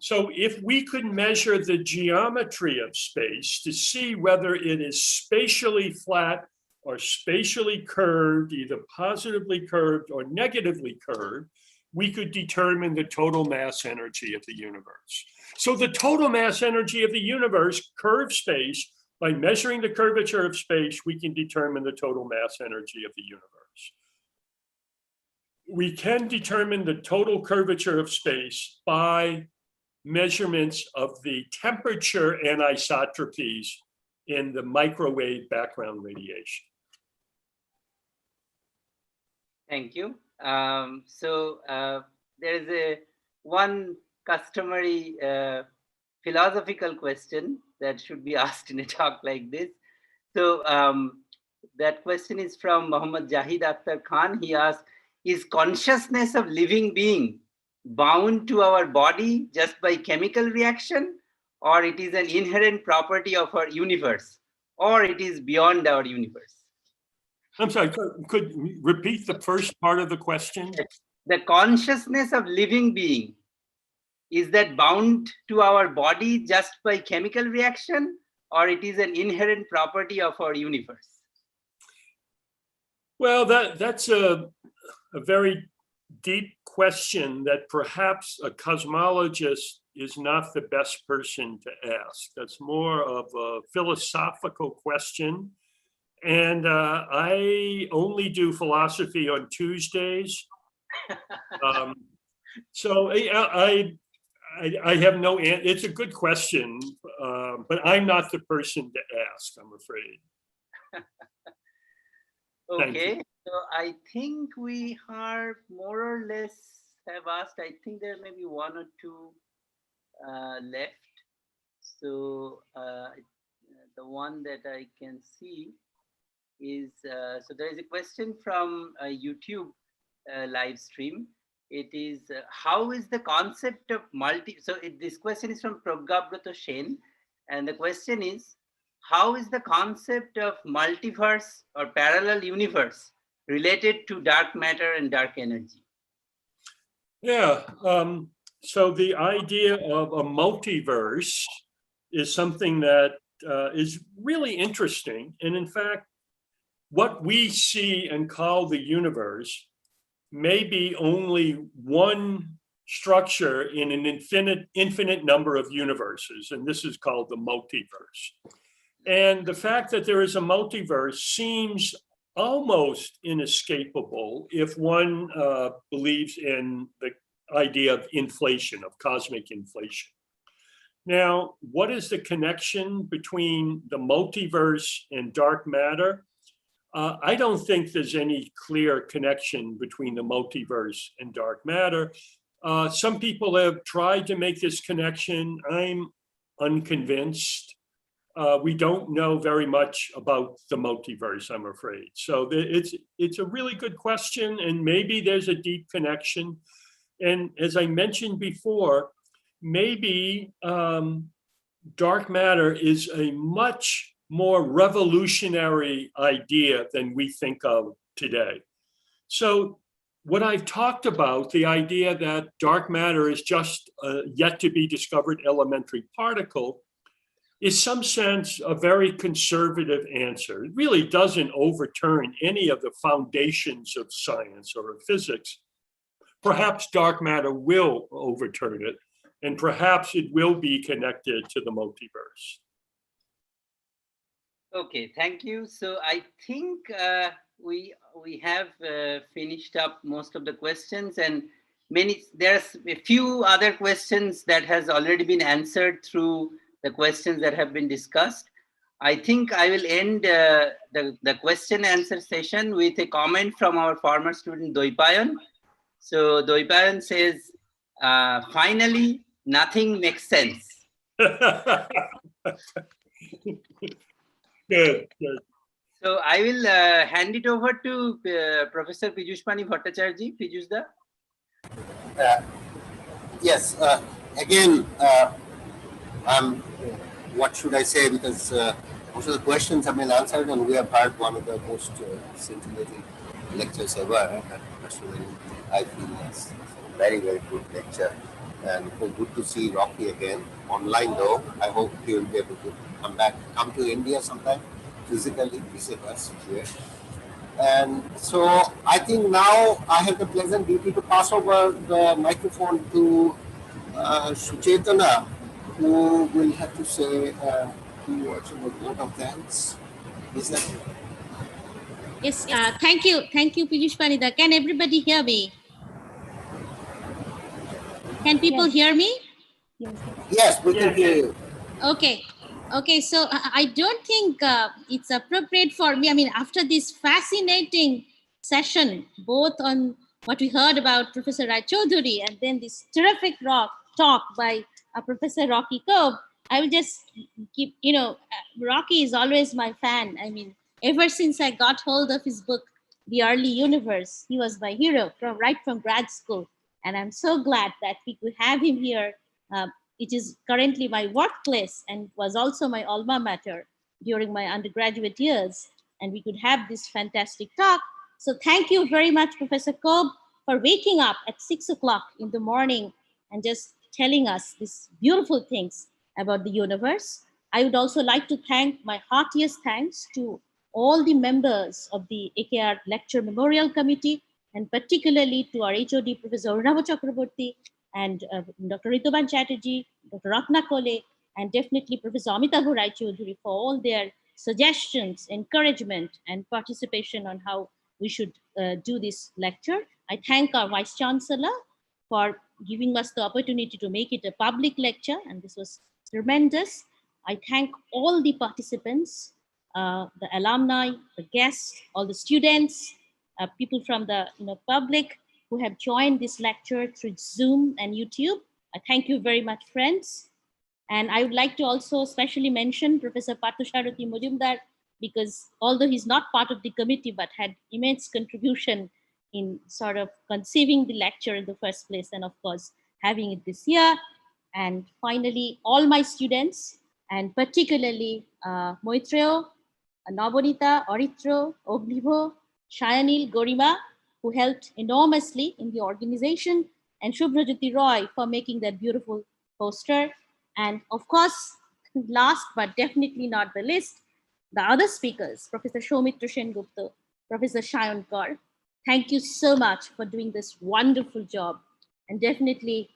So if we could measure the geometry of space to see whether it is spatially flat or spatially curved, either positively curved or negatively curved, we could determine the total mass energy of the universe. So the total mass energy of the universe curves space. By measuring the curvature of space, we can determine the total mass energy of the universe. We can determine the total curvature of space by measurements of the temperature anisotropies in the microwave background radiation. Thank you. There is one customary philosophical question that should be asked in a talk like this. So that question is from Muhammad Jahid Akhtar Khan. He asks, is consciousness of living being bound to our body just by chemical reaction, or it is an inherent property of our universe, or it is beyond our universe? I'm sorry, could you repeat the first part of the question? The consciousness of living being, is that bound to our body just by chemical reaction, or it is an inherent property of our universe? Well, that's a very deep question that perhaps a cosmologist is not the best person to ask. That's more of a philosophical question. And I only do philosophy on Tuesdays. So I have no answer. It's a good question, but I'm not the person to ask, I'm afraid. Okay, so I think we are more or less have asked. I think there may be one or two left. So the one that I can see is, so there is a question from a YouTube live stream. It is, how is the concept of this question is from Pragabrat Sen, and the question is, how is the concept of multiverse or parallel universe related to dark matter and dark energy? Yeah, so the idea of a multiverse is something that is really interesting. And in fact, what we see and call the universe may be only one structure in an infinite number of universes, and this is called the multiverse. And the fact that there is a multiverse seems almost inescapable if one believes in the idea of inflation, of cosmic inflation. Now, what is the connection between the multiverse and dark matter? I don't think there's any clear connection between the multiverse and dark matter. Some people have tried to make this connection. I'm unconvinced. We don't know very much about the multiverse, I'm afraid. So it's a really good question, and maybe there's a deep connection. And as I mentioned before, maybe dark matter is a much more revolutionary idea than we think of today. So what I've talked about, the idea that dark matter is just a yet to be discovered elementary particle, is some sense a very conservative answer. It really doesn't overturn any of the foundations of science or of physics. Perhaps dark matter will overturn it, and perhaps it will be connected to the multiverse. Okay, thank you. So I think we have finished up most of the questions, and there's a few other questions that has already been answered through the questions that have been discussed. I think I will end the question answer session with a comment from our former student Doipayan. So Doipayan says, finally, nothing makes sense. Good, good. So I will hand it over to Professor Pijushpani Bhattacharya. Pijushda. Yes, again, what should I say? Because most of the questions have been answered, and we have heard one of the most scintillating lectures ever. And personally, I feel it's a very, very good lecture. And it was good to see Rocky again online, though. I hope he will be able to come to India sometime physically, visit us here. And so I think now I have the pleasant duty to pass over the microphone to Suchetana, who will have to say a few words about vote of thanks. Is that? Yes, thank you, Pijushpanida. Can everybody hear me? Can people hear me? Yes, we can hear you. Okay, so I don't think it's appropriate for me. I mean, after this fascinating session, both on what we heard about Professor Raichaudhuri and then this terrific talk by Professor Rocky Kolb, I will just keep, Rocky is always my fan. I mean, ever since I got hold of his book, The Early Universe, he was my hero right from grad school. And I'm so glad that we could have him here. It is currently my workplace and was also my alma mater during my undergraduate years. And we could have this fantastic talk. So thank you very much, Professor Kolb, for waking up at 6 o'clock in the morning and just telling us these beautiful things about the universe. I would also like to thank my heartiest thanks to all the members of the AKR Lecture Memorial Committee, and particularly to our HOD, Professor Ornava Chakraborty, and Dr. Rituban Chatterjee, Dr. Ratna Kole, and definitely Professor Amitabh Raichaudhuri for all their suggestions, encouragement, and participation on how we should do this lecture. I thank our Vice Chancellor for giving us the opportunity to make it a public lecture, and this was tremendous. I thank all the participants, the alumni, the guests, all the students, people from the public who have joined this lecture through Zoom and YouTube. I thank you very much, friends. And I would like to also especially mention Professor Parthasarathy Majumdar, because although he's not part of the committee, but had immense contribution in sort of conceiving the lecture in the first place, and of course, having it this year. And finally, all my students, and particularly Moitreo, Nabonita, Oritro, Oblivo, Shayanil, Gorima, who helped enormously in the organization, and Shubhrajyoti Roy for making that beautiful poster. And of course, last but definitely not the least, the other speakers, Professor Soumitra Sengupta, Professor Shayan Kaur. Thank you so much for doing this wonderful job. And definitely,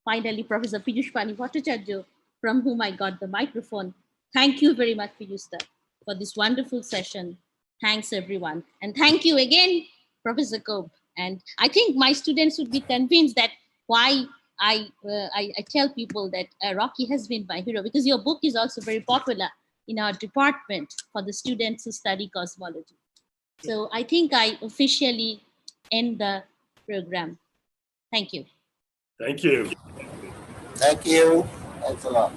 finally, Professor Pijushpani Bhattacharya, from whom I got the microphone. Thank you very much, Pijushda, for this wonderful session. Thanks, everyone. And thank you again, Professor Kolb. And I think my students would be convinced that why I tell people that Rocky has been my hero, because your book is also very popular in our department for the students who study cosmology. So I think I officially end the program. Thank you. Thank you. Thank you. Thanks a lot.